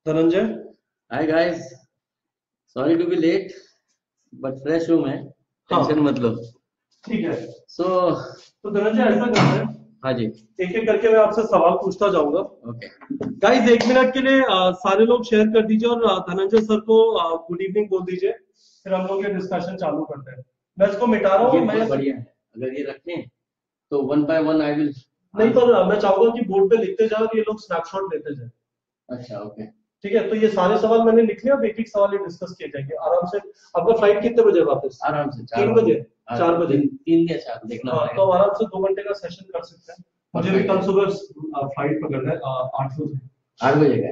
Dhananjay. Hi guys, sorry to be late but fresh हूँ मैं, tension हाँ मत लो। ठीक है। सो तो धनंजय ऐसा करते हैं, हाँ जी, एक एक करके मैं आपसे सवाल पूछता जाऊंगा। ओके। गाइस 1 मिनट के लिए सारे लोग शेयर कर दीजिए और धनंजय सर को गुड इवनिंग बोल दीजिए, फिर हम लोग ये डिस्कशन चालू करते हैं। मैं इसको मिटा रहा ये हूँ। बहुत बढ़िया है, अगर ये रखें तो one by one I will. नहीं पर मैं चाहूंगा कि बोर्ड पे लिखते जाओ और ये लोग स्नैपशॉट लेते जाए। अच्छा ओके। ठीक है, तो ये सारे सवाल मैंने लिख लिया, अब एक एक सवाल ये डिस्कस किए जाएंगे आराम से। आपका फ्लाइट कितने बजे है वापस? आराम से 3 बजे? 4 बजे? तीन या चार देखना हाँ पड़ेगा। तो आराम से 2 घंटे का सेशन कर सकते हैं। मुझे भी कल सुबह फ्लाइट पकड़ना है 8 बजे। 8 बजे का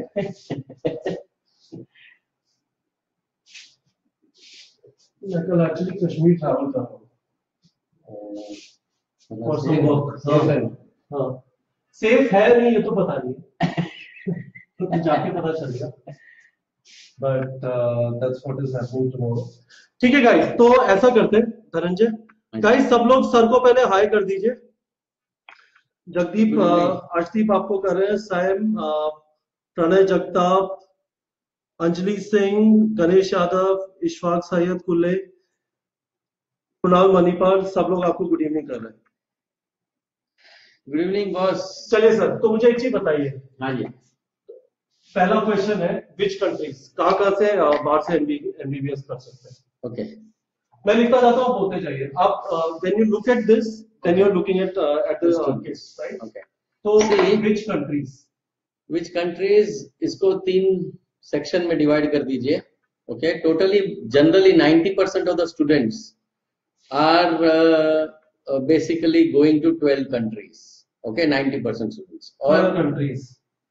मैं कल एक्चुअली कश्मीर ट्रैवल कर रहा हूँ फॉर सम वर्क। हाँ सेफ है नहीं ये तो पता नहीं तो जाके पता चलेगा, but that's what is happening tomorrow. ठीक है गाइस, तो ऐसा करते हैं धनंजय। गाइस सब लोग सर को पहले हाई कर दीजिए। जगदीप अर्शदीप आपको कर रहे हैं, सैम, प्रणय जगताप, अंजलि सिंह, गणेश यादव, इशफाक सैयद कुल्ले, कुणाल मणिपाल, सब लोग आपको गुड इवनिंग कर रहे हैं। Good evening boss. चलिए सर, तो मुझे एक चीज बताइए। हाँ जी, पहला क्वेश्चन है विच कंट्रीज, कहाँ कहाँ से बाहर से एमबीबीएस कर सकते हैं। ओके। मैं लिखता जाता हूँ, बोलते जाइए आप। When you look at this, then you are looking at the kids, right? Okay, तो विच कंट्रीज? विच कंट्रीज इसको तीन सेक्शन में डिवाइड कर दीजिए। Okay, totally generally 90% of the students are basically going to 12 countries. Okay, 90% students. 12 countries.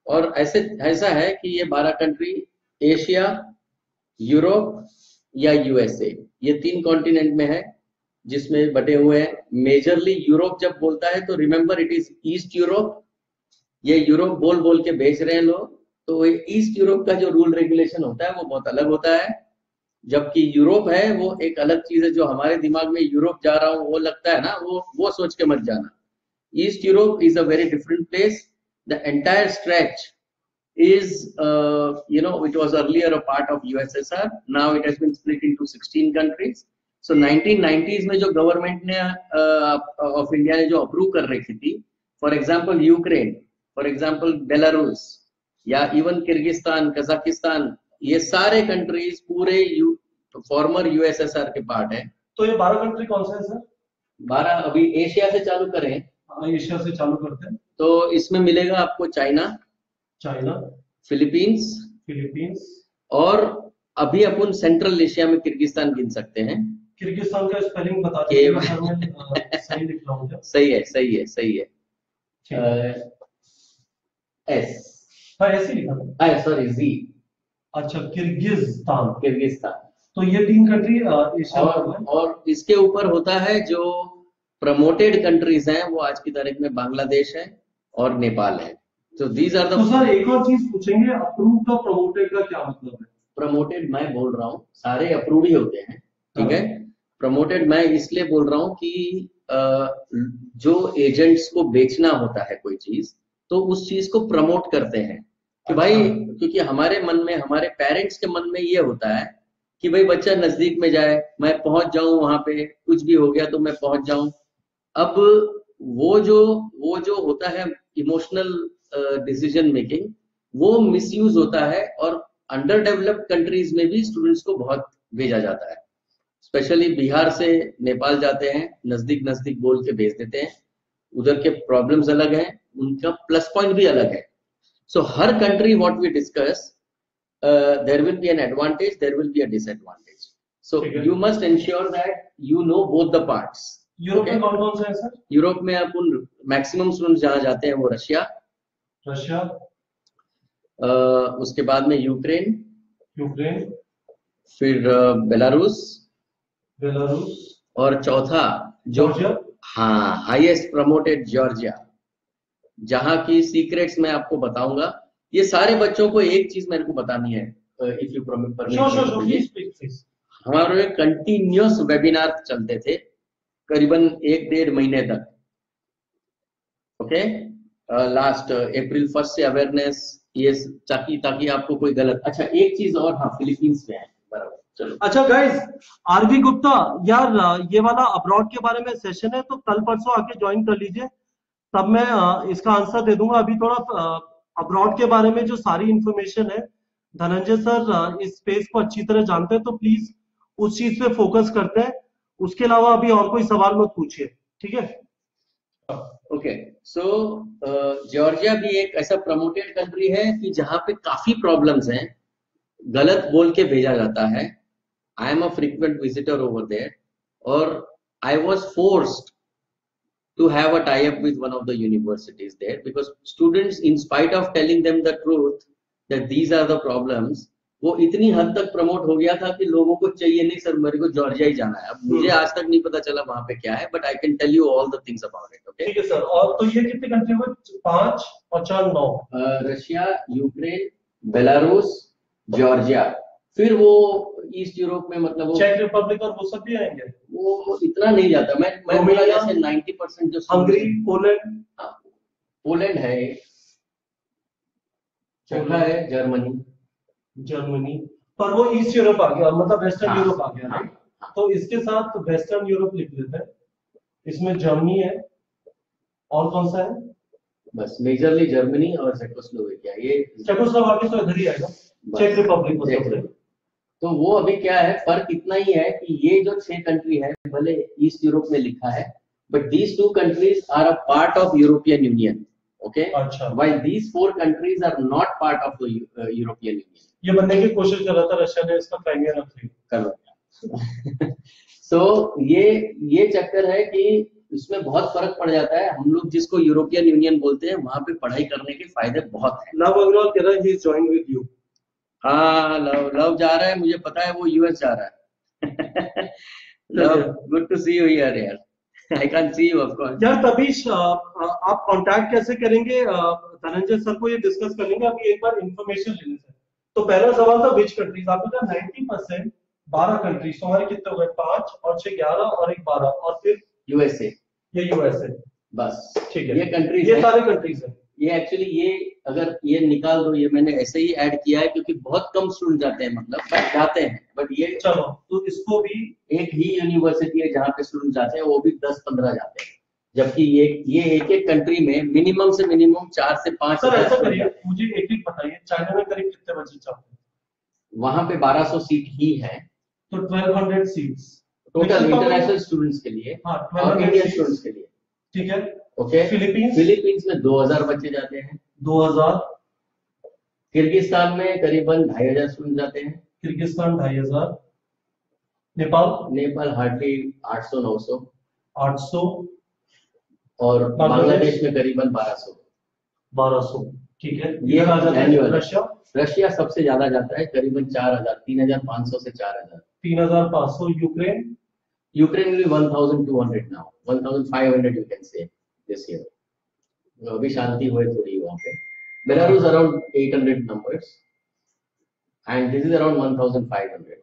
और ऐसा है कि ये 12 कंट्री एशिया, यूरोप या यूएसए, ये तीन कॉन्टिनेंट में है जिसमें बटे हुए हैं। मेजरली यूरोप जब बोलता है तो remember it is east Europe. ये यूरोप बोल बोल के बेच रहे हैं लोग, तो ईस्ट यूरोप का जो रूल रेगुलेशन होता है वो बहुत अलग होता है, जबकि यूरोप है वो एक अलग चीज है। जो हमारे दिमाग में यूरोप जा रहा हूँ वो लगता है ना, वो सोच के मत जाना। East Europe is a very different place. The entire stretch is, it was earlier a part of USSR. Now it has been split into 16 countries. So 1990s में जो गवर्नमेंट ने ऑफ इंडिया ने जो अप्रूव कर रखी थी, for example Ukraine, for example Belarus, या even Kyrgyzstan, Kazakhstan, ये सारे कंट्रीज पूरे फॉर्मर यूएसएसआर के पार्ट है। तो ये 12 कंट्री कौन से हैं सर? 12 अभी एशिया से चालू करें। एशिया से चालू करते हैं। तो इसमें मिलेगा आपको चाइना, फिलीपींस, और अभी अपन सेंट्रल एशिया में किर्गिस्तान गिन सकते हैं। किर्गिस्तान का स्पेलिंग बता दीजिए सर, मैं सही लिख रहा हूँ? सही है। एस, हाँ ऐसे लिखा था, सॉरी जी। अच्छा किर्गिस्तान। तो ये 3 कंट्री एशिया और इसके ऊपर होता है जो प्रमोटेड कंट्रीज हैं, वो आज की तारीख में बांग्लादेश है और नेपाल है। तो दीज आर द। तो सर एक और चीज पूछेंगे, अप्रूव का प्रमोटेड का क्या मतलब है? प्रमोटेड मैं बोल रहा हूँ, सारे अप्रूव ही होते हैं, ठीक है। प्रमोटेड मैं इसलिए बोल रहा हूँ कि जो एजेंट्स को बेचना होता है कोई चीज, तो उस चीज को प्रमोट करते हैं कि भाई, क्योंकि हमारे मन में, हमारे पेरेंट्स के मन में ये होता है कि भाई बच्चा नजदीक में जाए, मैं पहुंच जाऊं वहां पे, कुछ भी हो गया तो मैं पहुंच जाऊं। अब वो जो होता है इमोशनल डिसीजन मेकिंग, वो मिसयूज होता है, और अंडर डेवलप्ड कंट्रीज में भी स्टूडेंट्स को बहुत भेजा जाता है। स्पेशली बिहार से नेपाल जाते हैं, नजदीक नजदीक बोल के भेज देते हैं। उधर के प्रॉब्लम्स अलग हैं, उनका प्लस पॉइंट भी अलग है। सो हर country what we discuss, there will be an advantage, there will be a disadvantage. So you must ensure that you know both the parts. Europe में कौन कौन से हैं सर? यूरोप में अपन मैक्सिमम स्टूडेंट्स जहाँ जाते हैं वो रशिया, उसके बाद में यूक्रेन, फिर बेलारूस, और चौथा जॉर्जिया। हाँ, हाईएस्ट प्रमोटेड जॉर्जिया, जहाँ की सीक्रेट्स मैं आपको बताऊंगा। ये सारे बच्चों को एक चीज मेरे को बतानी है, इफ यू परमिट। हमारे कंटिन्यूस वेबिनार चलते थे करीबन 1-1.5 महीने तक। ओके, लास्ट अप्रैल 1 से अवेयरनेस, ये ताकि ताकि आपको कोई गलत, अच्छा एक चीज और, हाँ फिलीपींस में है, बराबर, चलो। अच्छा गाइस, आरवी गुप्ता यार, ये वाला अब्रॉड के बारे में सेशन है, तो कल परसों आके ज्वाइन कर लीजिए, तब मैं इसका आंसर दे दूंगा। अभी थोड़ा अब्रॉड के बारे में जो सारी इंफॉर्मेशन है, धनंजय सर इस स्पेस को अच्छी तरह जानते हैं, तो प्लीज उस चीज पे फोकस करते हैं। उसके अलावा अभी और कोई सवाल मत पूछिए, ठीक है? ओके, सो जॉर्जिया भी एक ऐसा प्रमोटेड कंट्री है कि जहां पे काफी प्रॉब्लम्स हैं, गलत बोल के भेजा जाता है। I am a frequent visitor over there, और I was forced to have a tie-up with one of the universities there, because students, in spite of telling them the truth that these are the problems, वो इतनी हद तक promote हो गया था कि लोगों को चाहिए नहीं सर, मेरे को जॉर्जिया ही जाना है। अब मुझे आज तक नहीं पता चला वहां पे क्या है, but I can tell you all the things about it. Okay, ठीक है सर। और तो ये कितने कंट्री हुए? 5 और 4 9। रशिया, यूक्रेन, बेलारूस, जॉर्जिया, फिर वो ईस्ट यूरोप में, मतलब वो चेक रिपब्लिक और वो सब भी आएंगे? वो इतना नहीं जाता। मैं बोला जैसे 90% जो हंगरी, पोलैंड, पोलैंड है, चौथा है जर्मनी। जर्मनी, पर वो ईस्ट यूरोप आ गया, मतलब वेस्टर्न हाँ, यूरोप आ गया, हाँ, राइट? तो इसके साथ वेस्टर्न यूरोप लिख लेते हैं। इसमें जर्मनी है, और कौन सा है? बस मेजरली जर्मनी और चेकोस्लोवेकिया, ये चेकोस्लोवाकिया तो इधर ही आएगा। चेक रिपब्लिक हो सकता है। तो वो अभी क्या है, फर्क इतना ही है कि ये जो 6 कंट्री है, भले ईस्ट यूरोप में लिखा है, but these 2 countries are a part of European Union. Okay, अच्छा, while these 4 countries are not part of the European Union. ये बनने की कोशिश कर रहा था, रशिया ने इसका क्राइमिया रख लिया। कर सो ये चक्कर है कि इसमें बहुत फर्क पड़ जाता है। हम लोग जिसको यूरोपियन यूनियन बोलते हैं, वहां पे पढ़ाई करने के फायदे बहुत हैं। लव अग्रवाल कह रहा है he is join with you. हाँ, लव जा रहा है, मुझे पता है वो यूएस जा रहा है। Love, good to see you here यार। I can see you of course. यार तबीश, आप कांटेक्ट कैसे करेंगे? धनंजय सर को ये डिस्कस कर लेंगे। अभी एक बार इंफॉर्मेशन लेने से, तो पहला सवाल था विच कंट्रीज। आपको कहा 90%, 12 कंट्रीज। तो हमारे कितने हो गए? 5 और 6 11 और एक 12, और फिर यूएसए, ये यूएसए। बस ठीक है, ये कंट्रीज, ये सारी कंट्रीज है। ये एक्चुअली ये अगर ये निकाल दो, ये मैंने ऐसे ही ऐड किया है क्योंकि बहुत कम स्टूडेंट जाते हैं, मतलब बट जाते हैं, बट ये चलो तो इसको भी, एक ही यूनिवर्सिटी है जहाँ पे स्टूडेंट जाते हैं, वो भी 10-15 जाते हैं, जबकि ये एक कंट्री में मिनिमम से मिनिमम 4 से 5। सर ऐसा करिए, मुझे एक एक बताइए, चाइना में करीब कितने बच्चे चाहते हैं? वहां पे 1200 सीट ही है, तो 1200 सीट्स टोटल इंटरनेशनल स्टूडेंट्स के लिए, हाँ, और इंडियन स्टूडेंट्स के लिए। ठीक है, ओके। फिलीपींस में 2000 बच्चे जाते हैं। 2000। किर्गिस्तान में करीबन 2500 स्टूडेंट जाते हैं। किर्गिस्तान 2500। नेपाल हार्डली 800-900। 800। और बांग्लादेश में करीबन 1200। ठीक है, ये आ जाता है। रशिया सबसे ज्यादा जाता है, करीबन 4000, 3500 से 4000। 3500। यूक्रेन भी 1200 now, 1500 you can say this year. अभी शांति हुई थोड़ी वहाँ पे। Belarus around 800 numbers, and this is around 1500.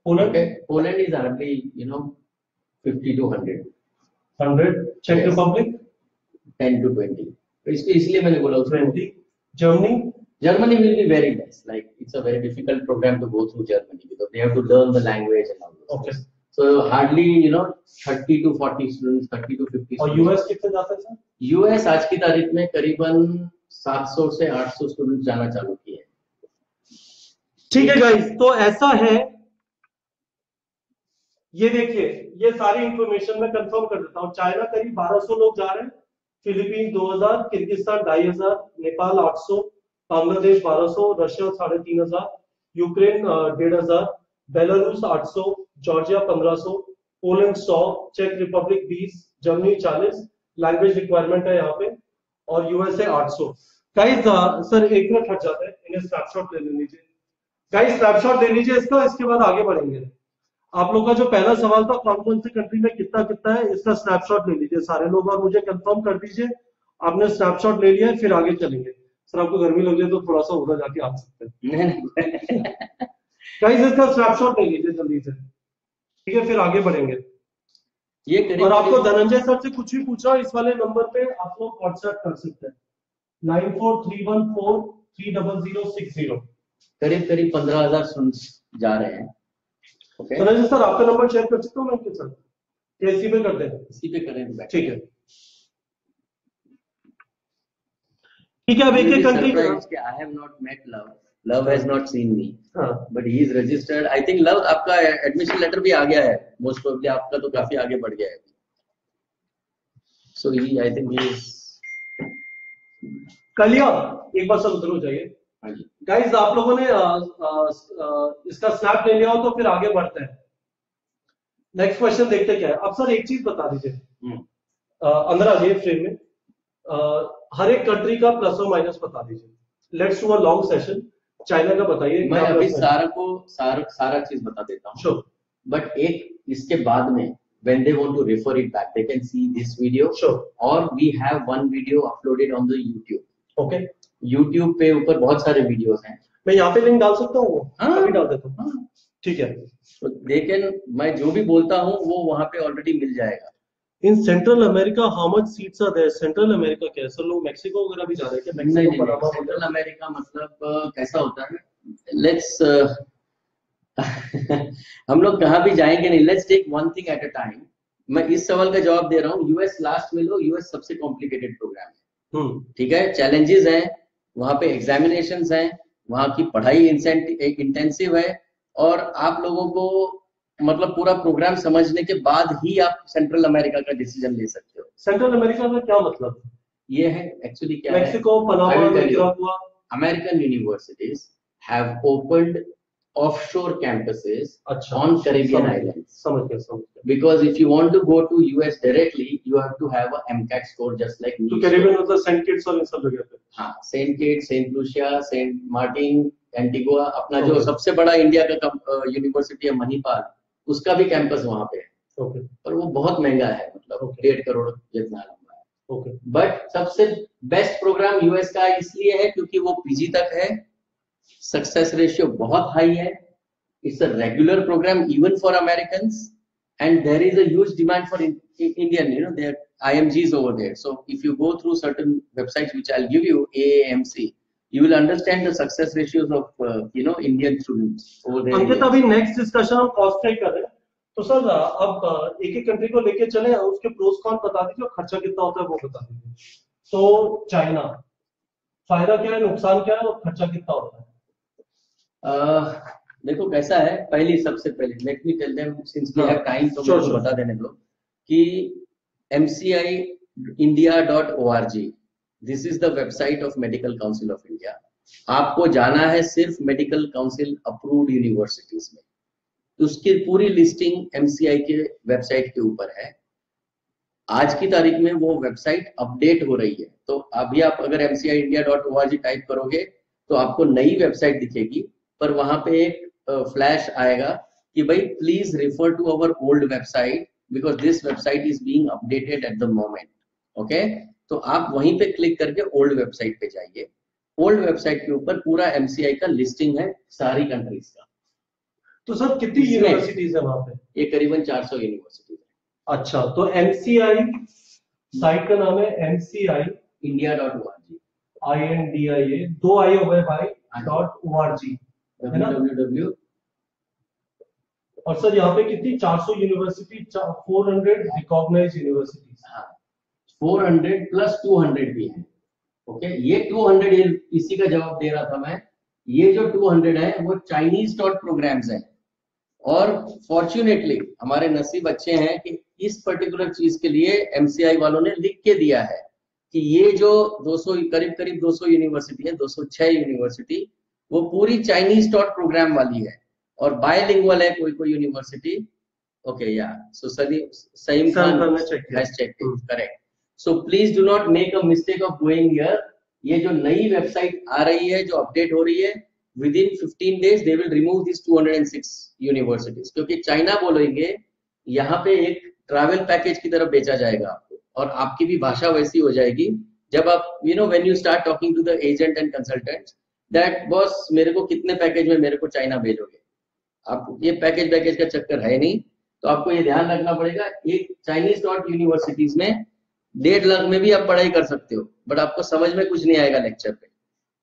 Poland? Okay. Poland is hardly 50 to 100. 100. Czech Yes. Republic? 10 to 20. इसलिए मैंने बोला 20. Germany will be very less. Like it's a very difficult program to go through Germany because they have to learn the language and all those Okay. things. So hardly 30 to 40 students, 30 to 50 students. और US कितने जाते हैं sir? US आज की तारीख में करीबन 700 से 800 स्टूडेंट जाना चालू किए। ठीक है गाइस, तो ऐसा है, ये देखिए, ये सारी इंफॉर्मेशन मैं कंफर्म कर देता हूँ। चाइना करीब 1200 लोग जा रहे हैं, Philippines 2000, Kyrgyzstan 2500, Nepal 800, Bangladesh 1200, Russia 3500, Ukraine 1500, Belarus 800, Georgia 1500, Poland 100, चेक रिपब्लिक 20, जर्मनी 40, लैंग्वेज रिक्वायरमेंट है यहाँ पे, और यूएसए 800। गाइस सर एक मिनट हट जाते हैं, इन्हें स्नैपशॉट ले लीजिए। गाइस स्नैपशॉट ले लीजिए इसका, इसके बाद आगे बढ़ेंगे। आप लोग का जो पहला सवाल था कौन कौन सी कंट्री में कितना कितना है, इसका स्नैपशॉट ले लीजिए सारे लोग और मुझे कंफर्म कर दीजिए। आपने स्नैपशॉट ले लिया है, फिर आगे चलेंगे। सर आपको गर्मी लग रही है तो थोड़ा सा उधर जाके आ सकते हैं। गाइस इसका स्नैपशॉट ले लीजिए जल्दी से, ठीक है, फिर आगे बढ़ेंगे। ये और आपको धनंजय सर से कुछ भी पूछा इस वाले नंबर पे आप लोग व्हाट्सएप कर सकते हैं। 9431430060। करीब करीब 15,000 सुन जा रहे हैं। ओके रजत सर आपका नंबर शेयर कर सकता हूँ मैं इनके साथ, इसी पे कर दें? इसी पे करें, ठीक है ठीक है। अब एक एक कंट्री का I have not met Love. Love has not seen me. But he is registered. I think Love आपका एडमिशन लेटर भी आ गया है, मोस्ट प्रोबेबली आपका तो काफी आगे बढ़ गया है। So he, I think he is. कलिया एक बार सब उधर हो जाइए। हाँ जी गाइस, आप लोगों ने इसका स्नैप ले लिया हो तो फिर आगे बढ़ते हैं। नेक्स्ट क्वेश्चन देखते क्या है। अब सर एक चीज बता दीजिए, अंदर आ जाइए फ्रेम में। हर एक कंट्री का प्लस और माइनस बता दीजिए। Let's do a long session. China का बताइए। मैं अभी सारा चीज बता देता हूँ। Sure. बट एक इसके बाद में when they want to refer it back, they can see this video. Sure. Or we have one video uploaded on the YouTube. Okay. YouTube पे ऊपर बहुत सारे वीडियोस हैं। मैं यहाँ पे लिंक डाल सकता हूँ? हाँ अभी डाल देता हूँ। ठीक है। तो देखें, मैं जो भी बोलता हूँ वो वहाँ पे ऑलरेडी मिल जाएगा। In central America how much seats are there? Central America क्या है सर? लोग मैक्सिको वगैरह भी जा रहे हैं क्या? Mexico Panama. सेंट्रल अमेरिका मतलब कैसा होता है? लेट्स हम लोग कहाँ भी जाएंगे नहीं। Let's take one thing at a time. मैं इस सवाल का जवाब दे रहा हूँ। यूएस लास्ट में लो। यूएस सबसे कॉम्प्लिकेटेड प्रोग्राम है। ठीक है, चैलेंजेस हैं वहाँ पे, एग्जामिनेशंस हैं, वहाँ की पढ़ाई इंटेंसिव है, और आप लोगों को मतलब पूरा प्रोग्राम समझने के बाद ही आप सेंट्रल अमेरिका का डिसीजन ले सकते हो। सेंट्रल अमेरिका में क्या मतलब? ये है एक्चुअली क्या है, Mexico, Panama, Nicaragua. American universities have opened offshore campuses on Caribbean islands. समझ गया। Because if you want to go to US directly, you have to have a MCAT score just like me. तो Caribbean मतलब Saint Kitts और इन सब जगह पे। हाँ, Saint Kitts, Saint Lucia, Saint Martin, Antigua, अपना जो सबसे बड़ा इंडिया का यूनिवर्सिटी है मणिपाल, उसका भी कैंपस वहाँ पे है। पर वो बहुत महंगा है, मतलब 1.5 करोड़ जितना लंबा है। बट सबसे बेस्ट प्रोग्राम यूएस का इसलिए है क्योंकि वो पीजी तक है, सक्सेस रेशियो बहुत हाई है, it's a regular programme even for अमेरिकans, and there is a huge demand for Indian, there are IMGs over there. So if you go through certain websites which I'll give you, AAMC, you will understand the success ratios of Indian students over there. अंकित, अभी next discussion हम cost track कर रहे हैं, तो sir अब एक एक country को लेके चले, उसके प्रोस कॉन बता दीजिए और खर्चा कितना होता है वो बता दीजिए। तो चाइना, फायदा क्या है, नुकसान क्या है और खर्चा कितना होता है? देखो कैसा है, सबसे पहले let me tell them since we have time, तो मुझे बता देने दो कि mci.india.org, this is the website of Medical Council of India. आपको जाना है सिर्फ मेडिकल काउंसिल अप्रूव्ड यूनिवर्सिटीज में, उसकी पूरी लिस्टिंग एमसीआई के वेबसाइट के ऊपर है। आज की तारीख में वो वेबसाइट अपडेट हो रही है, तो अभी आप अगर mci.india.org टाइप करोगे तो आपको नई वेबसाइट दिखेगी, पर वहां पे एक फ्लैश आएगा कि भाई please refer to our old website because this website is being updated at the moment. Okay, तो आप वहीं पे क्लिक करके ओल्ड वेबसाइट पे जाइए। ओल्ड वेबसाइट के ऊपर पूरा एमसीआई का लिस्टिंग है सारी कंट्रीज का। तो सर कितनी यूनिवर्सिटीज है वहां पे? ये करीबन 400 यूनिवर्सिटीज है। अच्छा, तो एमसीआई साइट का नाम है mci.india.org, INDIA 2 आई हो गए भाई .org है ना? www। और सर यहाँ पे कितनी 400 यूनिवर्सिटी, 400 रिकॉग्नाइज्ड यूनिवर्सिटीज। 400 प्लस 200 भी है। ओके, ये 200 इसी का जवाब दे रहा था मैं। ये जो 200 है वो चाइनीज टॉट प्रोग्राम्स हैं, और फॉर्चुनेटली हमारे नसीब अच्छे हैं कि इस पर्टिकुलर चीज के लिए एमसीआई वालों ने लिख के दिया है कि ये जो 200 करीब 200 यूनिवर्सिटी है, 206 यूनिवर्सिटी, वो पूरी चाइनीज टॉट प्रोग्राम वाली है और बायलिंगुअल है कोई यूनिवर्सिटी। ओके, या so Saim Khan has checked it, correct. So please do not make a mistake of going here. ये जो नई वेबसाइट आ रही है, जो अपडेट हो रही है, with in 15 days they will remove this 206 universities, क्योंकि चाइना बोलेंगे यहाँ पे एक ट्रैवल पैकेज की तरफ बेचा जाएगा आपको, और आपकी भी भाषा वैसी हो जाएगी जब आप when you start talking to the agent and consultants that boss मेरे को कितने पैकेज में मेरे को चाइना भेजोगे। आप ये पैकेज का चक्कर है नहीं, तो आपको ये ध्यान रखना पड़ेगा। एक चाइनीज डॉट यूनिवर्सिटीज में 1.5 लाख में भी आप पढ़ाई कर सकते हो, बट आपको समझ में कुछ नहीं आएगा लेक्चर पे,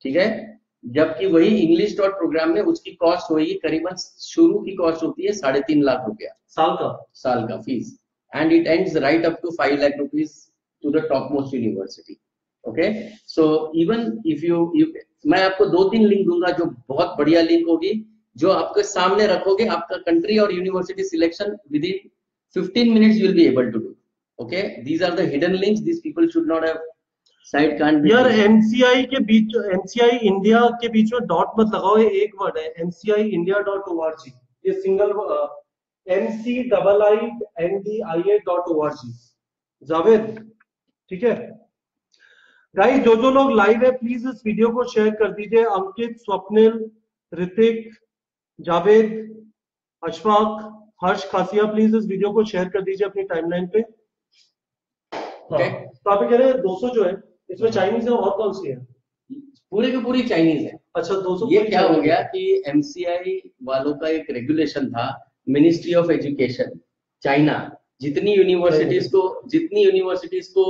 ठीक है। जबकि वही इंग्लिश डॉट प्रोग्राम में उसकी कॉस्ट होगी करीबन, शुरू की कॉस्ट होती है 3.5 लाख रुपया साल का fees, and it ends right up to 5 lakh rupees to the top most university. Okay, so even if you मैं आपको 2-3 लिंक दूंगा जो बहुत बढ़िया लिंक होगी, जो आपके सामने रखोगे, आपका कंट्री और university selection within 15 minutes you will be able to do. Okay, these are the hidden links, this people should not have side can't be. यार एमसीआई के बीच, एमसीआई इंडिया के बीच में डॉट मत लगाओ, ये एक वर्ड है mciindia.org, ये सिंगल mciindia.org, जावेद, ठीक है। गाइस जो लोग लाइव है प्लीज इस वीडियो को शेयर कर दीजिए। अंकित, स्वप्निल, ऋतिक, जावेद, अशफाक, हर्ष, खासिया, प्लीज इस वीडियो को शेयर कर दीजिए अपनी टाइमलाइन पे। Okay. तो आप कह रहे हैं 200 जो है इसमें चाइनीज है और कौन सी है? पूरे की पूरी चाइनीज है। अच्छा, 200। ये क्या हो गया कि एमसीआई वालों का एक रेगुलेशन था, मिनिस्ट्री ऑफ एजुकेशन चाइना जितनी यूनिवर्सिटीज को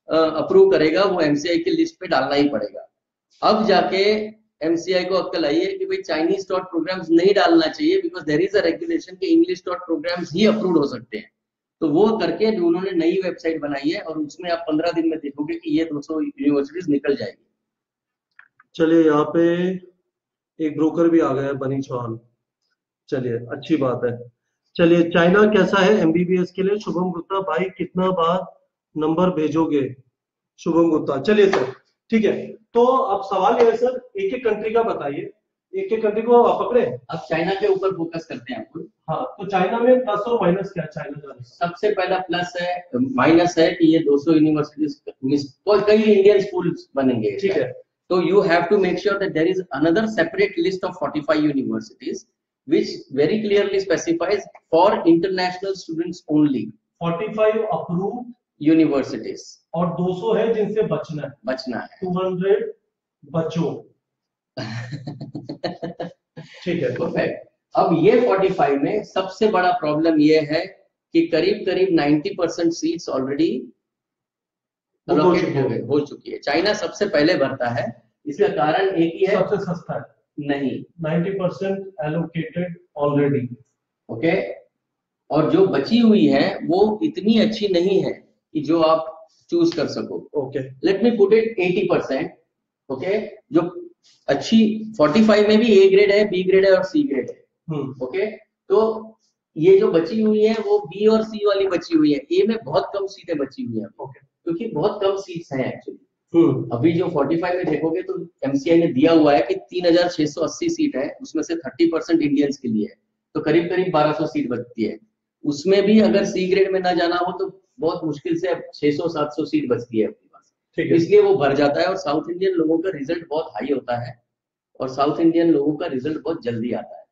अप्रूव करेगा वो एमसीआई की लिस्ट पे डालना ही पड़ेगा। अब जाके एमसीआई को अक्ल आई है कि भाई चाइनीज डॉट प्रोग्राम्स नहीं डालना चाहिए, because there is a regulation कि इंग्लिश डॉट प्रोग्राम्स ही अप्रूव हो सकते हैं। तो वो करके उन्होंने नई वेबसाइट बनाई है और उसमें आप 15 दिन में देखोगे कि ये 200 यूनिवर्सिटीज निकल जाएगी। चलिए, यहाँ पे एक ब्रोकर भी आ गया है, बनी चौहान। चलिए, अच्छी बात है। चलिए, चाइना कैसा है एमबीबीएस के लिए? शुभम गुप्ता भाई कितना बार नंबर भेजोगे? शुभम गुप्ता, चलिए सर, ठीक है। तो अब सवाल ये है सर, एक एक कंट्री का बताइए, एक एक कंट्री को आप पकड़े। अब चाइना के ऊपर फोकस करते हैं आपको। हाँ, तो चाइना में प्लस और माइनस क्या है चाइना जाने का? सबसे पहला प्लस है, माइनस है कि ये 200 यूनिवर्सिटीज कई इंडियन स्कूल्स बनेंगे, ठीक है। So you have to make sure that there is another separate list of 45 universities which very clearly specifies for international students only. 45 approved universities और 200 है जिनसे बचना है 200 बचो। ठीक है, परफेक्ट। अब ये 45 में सबसे बड़ा प्रॉब्लम ये है कि करीब 90% सीट्स ऑलरेडी हो चुकी है। चाइना सबसे पहले भरता है, इसका कारण एक ही है, सबसे सस्ता है। नहीं, 90% एलोकेटेड ऑलरेडी। ओके, और जो बची हुई है वो इतनी अच्छी नहीं है कि जो आप चूज कर सको। Okay, let me put it 80%। Okay, जो अच्छी 45 में भी ए ग्रेड है, बी ग्रेड है और सी ग्रेड है। ओके, तो ये जो बची हुई है वो बी और सी वाली बची हुई है। ए में बहुत कम सीटें बची हुई है, क्योंकि बहुत कम सीट्स हैं एक्चुअली। अभी जो 45 में देखोगे तो एमसीआई ने दिया हुआ है कि 3680 सीट है, उसमें से 30% इंडियंस के लिए है, तो करीब 1200 सीट बचती है। उसमें भी अगर सी ग्रेड में ना जाना हो तो बहुत मुश्किल से 600-700 सीट बचती है अपने पास, इसलिए वो भर जाता है। और साउथ इंडियन लोगों का रिजल्ट बहुत हाई होता है और साउथ इंडियन लोगों का रिजल्ट बहुत जल्दी आता है।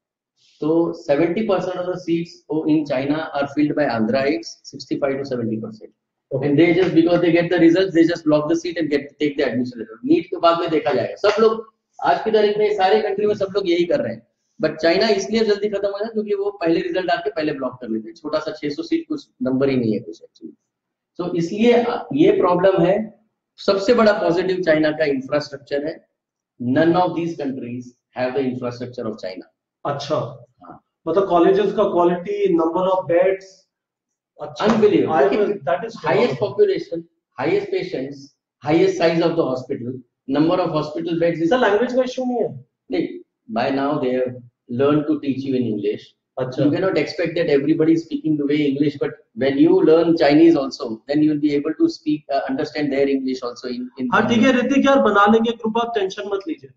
तो 70% of the seats in China are filled by Andhra, 65 to 70%। And they just, because they get the results, they just block the seat and take the admission letter. NEET के बाद में देखा जाएगा। सब लोग आज की तारीख में सारे कंट्री में सब लोग यही कर रहे हैं, बट चाइना इसलिए जल्दी खत्म हो जाए क्योंकि वो पहले रिजल्ट आके पहले ब्लॉक कर लेते हैं। छोटा सा 600 सीट कुछ नंबर ही नहीं है कुछ एक्चुअली। तो इसलिए ये प्रॉब्लम है। सबसे बड़ा पॉजिटिव चाइना का इंफ्रास्ट्रक्चर है। None of these countries have the infrastructure of China. अच्छा, हाँ, मतलब कॉलेजेस का quality, number of beds, unbelievable. That is highest population, highest patients, highest size of the hospital, number of hospital beds is. Sir, language का issue नहीं है? नहीं, by now they have learned to teach you in English. अच्छा. You cannot expect that everybody is speaking the way English, but when you learn Chinese also, then you will be able to speak, understand their English also in. हाँ ठीक है ऋतिक यार, बना लेंगे group, आप tension मत लीजिए।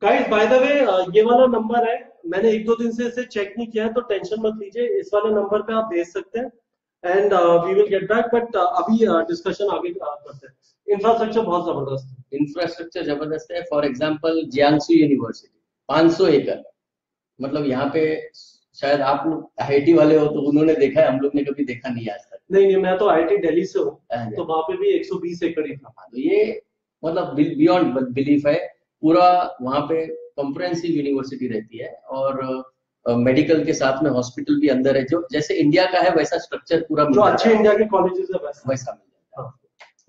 गाइस बाय द वे, ये वाला नंबर है, मैंने 1-2 दिन से इसे चेक नहीं किया है, तो टेंशन मत लीजिए, इस वाले नंबर पे आप भेज सकते हैं and we will get back. But अभी डिस्कशन आगे करते हैं। इंफ्रास्ट्रक्चर बहुत जबरदस्त है। इंफ्रास्ट्रक्चर जबरदस्त है। फॉर एग्जांपल जियांगसू यूनिवर्सिटी 500 एकड़, मतलब यहाँ पे शायद आप लोग आईआईटी वाले हो तो उन्होंने देखा है, हम लोग ने कभी देखा नहीं आज तक। नहीं, मैं तो आईआईटी दिल्ली से हूँ, तो वहां पे भी 120 एकड़ ही था। तो ये मतलब बियॉन्ड बिलीफ है। पूरा वहां पे कॉम्प्रिहेंसिव यूनिवर्सिटी रहती है और मेडिकल के साथ में हॉस्पिटल भी अंदर है, जो जैसे इंडिया का है वैसा स्ट्रक्चर पूरा जो अच्छे इंडिया के कॉलेजेस है वैसा मिल जाता है।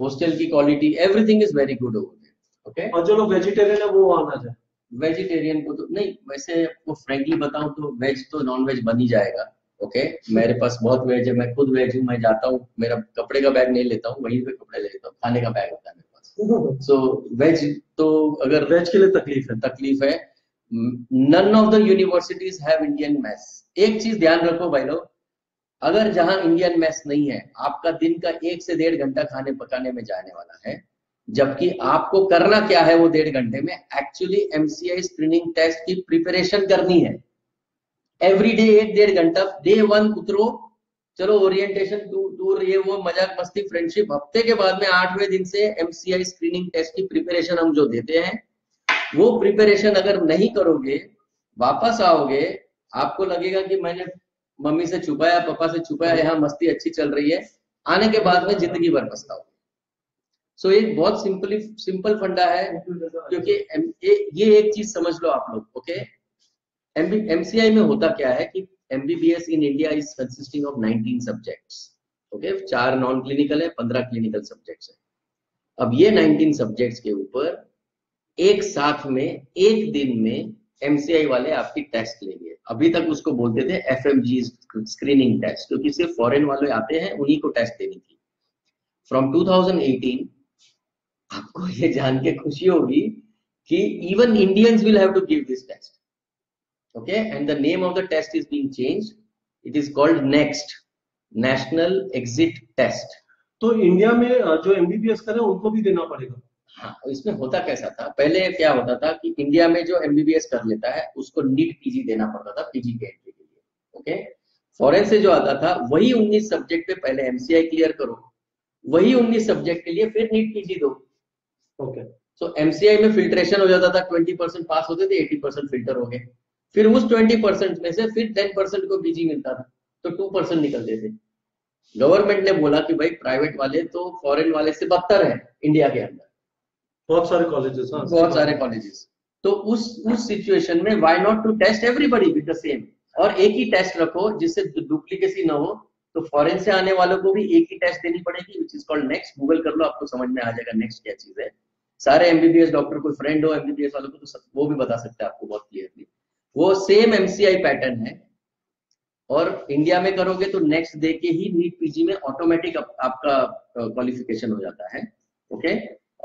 हॉस्टल की quality everything is very good over there. Okay, और जो लोग वेजिटेरियन है वो वहां ना जाए। वेजिटेरियन को तो नहीं, वैसे आपको फ्रेंकली बताऊं तो वेज तो नॉन वेज बन ही जाएगा। ओके, मेरे पास बहुत वेज है, मैं खुद वेज हूँ, मैं जाता हूँ, मेरा कपड़े का बैग नहीं लेता हूँ, वहीं पे कपड़े ले लेता हूँ, खाने का बैग होता है मेरे पास। सो वेज तो अगर वेज के लिए तकलीफ है। None of the universities have Indian mess. एक चीज ध्यान रखो भाई लोग, अगर जहां इंडियन मेस नहीं है, आपका दिन का 1 से 1.5 घंटा खाने पकाने में जाने वाला है, जबकि आपको करना क्या है वो 1.5 घंटे में एक्चुअली एमसीआई स्क्रीनिंग टेस्ट की प्रिपरेशन करनी है। एवरी डे 1-1.5 घंटा, डे 1 उतरो, चलो ओरिएंटेशन टूर ये वो मजाक मस्ती फ्रेंडशिप, हफ्ते के बाद में 8वें दिन से एमसीआई स्क्रीनिंग टेस्ट की प्रिपरेशन हम जो देते हैं, वो प्रिपरेशन अगर नहीं करोगे, वापस आओगे, आपको लगेगा कि मैंने मम्मी से छुपाया, पापा से छुपाया, यहाँ मस्ती अच्छी चल रही है, आने के बाद में जिंदगी भर पछताओगे। सो एक बहुत सिंपल फंडा है, क्योंकि ये एक चीज समझ लो आप लोग। ओके, एमसीआई में होता क्या है कि MBBS in India is consisting of 19 subjects. Okay, 4 non clinical है, 15 क्लिनिकल सब्जेक्ट्स है। अब ये 19 सब्जेक्ट्स के ऊपर एक साथ में एक दिन में एमसीआई वाले आपकी टेस्ट लेंगे। अभी तक उसको बोलते थे एफएमजी स्क्रीनिंग टेस्ट, क्योंकि सिर्फ फॉरेन वाले आते हैं, उन्हीं को टेस्ट देनी थी। फ्रॉम 2018 आपको ये जान के खुशी होगी कि even Indians will have to give this test. Okay, and the name of the test is being changed, it is called next, national exit test. तो इंडिया में जो एमबीबीएस करे उनको भी देना पड़ेगा? हाँ, इसमें होता कैसा था, पहले क्या होता था कि इंडिया में जो एमबीबीएस कर लेता है उसको नीट पीजी देना पड़ता था, पीजी के एंट्री के लिए। ओके, फॉरेन से जो आता था वही 19 सब्जेक्ट पे पहले एमसीआई क्लियर करो, वही 19 सब्जेक्ट के लिए फिर नीट पीजी दो। ओके, सो एमसीआई में फिल्ट्रेशन हो जाता था, 20% पास होते थे, 80% फिल्टर हो गए, फिर उस 20% में से फिर 10% को पीजी मिलता था, तो 2% निकलते थे। गवर्नमेंट ने बोला कि भाई प्राइवेट वाले तो फॉरेन वाले से बदतर है इंडिया के अंदर, बहुत सारे कॉलेजेस, बहुत सारे कॉलेजेस। तो उस सिचुएशन में why not to test everybody with the same, और एक ही टेस्ट रखो जिससे डुप्लीकेसी ना हो। तो फॉरेन से आने वालों को भी एक ही टेस्ट देनी पड़ेगी, which is called next. Google कर लो, आपको समझ में आ जाएगा नेक्स्ट क्या चीज है। सारे एमबीबीएस डॉक्टर, कोई फ्रेंड हो एमबीबीएस वालों को तो वो भी बता सकते हैं आपको बहुत क्लियरली। वो सेम एमसीआई पैटर्न है, और इंडिया में करोगे तो नेक्स्ट दे के ही नीट पीजी में ऑटोमेटिक आपका क्वालिफिकेशन हो जाता है। ओके,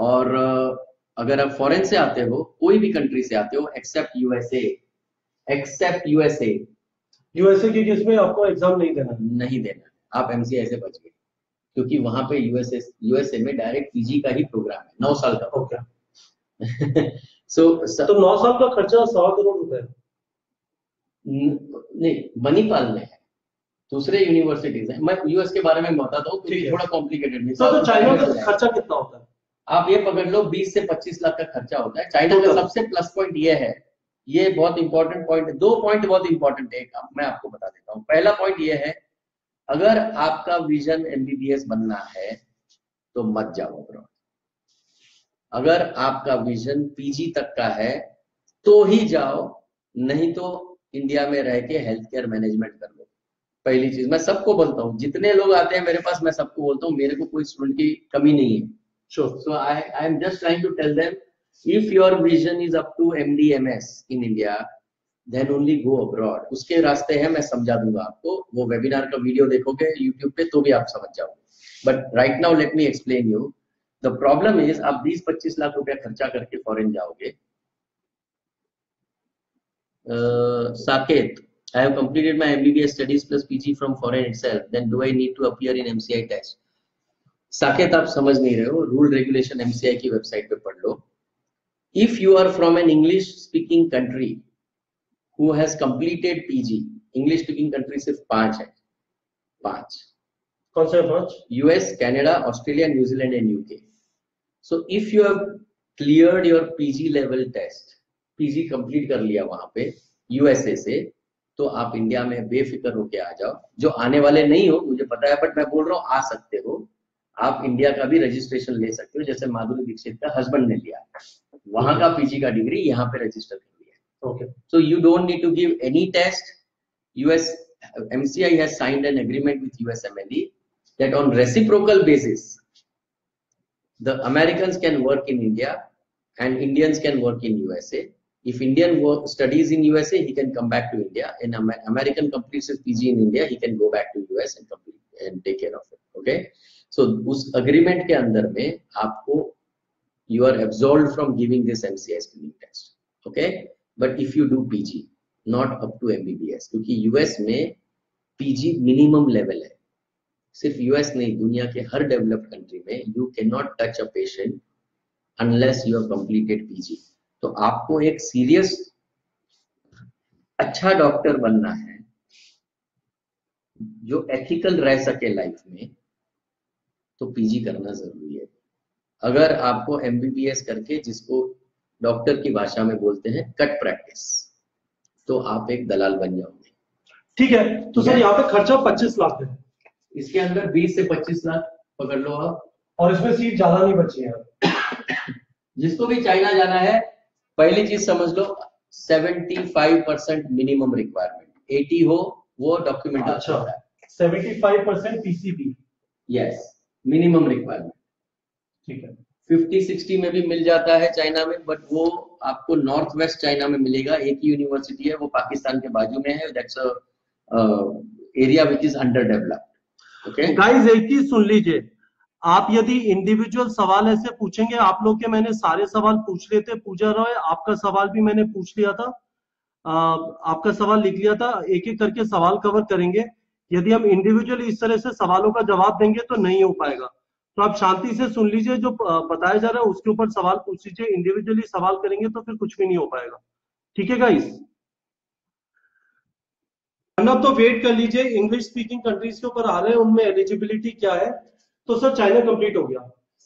और अगर आप फॉरेन से आते हो, कोई भी कंट्री से आते हो एक्सेप्ट यूएसए के केस में आपको एग्जाम नहीं देना, आप एमसीआई से बच गए, क्योंकि वहां पे यूएसए में डायरेक्ट पीजी का ही प्रोग्राम है, 9 साल का। ओके, तो 9 साल का खर्चा 100 करोड़ रुपए नहीं, मणिपाल में है, दूसरे यूनिवर्सिटीज है। मैं यूएस के बारे में बताता हूँ क्योंकि थोड़ा कॉम्प्लिकेटेड नहीं। तो चाइना का खर्चा कितना होता है? आप ये पकड़ लो 20 से 25 लाख का खर्चा होता है। चाइना का सबसे प्लस पॉइंट ये है, ये बहुत इंपॉर्टेंट पॉइंट है, 2 पॉइंट बहुत इंपॉर्टेंट है, मैं आपको बता देता हूँ। पहला पॉइंट ये है, अगर आपका विजन एमबीबीएस बनना है तो मत जाओ अब्रॉड। अगर आपका विजन पीजी तक का है तो ही जाओ, नहीं तो इंडिया में रह के हेल्थ केयर मैनेजमेंट कर लो। पहली चीज मैं सबको बोलता हूँ, जितने लोग आते हैं मेरे पास, मैं सबको बोलता हूँ, मेरे को कोई स्टूडेंट की कमी नहीं है। So I am just trying to tell them, if your vision is up to MD/MS in India, then only go abroad. उसके रास्ते हैं, मैं समझा दूंगा आपको, वो वेबिनार का वीडियो देखोगे YouTube पे तो भी आप समझ जाओगे। But right now let me explain you. The problem is, आप 20-25 लाख रुपया खर्चा करके फॉरेन जाओगे। Saket, I have completed my MBBS studies plus PG from foreign itself. Then do I need to appear in MCI test? Saket, आप समझ नहीं रहे हो, रूल रेगुलेशन एमसीआई की वेबसाइट पे पढ़ लो। If you are from an English speaking country who has completed PG, English speaking country सिर्फ 5 है, 5। कौन से 5? US, Canada, Australia, New Zealand and UK. So if you have cleared your PG level test, PG complete कर लिया वहां पे USA से, तो आप इंडिया में बेफिक्र होके आ जाओ। जो आने वाले नहीं हो मुझे पता है, बट मैं बोल रहा हूँ आ सकते हो, आप इंडिया का भी रजिस्ट्रेशन ले सकते हो, जैसे माधुरी दीक्षित का हस्बैंड ने लिया, वहां का पीजी का डिग्री यहाँ पे रजिस्टर कर लिया। Okay, so you don't need to give any test, US MCI has signed an agreement with USMLE that on reciprocal basis, the Americans can work in India and Indians can work in USA. If Indian studies in USA, he can come back to India. And American completes his PG in India, he can go back to US and complete and take care of it. Okay, so उस agreement के अंदर में आपको you are absolved from giving this MCI screening test. Okay, but if you do PG, not up to MBBS, क्योंकि US में PG minimum level है. सिर्फ US नहीं, दुनिया के हर डेवलप्ड कंट्री में you cannot touch a patient unless you have completed PG. तो आपको एक सीरियस अच्छा डॉक्टर बनना है जो एथिकल रह सके लाइफ में, तो पीजी करना जरूरी है. अगर आपको एमबीबीएस करके, जिसको डॉक्टर की भाषा में बोलते हैं कट प्रैक्टिस, तो आप एक दलाल बन जाओगे. ठीक है, तो सर यहाँ पे खर्चा 25 लाख है, इसके अंदर 20 से 25 लाख पकड़ लो आप, और इसमें सीट ज्यादा नहीं बची है. जिसको भी चाइना जाना है, पहली चीज समझ लो 75% मिनिमम रिक्वायरमेंट, 80 हो वो डॉक्यूमेंट. अच्छा, 75% पीसीबी, यस, मिनिमम रिक्वायरमेंट. ठीक है, 50-60 में भी मिल जाता है चाइना में, बट वो आपको नॉर्थ वेस्ट चाइना में मिलेगा. एक ही यूनिवर्सिटी है, वो पाकिस्तान के बाजू में है. That's a area which is under developed. Okay guys, एक चीज सुन लीजिए, आप यदि इंडिविजुअल सवाल ऐसे पूछेंगे, आप लोग के मैंने सारे सवाल पूछ लिए थे. पूजा रॉय, आपका सवाल भी मैंने पूछ लिया था, आपका सवाल लिख लिया था. एक एक करके सवाल कवर करेंगे. यदि हम इंडिविजुअली इस तरह से सवालों का जवाब देंगे तो नहीं हो पाएगा. तो आप शांति से सुन लीजिए, जो बताया जा रहा है उसके ऊपर सवाल पूछ लीजिए. इंडिविजुअली सवाल करेंगे तो फिर कुछ भी नहीं हो पाएगा. ठीक है गाइस, अब तो वेट कर लीजिए. इंग्लिश स्पीकिंग कंट्रीज के ऊपर आ रहे हैं, उनमें एलिजिबिलिटी क्या है. तो सर चाइना कंप्लीट हो गया.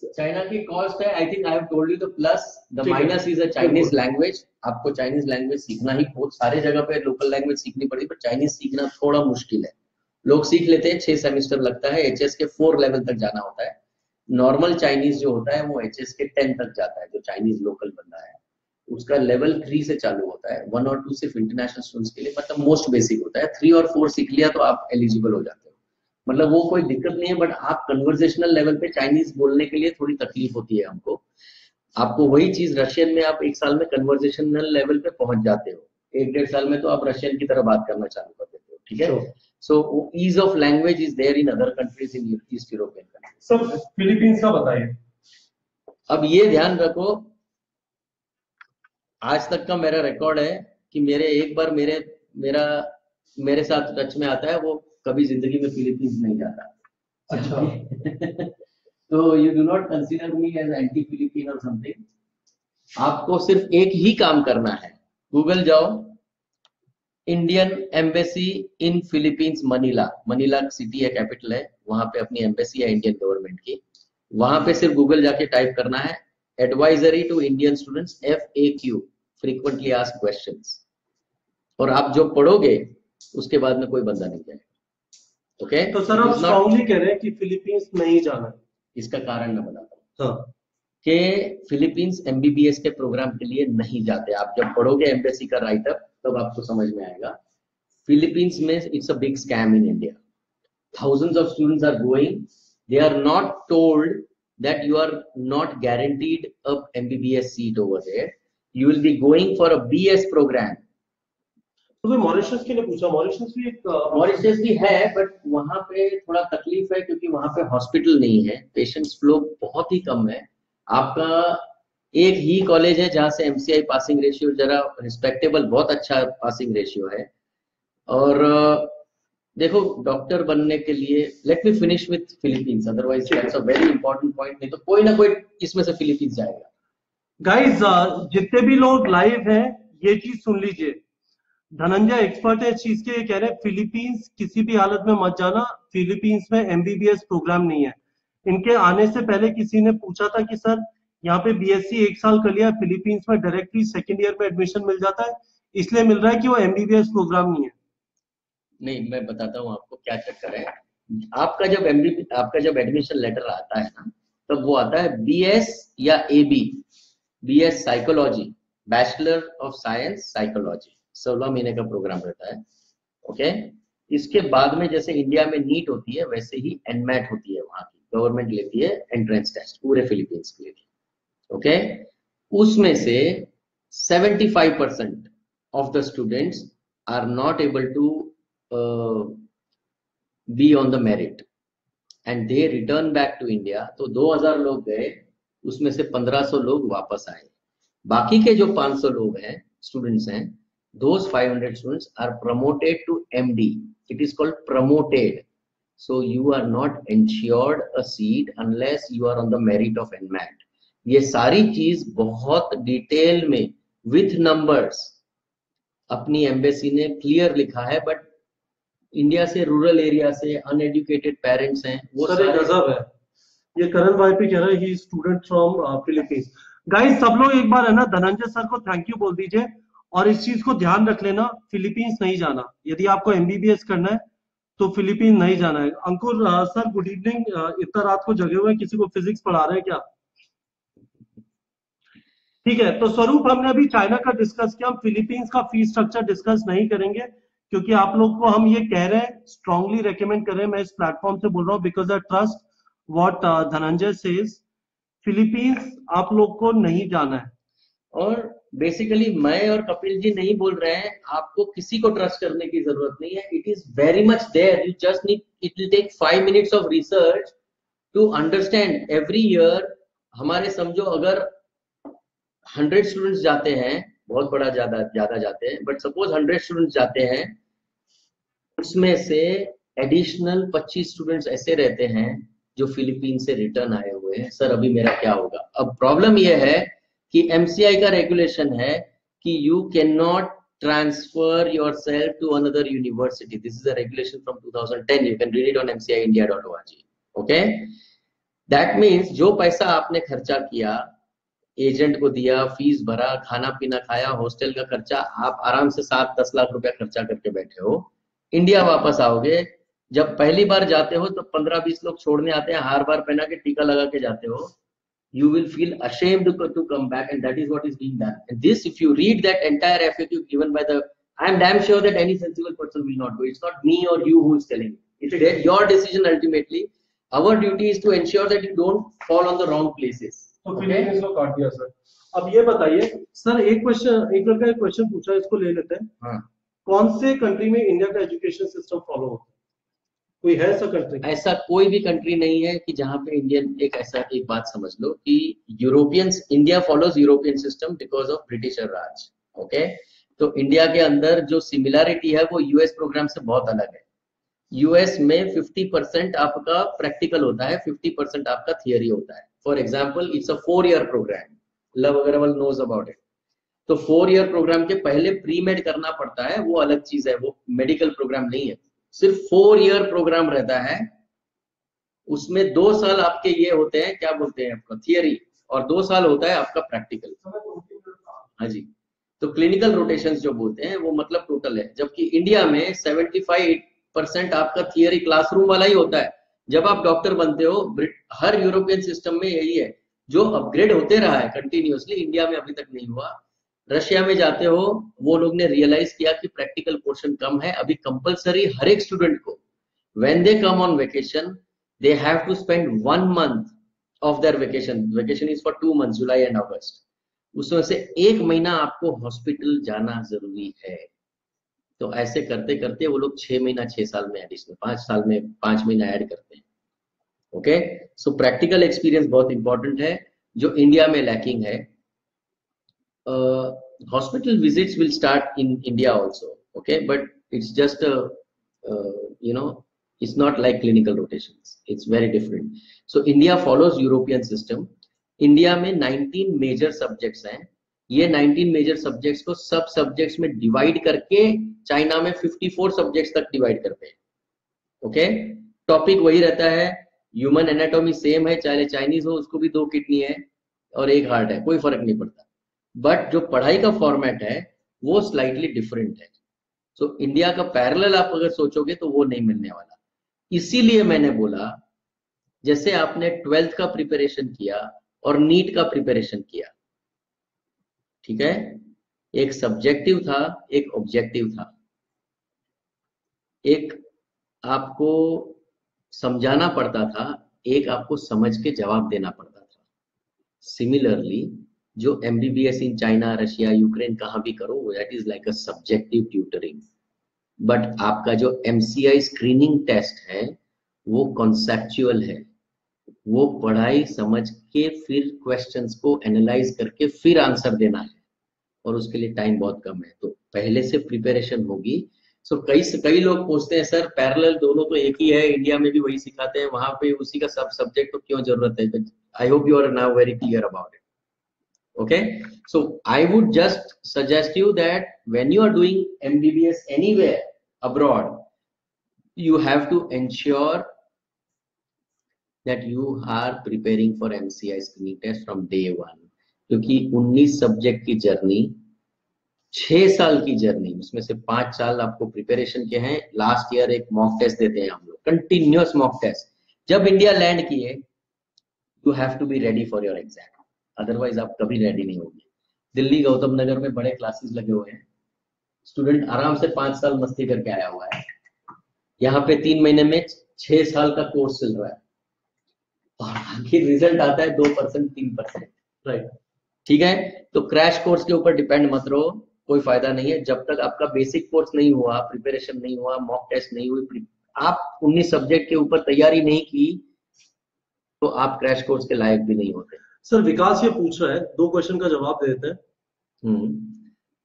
चाइना की कॉस्ट है, I think I have told you the plus. The minus is a Chinese language. आपको चाइनीज लैंग्वेज सीखना ही, बहुत सारे जगह पे लोकल लैंग्वेज सीखनी पड़ी, पर चाइनीज सीखना थोड़ा मुश्किल है. लोग सीख लेते हैं, 6 सेमेस्टर लगता है. एचएस के 4 लेवल तक जाना होता है. नॉर्मल चाइनीज जो होता है वो एचएस के 10 तक जाता है. जो चाइनीज लोकल बंदा है उसका लेवल 3 से चालू होता है. 1 और 2 सिर्फ इंटरनेशनल स्टूडेंट्स के लिए, मतलब मोस्ट बेसिक होता है. 3 और 4 सीख लिया तो आप एलिजिबल हो जाते हो. मतलब वो कोई दिक्कत नहीं है, बट आप कन्वर्सेशनल लेवल पे चाइनीज बोलने के लिए थोड़ी तकलीफ होती है हमको. आपको वही चीज रशियन में आप 1 साल में कन्वर्सेशनल लेवल पे पहुंच जाते हो. 1-1.5 साल में तो आप रशियन की तरह बात करना चालू कर देते हो. ठीक है, so ease of language is there in other countries in east European countries. सब फिलीपींस का बताइए. अब ये ध्यान रखो, आज तक का मेरा रिकॉर्ड है कि एक बार मेरे साथ टच में आता है, वो कभी जिंदगी में फिलीपींस नहीं जाता. अच्छा. तो you do not consider me as anti Philippine और समथिंग. आपको सिर्फ एक ही काम करना है. गूगल जाओ, Indian embassy in Philippines Manila. Manila city है, कैपिटल है, वहां पे अपनी एम्बेसी है इंडियन गवर्नमेंट की. वहां पे सिर्फ गूगल जाके टाइप करना है advisory to Indian students, FAQ, frequently asked questions, और आप जो पढ़ोगे उसके बाद में कोई बंदा नहीं जाएगा. ओके, तो सर आप स्ट्रांगली कह रहे हैं कि फिलीपींस नहीं जाना है. इसका कारण मैं बताता हूँ. हाँ, कि फिलीपींस एमबीबीएस के प्रोग्राम के लिए नहीं जाते. आप जब पढ़ोगे एम्बेसी का राइटअप तब आपको समझ में आएगा. फिलीपींस में it's a big scam in India. Thousands of students are going. They are not told that you are not guaranteed a MBBS seat over there. You will be going for a BS program. तो Mauritius के लिए पूछा. Mauritius भी है, but वहां पे थोड़ा तकलीफ है क्योंकि वहां पे हॉस्पिटल नहीं है. पेशेंट्स फ्लो बहुत ही कम है. आपका एक ही कॉलेज है जहां से एमसीआई पासिंग रेशियो जरा रिस्पेक्टेबल, बहुत अच्छा पासिंग रेशियो है. और देखो, डॉक्टर बनने के लिए, let me finish with Philippines, otherwise that's a very important point. नहीं तो कोई ना कोई इसमें से फिलीपींस जाएगा. गाइस, जितने भी लोग लाइव हैं ये चीज सुन लीजिए. धनंजय एक्सपर्ट है इस चीज के, कह रहे हैं फिलीपींस किसी भी हालत में मत जाना. फिलीपींस में एमबीबीएस प्रोग्राम नहीं है. इनके आने से पहले किसी ने पूछा था कि सर यहाँ पे बीएससी 1 साल कर लिया, फिलीपींस में डायरेक्टली सेकेंड ईयर में एडमिशन मिल जाता है, इसलिए मिल रहा है कि वो एमबीबीएस प्रोग्राम नहीं है. नहीं, मैं बताता हूँ आपको क्या चक्कर है. आपका जब एडमिशन लेटर आता है ना, तब वो आता है BS या AB, BS psychology, bachelor of science psychology. 16 महीने का प्रोग्राम रहता है. ओके। इसके बाद में जैसे इंडिया में नीट होती है वैसे ही एनमैट होती है, वहां की गवर्नमेंट लेती है एंट्रेंस टेस्ट पूरे फिलीपींस के लिए, ओके। उसमें से 75% of the students are not able to be on the merit and they return back to India. तो 2000 लोग गए, उसमें से 1500 लोग वापस आए। बाकी के जो 500 लोग हैं स्टूडेंट्स हैं, those 500 students are promoted to MD. It is called promoted. So you are not ensured a seat unless you are on the merit of NMAT. ये सारी चीज बहुत डिटेल में विथ नंबर्स अपनी एम्बेसी ने क्लियर लिखा है, बट इंडिया से रूरल एरिया से अनएजुकेटेड पेरेंट्स हैं वो सर एक गजब है। ये करण भाई भी कह रहा है ही स्टूडेंट फ्रॉम फिलीपींस। गाइस सब लोग एक बार है ना धनंजय सर को थैंक यू बोल दीजिए, और इस चीज को ध्यान रख लेना, फिलीपींस नहीं जाना। यदि आपको एमबीबीएस करना है तो फिलीपींस नहीं जाना है। अंकुर सर गुड इवनिंग, इतना रात को जगे हुए किसी को फिजिक्स पढ़ा रहे हैं क्या? ठीक है, तो स्वरूप हमने अभी चाइना का डिस्कस किया, हम फिलीपींस का फीस स्ट्रक्चर डिस्कस नहीं करेंगे, क्योंकि आप लोग को हम ये कह रहे हैं, स्ट्रांगली रेकमेंड कर रहे हैं, मैं इस प्लेटफॉर्म से बोल रहा हूँ because I trust what Dhananjay says. Philippines आप लोग को नहीं जाना है। और बेसिकली मैं और कपिल जी नहीं बोल रहे हैं, आपको किसी को ट्रस्ट करने की जरूरत नहीं है। It is very much there, you just need, it will take 5 minutes of research to understand. Every year हमारे समझो अगर 100 स्टूडेंट्स जाते हैं, बहुत बड़ा ज्यादा जाते हैं, बट सपोज 100 स्टूडेंट्स जाते हैं, उसमें से एडिशनल 25 स्टूडेंट्स ऐसे रहते हैं जो फिलीपीन से रिटर्न आए हुए हैं। सर अभी मेरा क्या होगा? अब प्रॉब्लम यह है कि एमसीआई का रेगुलेशन है कि you can not transfer yourself to another university. This is a regulation from 2010, you can read it on mciindia.org, okay. That means जो पैसा आपने खर्चा किया, एजेंट को दिया, फीस भरा, खाना पीना खाया, हॉस्टल का खर्चा, आप आराम से 7-10 लाख रुपया खर्चा करके बैठे हो। इंडिया वापस आओगे, जब पहली बार जाते हो तो 15-20 लोग छोड़ने आते हैं, हार बार पहना के टीका लगा के जाते हो। You will feel ashamed to come back, and that is what is being done. And this, if you read that entire FAQ given by the, I am damn sure that any sensible person will not go. It's not me or you who is telling. It's your decision ultimately. Our duty is to ensure that you don't fall on the wrong places. तो Philippines को काट दिया sir. अब ये बताइए sir, एक लड़का एक क्वेश्चन पूछा, इसको ले लेते हैं। हाँ। कौन से कंट्री में इंडिया का एजुकेशन सिस्टम फॉलो होता है? कोई है ऐसा कंट्री? ऐसा कोई भी कंट्री नहीं है कि जहां पे इंडियन, एक बात समझ लो कि Europeans, India follows European system because of britisher Raj, okay. तो इंडिया के अंदर जो सिमिलैरिटी है वो यूएस प्रोग्राम से बहुत अलग है। यूएस में 50% आपका प्रैक्टिकल होता है, 50% आपका थियरी होता है। For example it's a 4-year programme, Lav Agarwal knows about it. तो 4-year प्रोग्राम के पहले प्री मेड करना पड़ता है, वो अलग चीज है, वो मेडिकल प्रोग्राम नहीं है। सिर्फ 4-year प्रोग्राम रहता है, उसमें 2 साल आपके ये होते हैं, क्या बोलते हैं आपका थियरी, और 2 साल होता है आपका प्रैक्टिकल। हाँ जी, तो क्लिनिकल रोटेशंस जो बोलते हैं वो मतलब टोटल है। जबकि इंडिया में 75% आपका थियरी क्लासरूम वाला ही होता है। जब आप डॉक्टर बनते हो, हर यूरोपियन सिस्टम में यही है, जो अपग्रेड होते रहा है कंटिन्यूअसली, इंडिया में अभी तक नहीं हुआ। रशिया में जाते हो, वो लोग ने रियलाइज किया कि प्रैक्टिकल पोर्शन कम है, अभी कंपलसरी हर एक स्टूडेंट को when they come on vacation they have to spend 1 month of their vacation is for 2 months, July and August. उसमें से 1 महीना आपको हॉस्पिटल जाना जरूरी है। तो ऐसे करते करते वो लोग 6 महीना 6 साल में एडिशनल 5 साल में 5 महीना ऐड करते हैं, ओके। सो प्रैक्टिकल एक्सपीरियंस बहुत इंपॉर्टेंट है, जो इंडिया में लैकिंग है। Hospital visits will start in India also, okay, but it's just a it's not like clinical rotations, it's very different. So India follows European system. India में 19 major subjects हैं, ये 19 major subjects को सब subjects में divide करके China में 54 subjects तक divide करते हैं, ओके। टॉपिक वही रहता है, ह्यूमन एनाटॉमी सेम है, चाहे चाइनीज हो उसको भी 2 किडनी है और 1 हार्ट है, कोई फर्क नहीं पड़ता, बट जो पढ़ाई का फॉर्मेट है वो स्लाइटली डिफरेंट है। सो इंडिया का पैरेलल आप अगर सोचोगे तो वो नहीं मिलने वाला। इसीलिए मैंने बोला, जैसे आपने 12th का प्रिपरेशन किया और नीट का प्रिपरेशन किया, ठीक है, एक सब्जेक्टिव था, एक ऑब्जेक्टिव था। एक आपको समझाना पड़ता था, एक आपको समझ के जवाब देना पड़ता था। सिमिलरली जो MBBS in China, Russia, Ukraine कहाँ भी करो, that is like a subjective tutoring. But आपका जो एमसीआई स्क्रीनिंग टेस्ट है वो कॉन्सेप्चुअल है, वो पढ़ाई समझ के फिर क्वेश्चंस को एनालाइज करके फिर आंसर देना है, और उसके लिए टाइम बहुत कम है, तो पहले से प्रिपरेशन होगी। सो कई लोग पूछते हैं सर पैरेलल दोनों तो एक ही है, इंडिया में भी वही सिखाते हैं, वहां पे उसी का सब सब्जेक्ट, तो क्यों जरूरत है? I hope you are now very clear about it. Okay, so I would just suggest you that when you are doing MBBS anywhere abroad, you have to ensure that you are preparing for MCI screening test from day one, क्योंकि 19 subject की journey, 6 साल की journey, उसमें से 5 साल आपको preparation के हैं। लास्ट ईयर एक मॉक टेस्ट देते हैं हम लोग, कंटिन्यूअस मॉक टेस्ट। जब इंडिया लैंड किए, you have to be ready for your exam, otherwise आप कभी रेडी नहीं होंगे। दिल्ली गौतम नगर में बड़े क्लासेस लगे हुए हैं, स्टूडेंट आराम से 5 साल मस्ती करके आया हुआ है। यहाँ पे 3 महीने में 6 साल का कोर्स चल रहा है, और आखिर रिजल्ट आता है 2%, 3%। राइट, ठीक है, तो क्रैश कोर्स के ऊपर डिपेंड मत रहो, कोई फायदा नहीं है। जब तक आपका बेसिक कोर्स नहीं हुआ, प्रिपरेशन नहीं हुआ, मॉक टेस्ट नहीं हुई, आप 19 सब्जेक्ट के ऊपर तैयारी नहीं की, तो आप क्रैश कोर्स के लायक भी नहीं होते। सर विकास ये पूछ रहा है, 2 क्वेश्चन का जवाब दे देते हैं।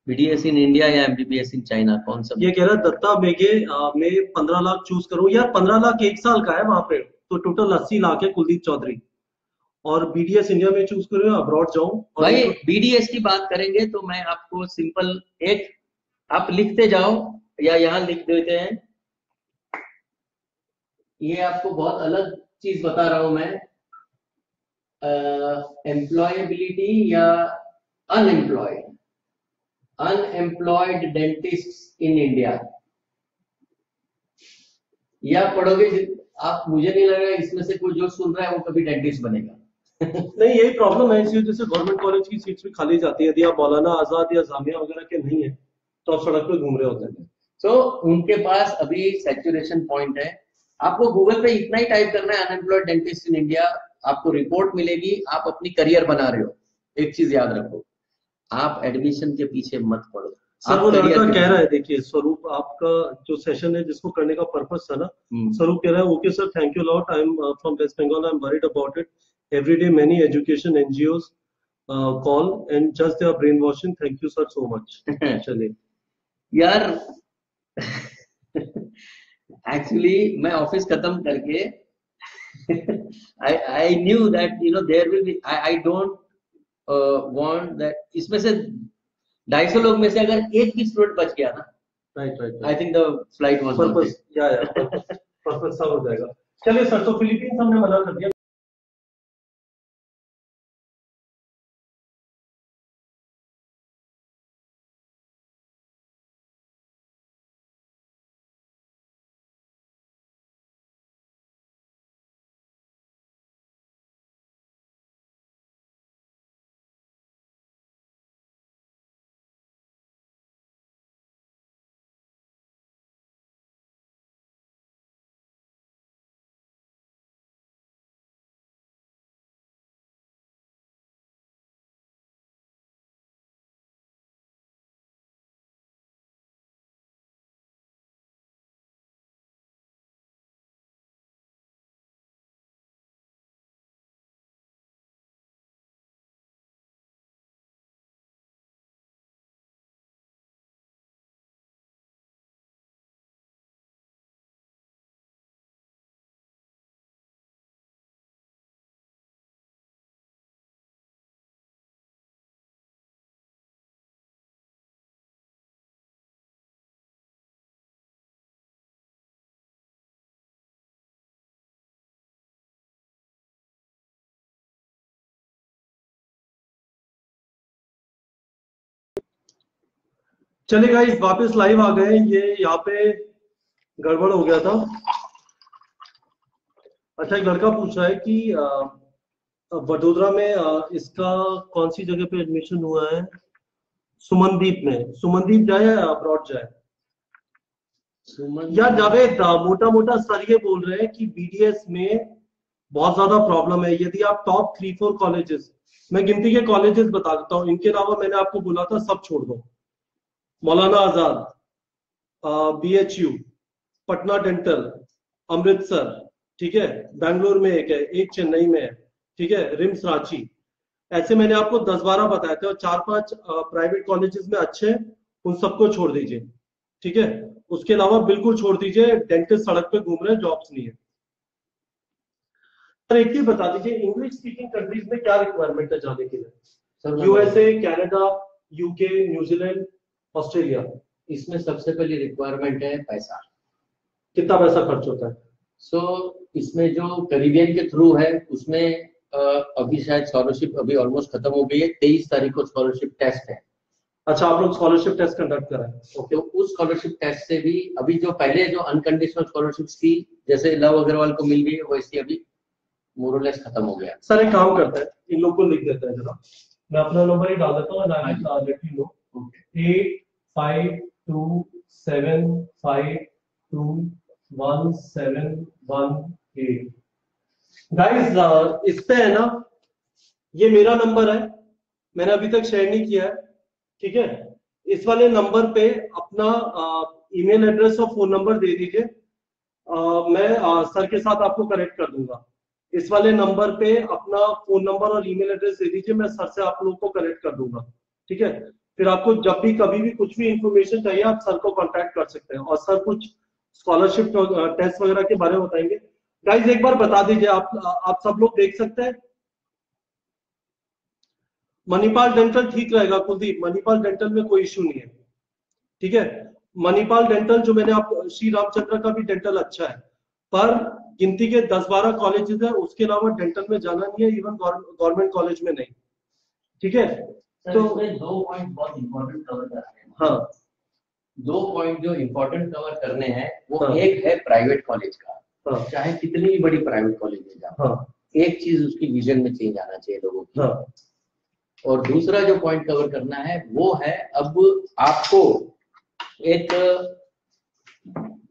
बीडीएस इन इंडिया या एमबीबीएस इन चाइना, कौन सा? ये कह रहा है दत्ता मेघे में 15 लाख चूज करूं यार, 15 लाख 1 साल का है वहां पे, तो टोटल 80 लाख है कुलदीप चौधरी। और बीडीएस इंडिया में चूज करूं या अब्रॉड जाऊं? भाई बीडीएस की बात करेंगे तो मैं आपको सिंपल एक, आप लिखते जाओ या यहाँ लिख देते हैं, ये आपको बहुत अलग चीज बता रहा हूं मैं, एम्प्लॉयबिलिटी या अनएम्प्लॉयड डेंटिस्ट इन इंडिया, या पढ़ोगे आप, मुझे नहीं लग रहा है इसमें से कोई जो सुन रहा है वो कभी डेंटिस्ट बनेगा। नहीं, यही प्रॉब्लम है, इसी वजह से गवर्नमेंट कॉलेज की सीट्स भी खाली जाती है। यदि आप मौलाना आजाद या जामिया वगैरह के नहीं है तो आप सड़क पे घूम रहे होते हैं। तो उनके पास अभी सैचुरेशन पॉइंट है। आपको गूगल पे इतना ही टाइप करना है अनएम्प्लॉयड डेंटिस्ट इन इंडिया, आपको रिपोर्ट मिलेगी, आप अपनी करियर बना रहे हो। एक चीज याद रखो, आप एडमिशन के पीछे मत पड़ो। सर वो लड़का कह रहा है, देखिए स्वरूप, आपका जो सेशन है जिसको करने का पर्पस था ना, स्वरूप कह रहा है okay sir, thank you lot, I am from West Bengal, I am worried about it, every day many education NGOs call and just they are brain washing, thank you sir so much. चलिए यार actually मैं office खत्म करके I knew that there will be, I don't want that, इसमें से 250 लोग में से अगर एक भी स्टूडेंट बच गया ना, right, I think the flight was purpose, या पर्पस सब हो जाएगा। चलिए सर, तो फिलीपींस हमने मना कर दिया। चलिए गाइस, वापस लाइव आ गए। ये यहाँ पे गड़बड़ हो गया था। अच्छा, एक लड़का पूछ रहा है कि वडोदरा में इसका कौन सी जगह पे एडमिशन हुआ है? सुमनदीप में। सुमनदीप जाए या अब्रॉड जाए? यार जावेद, मोटा मोटा सर ये बोल रहे हैं कि बीडीएस में बहुत ज्यादा प्रॉब्लम है। यदि आप टॉप 3-4 कॉलेजेस, मैं गिनती के कॉलेजेस बता देता हूँ, इनके अलावा मैंने आपको बोला था सब छोड़ दो। मौलाना आजाद, बीएचयू, पटना डेंटल, अमृतसर, ठीक है, बैंगलोर में एक है, एक चेन्नई में है, ठीक है, रिम्स रांची। ऐसे मैंने आपको 10-12 बताए थे, और 4-5 प्राइवेट कॉलेजेस में अच्छे हैं, उन सबको छोड़ दीजिए, ठीक है। उसके अलावा बिल्कुल छोड़ दीजिए, डेंटिस्ट सड़क पे घूम रहे हैं, जॉब्स नहीं है। सर एक चीज बता दीजिए, इंग्लिश स्पीकिंग कंट्रीज में क्या रिक्वायरमेंट है जाने के लिए? USA, Canada, UK, New Zealand, Australia. इसमें सबसे पहली रिक्वायरमेंट है पैसा। कितना पैसा खर्च होता है? इसमें जो कैरिबियन के थ्रू है उसमें अभी शायद स्कॉलरशिप अभी ऑलमोस्ट खत्म हो गई है। 23 तारीख को स्कॉलरशिप टेस्ट है। अच्छा, आप लोग स्कॉलरशिप टेस्ट कंडक्ट कर रहे हैं? ओके, उस स्कॉलरशिप टेस्ट से भी अभी जो पहले जो अनकंडीशनल स्कॉलरशिप्स थी, जैसे लव अग्रवाल को मिल गई, वैसी अभी मोरलेस खत्म हो गया। सर एक काम करते हैं, इन लोग को लिख देते हैं जरा, मैं अपना नंबर ही डाल देता हूँ, 8527521718। गाइस, इस पे है ना, ये मेरा नंबर है, मैंने अभी तक शेयर नहीं किया है, ठीक है। इस वाले नंबर पे अपना ईमेल एड्रेस और फोन नंबर दे दीजिए, मैं सर के साथ आपको कनेक्ट कर दूंगा। इस वाले नंबर पे अपना फोन नंबर और ईमेल एड्रेस दे दीजिए, मैं सर से आप लोगों को कनेक्ट कर दूंगा, ठीक है। फिर आपको जब भी कभी भी कुछ भी इंफॉर्मेशन चाहिए, आप सर को कांटेक्ट कर सकते हैं, और सर कुछ स्कॉलरशिप टेस्ट वगैरह के बारे में बताएंगे। गाइस एक बार बता दीजिए, आप सब लोग देख सकते हैं? मणिपाल डेंटल ठीक रहेगा कुलदीप, मणिपाल डेंटल में कोई इश्यू नहीं है, ठीक है। मणिपाल डेंटल जो मैंने आप, श्री रामचंद्र का भी डेंटल अच्छा है, पर गिनती के 10-12 कॉलेजेस है, उसके अलावा डेंटल में जाना नहीं है, इवन गवर्नमेंट कॉलेज में नहीं, ठीक है। तो 2 पॉइंट बहुत इंपॉर्टेंट कवर करने हैं। हाँ, 2 पॉइंट जो इंपॉर्टेंट कवर करने हैं वो हाँ, एक है प्राइवेट कॉलेज का। हाँ, चाहे कितनी भी बड़ी प्राइवेट कॉलेज में जाओ, हाँ, एक चीज उसकी विजन में चेंज आना चाहिए लोगों की। हाँ, और दूसरा जो पॉइंट कवर करना है वो है, अब आपको एक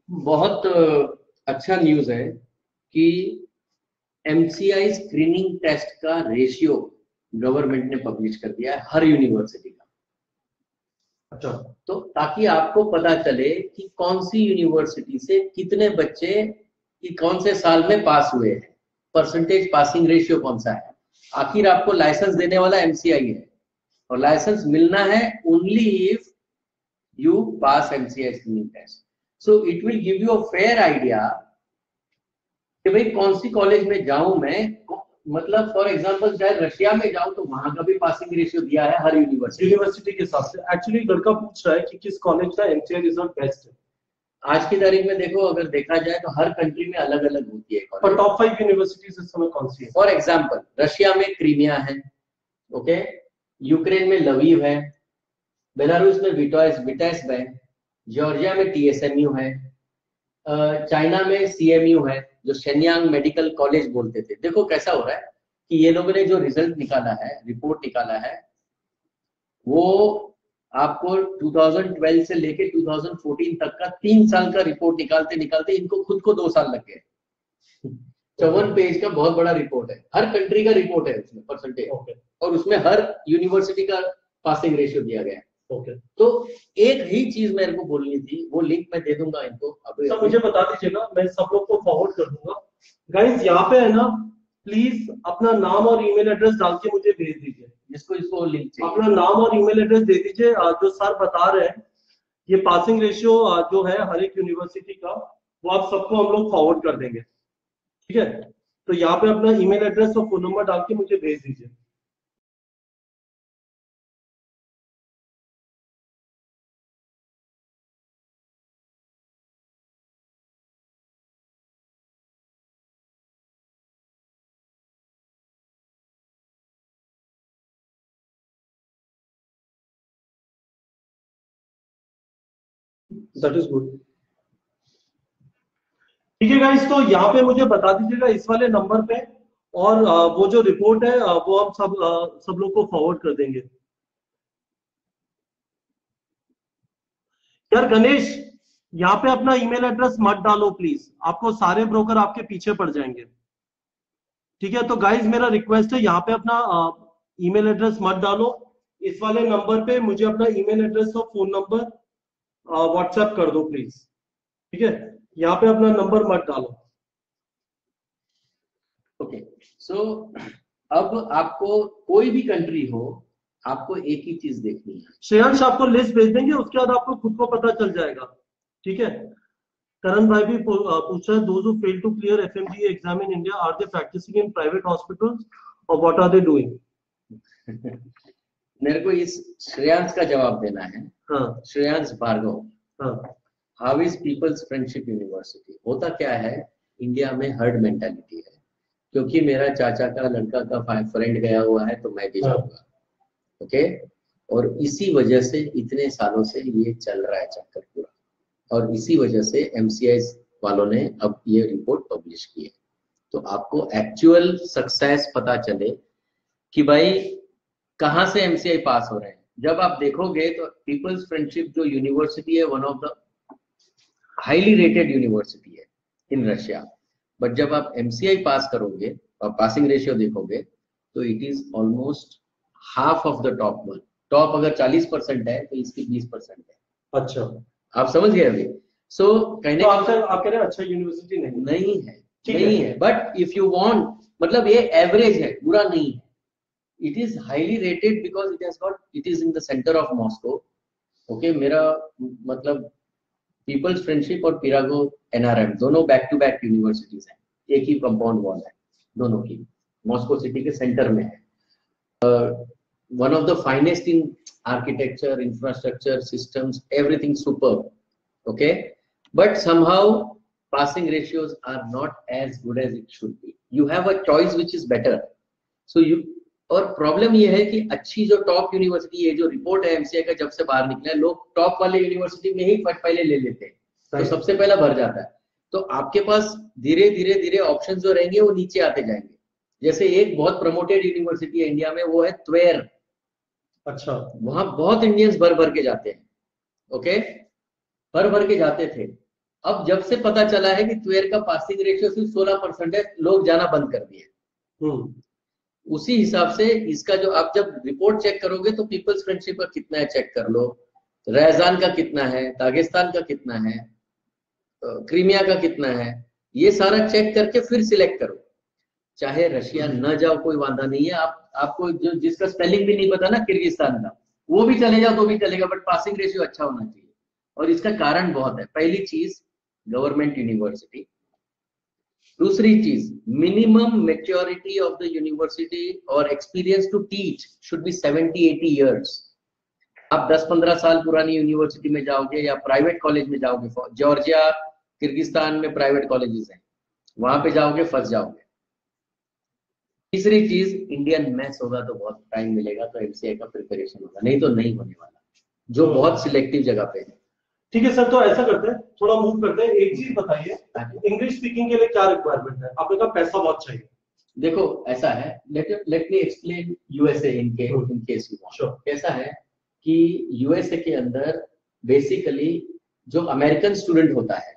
बहुत अच्छा न्यूज है कि एमसीआई स्क्रीनिंग टेस्ट का रेशियो गवर्नमेंट ने पब्लिश कर दिया है हर यूनिवर्सिटी का। अच्छा, तो ताकि आपको पता चले कि कौन सी यूनिवर्सिटी से कितने बच्चे कि कौन से साल में पास हुए हैं, परसेंटेज पासिंग रेशियो कौन सा है। आखिर आपको लाइसेंस देने वाला एमसीआई है, और लाइसेंस मिलना है only if you pass MCI screening test. So it will give you a fair idea कि भाई कौन सी कॉलेज में जाऊं मैं। मतलब फॉर एग्जांपल चाहे रशिया में जाऊं तो वहां का भी पासिंग रेशियो दिया है हर यूनिवर्सिटी के हिसाब से। एक्चुअली लड़का पूछ रहा है कि किस कॉलेज का एमसीआई रिजल्ट बेस्ट है। आज की तारीख में देखो, अगर देखा जाए तो हर कंट्री में अलग अलग होती है। पर टॉप 5 यूनिवर्सिटीज इस समय कौन सी है? फॉर एग्जांपल रशिया में क्रीमिया है, ओके, यूक्रेन में लवीव है, बेलारूस में विटाइस्ब है, जॉर्जिया में टीएसएमयू है, चाइना में सीएमयू है, जो शेन्यांग मेडिकल कॉलेज बोलते थे। देखो कैसा हो रहा है कि ये लोगों ने जो रिजल्ट निकाला है, रिपोर्ट निकाला है, वो आपको 2012 से लेके 2014 तक का 3 साल का रिपोर्ट निकालते निकालते इनको खुद को 2 साल लग गए। 54 पेज का बहुत बड़ा रिपोर्ट है, हर कंट्री का रिपोर्ट है उसमें परसेंटेज, और उसमें हर यूनिवर्सिटी का पासिंग रेशियो दिया गया है। तो एक ही चीज मेरे को बोलनी थी, वो लिंक मैं दे दूंगा इनको। अभी मुझे बता दीजिएगा, मैं सब लोग को फॉरवर्ड कर दूंगा। गाइस यहाँ पे है ना, प्लीज अपना नाम और ईमेल एड्रेस डाल के मुझे भेज दीजिए। इसको लिंक चाहिए, अपना नाम और ईमेल एड्रेस दे दीजिए। जो सर बता रहे हैं ये पासिंग रेशियो जो है हर एक यूनिवर्सिटी का, वो आप सबको हम लोग फॉरवर्ड कर देंगे, ठीक है। तो यहाँ पे अपना ईमेल एड्रेस और फोन नंबर डाल के मुझे भेज दीजिए। That is good. ठीक है गाइस, तो यहाँ पे मुझे बता दीजिएगा इस वाले नंबर पे, और वो जो रिपोर्ट है वो हम सब लोग को फॉरवर्ड कर देंगे। यार गणेश, यहाँ पे अपना ईमेल एड्रेस मत डालो प्लीज, आपको सारे ब्रोकर आपके पीछे पड़ जाएंगे। ठीक है, तो गाइज मेरा रिक्वेस्ट है यहाँ पे अपना ईमेल एड्रेस मत डालो। इस वाले नंबर पे मुझे अपना ईमेल एड्रेस और फोन नंबर व्हाट्सएप कर दो प्लीज। ठीक है, यहाँ पे अपना नंबर मत डालो। ओके, सो अब आपको कोई भी कंट्री हो, आपको एक ही चीज देखनी है। श्रेयांश आपको लिस्ट भेज देंगे, उसके बाद आपको खुद को पता चल जाएगा। ठीक है, करण भाई भी पूछ रहा है, those who fail to clear FMGA exam in India, are they practicing in private hospitals or what are they doing? मेरे को इस श्रेयांश का जवाब देना है। हाँ श्रेयांश भार्गव, हाँ how is Peoples Friendship University? होता क्या है, इंडिया में हर्ड मेंटालिटी है, क्योंकि मेरा चाचा का लड़का का फ्रेंड गया हुआ है तो मैं भी जाऊंगा। ओके, और इसी वजह से इतने सालों से ये चल रहा है चक्कर पूरा, और इसी वजह से एमसीआई वालों ने अब ये रिपोर्ट पब्लिश की है। तो आपको एक्चुअल सक्सेस पता चले कि भाई कहाँ से एमसीआई पास हो रहे हैं। जब आप देखोगे तो पीपल्स फ्रेंडशिप जो यूनिवर्सिटी है, one of the highly rated university है इन रशिया, बट जब आप एमसीआई पास करोगे और पासिंग रेशियो देखोगे तो it is almost half of the top one. Top अगर 40% है तो इसकी 20% है। अच्छा, आप समझ गए अभी? सो कहने तो आप कह रहे हैं अच्छा यूनिवर्सिटी नहीं है, नहीं है, बट इफ यू वांट, मतलब ये एवरेज है, बुरा नहीं है। It is highly rated because it is in the centre of Moscow. Okay, मेरा मतलब पीपल्स फ्रेंडशिप और पिरागो एनआरएम दोनों बैक टू बैक यूनिवर्सिटीज हैं, एक ही कंपाउंड वॉल है दोनों की, मॉस्को सिटी के सेंटर में है। one of the finest in architecture, infrastructure, systems, everything superb. Okay, but somehow passing ratios are not as good as it should be. You have a choice which is better. So you, और problem ये है कि अच्छी जो top university है, जो report है MCI का जब से बाहर निकला है, लोग टॉप वाले यूनिवर्सिटी में ही पहले ले लेते हैं, तो सबसे पहला भर जाता है। तो आपके पास धीरे धीरे धीरे ऑप्शन जो रहेंगे वो नीचे आते जाएंगे। जैसे एक बहुत प्रमोटेड यूनिवर्सिटी है इंडिया में, वो है त्वेर। अच्छा, वहां बहुत इंडियंस भर भर के जाते हैं। ओके, भर भर के जाते थे। अब जब से पता चला है कि त्वेर का पासिंग रेशियो सिर्फ 16% है, लोग जाना बंद कर दिए। उसी हिसाब से इसका जो आप जब रिपोर्ट चेक करोगे तो पीपल्स फ्रेंडशिप का कितना है चेक कर लो, रैजान का कितना है, दागिस्तान का कितना है, क्रीमिया का कितना है, ये सारा चेक करके फिर सिलेक्ट करो। चाहे रशिया न जाओ कोई वादा नहीं है, आपको जो जिसका स्पेलिंग भी नहीं पता ना किर्गिस्तान का, वो भी चले जाओ तो भी चलेगा, बट पासिंग रेशियो अच्छा होना चाहिए। और इसका कारण बहुत है। पहली चीज गवर्नमेंट यूनिवर्सिटी, दूसरी चीज minimum maturity of the university और experience to teach should be 70-80 years. आप 10-15 साल पुरानी यूनिवर्सिटी में जाओगे या प्राइवेट कॉलेज में जाओगे, जॉर्जिया किर्गिस्तान में प्राइवेट कॉलेजेस हैं, वहां पे जाओगे फंस जाओगे। तीसरी चीज इंडियन मैथ्स होगा तो बहुत टाइम मिलेगा, तो एमसीआई का प्रिपरेशन होगा, नहीं तो नहीं होने वाला, जो बहुत सिलेक्टिव जगह पे है। ठीक है सर, तो ऐसा करते हैं, थोड़ा मूव करते हैं। एक चीज बताइए, इंग्लिश स्पीकिंग के लिए क्या रिक्वायरमेंट है? आपने कहा पैसा बहुत चाहिए। देखो ऐसा है, let me explain USA in case you want. ऐसा है कि यूएसए के अंदर बेसिकली जो अमेरिकन स्टूडेंट होता है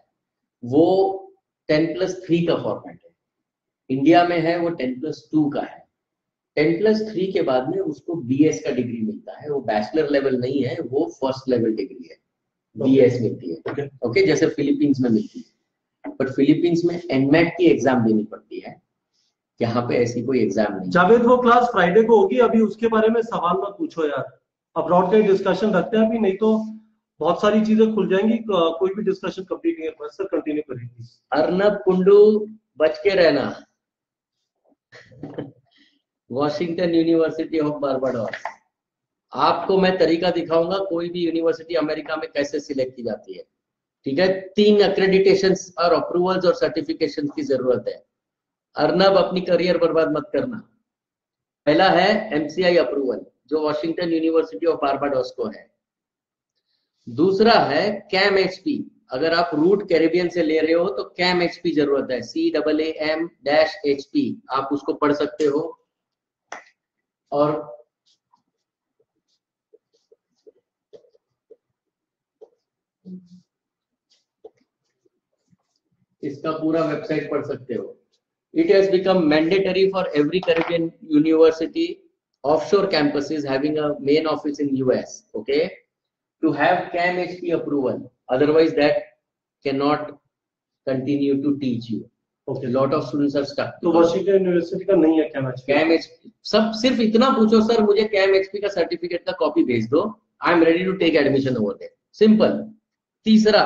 वो 10+3 का फॉर्मेट है। इंडिया में है वो 10+2 का है। 10+3 के बाद में उसको बीएस का डिग्री मिलता है। वो बैचलर लेवल नहीं है, वो फर्स्ट लेवल डिग्री है, बीएस मिलती है। ओके, जैसे फिलीपींस में मिलती है, बट फिलीपींस में एनमेट की एग्जाम देनी पड़ती है, यहाँ पे ऐसी कोई एग्जाम नहीं। जावेद, वो क्लास फ्राइडे को होगी, अभी उसके बारे में सवाल मत पूछो यार। अब्रॉड का डिस्कशन रखते हैं अभी, नहीं तो बहुत सारी चीजें खुल जाएंगी, कोई भी डिस्कशन कंप्लीट नहीं है। सर कंटिन्यू करेंगे। अर्नब कुंडू, बच के रहना। वॉशिंगटन यूनिवर्सिटी ऑफ बारबाडोस, आपको मैं तरीका दिखाऊंगा कोई भी यूनिवर्सिटी अमेरिका में कैसे सिलेक्ट की जाती है। ठीक है, 3 एक्रेडिटेशंस और अप्रूवल्स और सर्टिफिकेशन की जरूरत है। अर्नब, अपनी करियर बर्बाद मत करना। पहला है एमसीआई अप्रूवल, जो वॉशिंगटन यूनिवर्सिटी ऑफ बारबाडोस को है। दूसरा है कैम एचपी, अगर आप रूट कैरिबियन से ले रहे हो तो कैम एचपी जरूरत है, CAAM-HP, आप उसको पढ़ सकते हो। और इसका पूरा वेबसाइट पढ़ सकते हो। It has become mandatory for every Caribbean university, offshore campuses having a main office in US, okay, to have CAM HP approval. Otherwise, that cannot continue to teach you. Okay, lot of students are stuck. तो Washington university का नहीं है CAM HP? CAM HP सब सिर्फ इतना पूछो sir मुझे CAM HP का सर्टिफिकेट का कॉपी भेज दो, I am ready to take admission over there, simple. तीसरा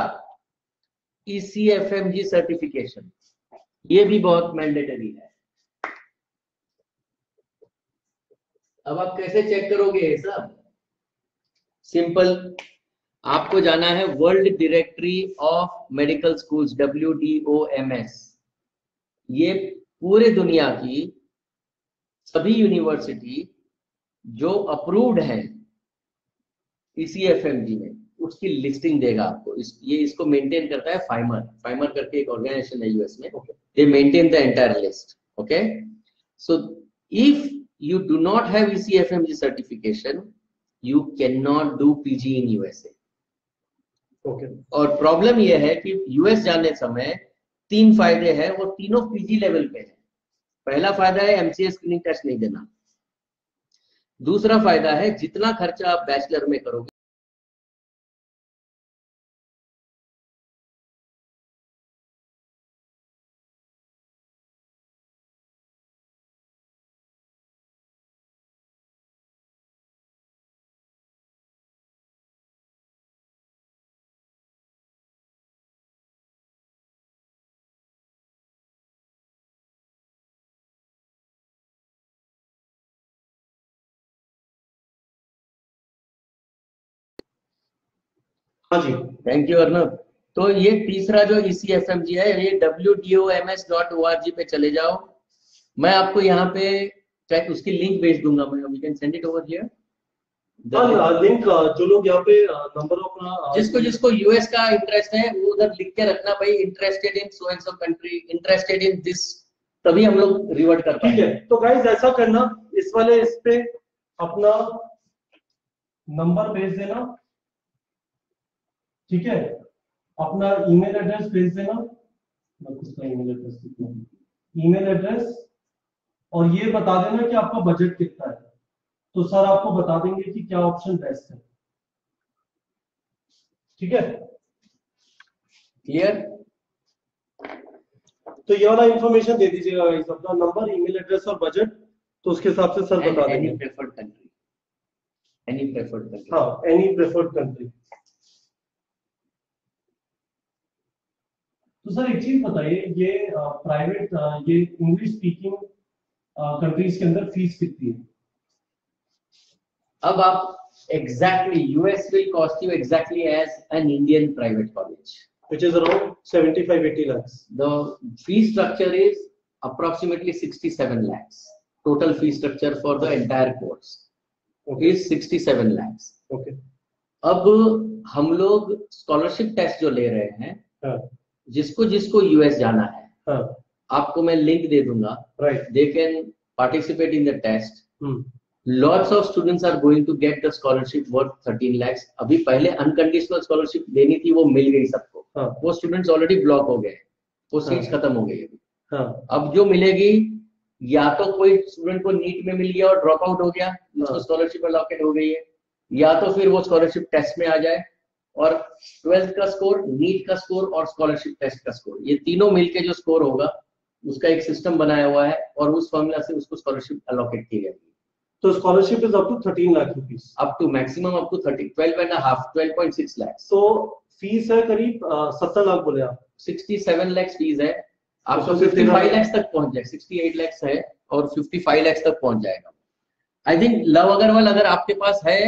ECFMG सर्टिफिकेशन, ये भी बहुत मैंडेटरी है। अब आप कैसे चेक करोगे ये सब? सिंपल, आपको जाना है world directory of medical schools, WDOMS। ये पूरे दुनिया की सभी यूनिवर्सिटी जो अप्रूव्ड है ECFMG में, उसकी लिस्टिंग देगा आपको। ये इसको मेंटेन करता है फाइमर करके एक ऑर्गेनाइजेशन है यूएस में। दे maintain the entire list, okay. So if you do not have ECFMG certification, you can not do PG in USA, okay. और प्रॉब्लम ये है कि यूएस जाने समय 3 फायदे हैं, वो तीनों PG लेवल पे है। पहला फायदा है MCA स्क्रीनिंग टेस्ट नहीं देना। दूसरा फायदा है जितना खर्चा आप बैचलर में करोगे, हाँ जी, थैंक यू अर्नब। तो ये तीसरा जो ECFMG है, ये WDOMS.org पे चले जाओ। मैं आपको यहाँ पे उसकी लिंक भेज दूंगा, मैं we can send it over here. Link जो लोग यहाँ पे नंबर अपना जिसको यूएस का इंटरेस्ट है वो उधर लिख के रखना भाई, interested in so and so country, interested in this, तभी हम लोग रिवर्ट कर पाएंगे। ठीक है, तो गाइस ऐसा करना, इस वाले इस पे अपना नंबर भेज देना, ठीक है, अपना ईमेल एड्रेस भेज देना, ईमेल एड्रेस, और ये बता देना कि आपका बजट कितना है, तो सर आपको बता देंगे कि क्या ऑप्शन बेस्ट है। ठीक है, क्लियर? तो ये वाला इंफॉर्मेशन दे दीजिएगा गाइस, अपना नंबर, ईमेल एड्रेस और बजट, तो उसके हिसाब से सर बता देंगे। Any preferred country, any preferred country, हाँ, एनी प्रेफर्ड कंट्री। तो सर एक चीज बताइए, ये प्राइवेट ये इंग्लिश स्पीकिंग कंट्रीज के अंदर फीस कितनी है? अब आप exactly US will cost you exactly as an Indian private college, which is around 75-80 lakhs. The fee structure is approximately 67 lakhs. Total fee structure for the entire course is 67 lakhs. Okay. अब हम लोग scholarship test जो ले रहे हैं, जिसको US जाना है, आपको मैं लिंक दे दूंगा, they can participate in the test. Lots of students are going to get the scholarship worth 13 lakhs. अभी पहले अनकंडीशनल स्कॉलरशिप देनी थी, वो मिल गई सबको, वो स्टूडेंट्स ऑलरेडी ब्लॉक हो गए, वो सीट्स खत्म हो गई अभी। अब जो मिलेगी, या तो कोई स्टूडेंट को नीट में मिल गया और ड्रॉप आउट हो गया, उसको स्कॉलरशिप अलॉकेट हो गई है, या तो फिर वो स्कॉलरशिप टेस्ट में आ जाए, और 12th का स्कोर, नीट का स्कोर और स्कॉलरशिप टेस्ट का स्कोर, ये तीनों मिलके जो स्कोर होगा उसका एक सिस्टम बनाया हुआ है, और उस फॉर्मूला से उसको स्कॉलरशिप अलॉकेट की जाएगी। तो scholarship is up to 13 lakh rupees, up to maximum up to 12.5 lakhs। तो फीस है करीब 70 लाख बोले आप? 67 lakhs फीस है, आपको 55 lakhs तक पहुंच जाए, 68 lakhs है और 55 lakhs तक पहुंच जाएगा। आई थिंक लव अग्रवाल अगर आपके पास है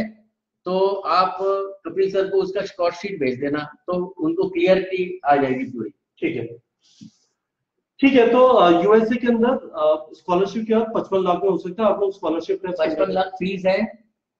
तो आप कपिल सर को उसका शॉर्ट शीट भेज देना, तो उनको क्लियरिटी आ जाएगी पूरी। ठीक है, ठीक है। तो यूएसए के अंदर स्कॉलरशिप क्या 55 लाख में हो सकता है? आप लोग स्कॉलरशिप 55 लाख फीस है,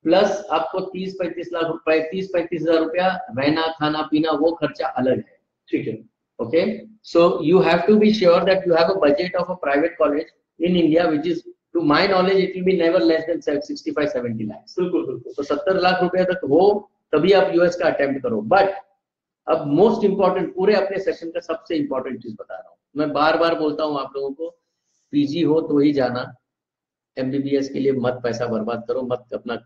प्लस आपको 30-35 लाख रुपए, 30-35 हजार रुपया रहना खाना पीना वो खर्चा अलग है। ठीक है, okay. So you have to be sure that you have a budget of a private college in India which is, to my knowledge, it will be never less than 65-70 lakh. बिल्कुल बिल्कुल। तो 70 लाख रुपया तक हो तभी आप यूएस का अटेम्प्ट करो। बट अब मोस्ट इंपॉर्टेंट, पूरे अपने सेशन का सबसे इंपॉर्टेंट चीज बता रहा हूँ, मैं बार बार बोलता हूँ आप लोगों को, पीजी हो तो ही जाना, एमबीबीएस के लिए मत पैसा बर्बाद करो, मत अपना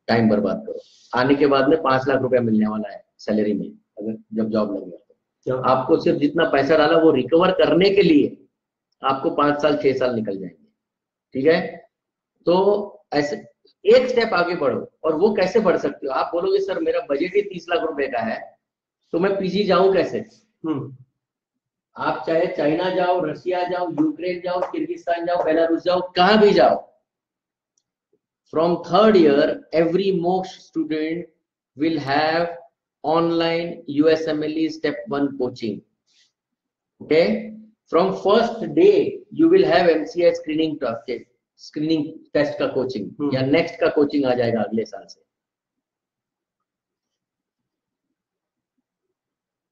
टाइम बर्बाद करो। आने के बाद में 5 लाख रुपया मिलने वाला है सैलरी में, अगर जब जॉब लग गया तो आपको सिर्फ जितना पैसा डाला वो रिकवर करने के लिए आपको 5 साल 6 साल निकल जाएंगे, ठीक है। तो ऐसे एक स्टेप आगे बढ़ो, और वो कैसे बढ़ सकते हो? आप बोलोगे सर मेरा बजट ही 30 लाख रुपए का है, तो मैं पीजी जाऊं कैसे? आप चाहे चाइना जाओ, रशिया जाओ, यूक्रेन जाओ, किर्गिस्तान जाओ, बेलारूस जाओ, कहां भी जाओ, from third year every most student will have online USMLE step 1 coaching, okay? From first day you will have MCI screening test का कोचिंग या नेक्स्ट का कोचिंग आ जाएगा अगले साल से।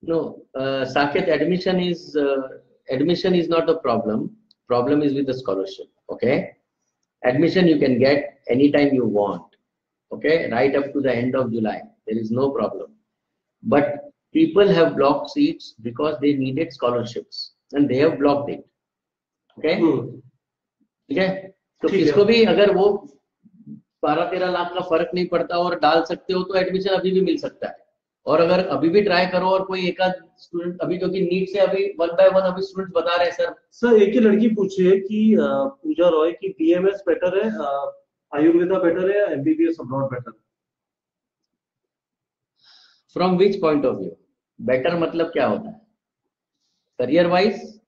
No, Saket, admission is not the problem. Problem is with the scholarship, okay? Admission you can get anytime you want, okay? Right up to the end of July, there is no problem. But people have blocked seats because they needed scholarships and they have blocked it, okay? ठीक है, तो किसको भी अगर वो 12-13 लाख का फर्क नहीं पड़ता और डाल सकते हो तो एडमिशन अभी भी मिल सकता है। और अगर अभी भी ट्राई करो और कोई एक आध स्टूडेंट अभी, क्योंकि नीट से अभी 1 by 1 अभी स्टूडेंट्स बता रहे हैं सर एक ही लड़की पूछी है कि पूजा रॉय की बीएमएस बेटर है, आयुर्वेदा बेटर है, MBBS abroad better? From which point of view better मतलब क्या होता है? Career wise,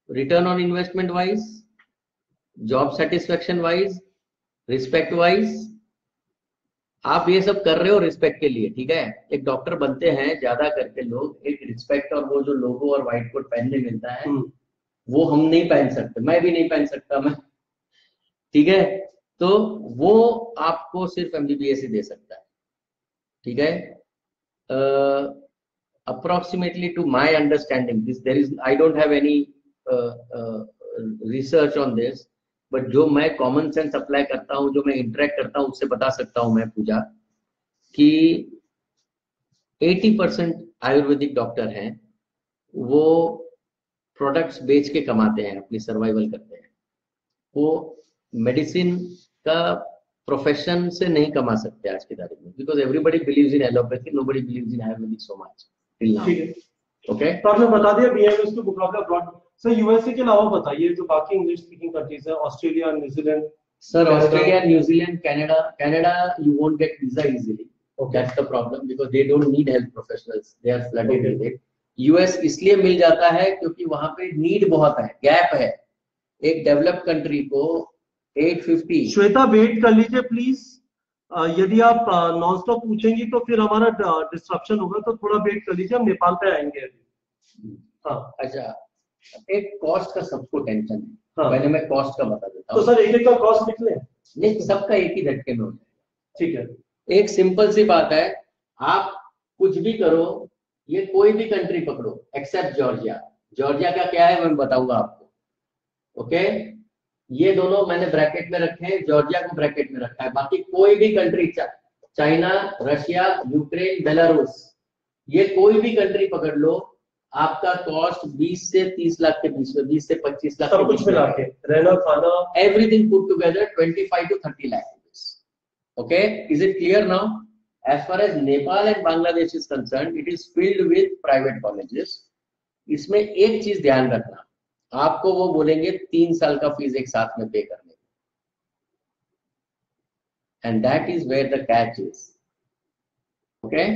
return on investment wise, job satisfaction wise, respect wise? आप ये सब कर रहे हो रिस्पेक्ट के लिए, ठीक है। एक डॉक्टर बनते हैं ज्यादा करके लोग, एक रिस्पेक्ट और वो जो लोगो और व्हाइट कोट पहनने मिलता है वो हम नहीं पहन सकते, मैं भी नहीं पहन सकता मैं, ठीक है। तो वो आपको सिर्फ एमबीबीएस ही दे सकता है, ठीक है। Approximately to my understanding this, there is, I don't have any research on this, but जो मैं कॉमन सेंस अप्लाई करता हूँ, जो मैं इंटरेक्ट करता हूँ, उससे बता सकता हूँ मैं पूजा कि 80% आयुर्वेदिक डॉक्टर हैं वो प्रोडक्ट्स बेच के कमाते हैं, अपनी सर्वाइवल करते हैं। वो मेडिसिन का प्रोफेशन से नहीं कमा सकते आज की तारीख में, because everybody believes in allopathy, nobody believes in Ayurvedic so much till now, okay. तो आपने बता दिया बीएमएस के मुकाबले अब्रॉड। सर यूएसए के अलावा बताइए जो बाकी इंग्लिश स्पीकिंग कंट्रीज है, Australia, New Zealand. Sir Australia, New Zealand, Canada you won't get visa easily, that's the problem, because they don't need health professionals, they are flooded with it. US इसलिए मिल जाता है क्योंकि वहां पे नीड बहुत है, गैप है। एक डेवलप्ड कंट्री को 850। श्वेता वेट कर लीजिए प्लीज, यदि आप नॉन स्टॉप पूछेंगी तो फिर हमारा डिस्ट्रप्शन होगा, तो थोड़ा वेट कर लीजिए, हम नेपाल पे आएंगे अभी। हाँ अच्छा, एक कॉस्ट का सबको टेंशन है, पहले मैं कॉस्ट का बता देता हूँ। तो सर एक एक का कॉस्ट लिख लें? नहीं, सबका एक ही झटके में हो जाएगा, ठीक है। एक सिंपल सी बात है, आप कुछ भी करो, ये कोई भी कंट्री पकड़ो एक्सेप्ट जॉर्जिया। जॉर्जिया का क्या है मैं बताऊंगा आपको, ओके। ये दोनों मैंने ब्रैकेट में रखे हैं, जॉर्जिया को ब्रैकेट में रखा है, बाकी कोई भी country, China, Russia, Ukraine, Belarus, ये कोई भी कंट्री पकड़ लो, आपका कॉस्ट 20 से 30 लाख के बीच में, 20 से 25 लाख सब कुछ मिला के, रहना खाना everything put together 25 to 30 lakh rupees, okay. Is it clear now? As far as Nepal and Bangladesh is concerned, it is filled with private colleges. इसमें एक चीज ध्यान रखना, आपको वो बोलेंगे 3 साल का फीस एक साथ में पे करने, and that is where the catch is, okay?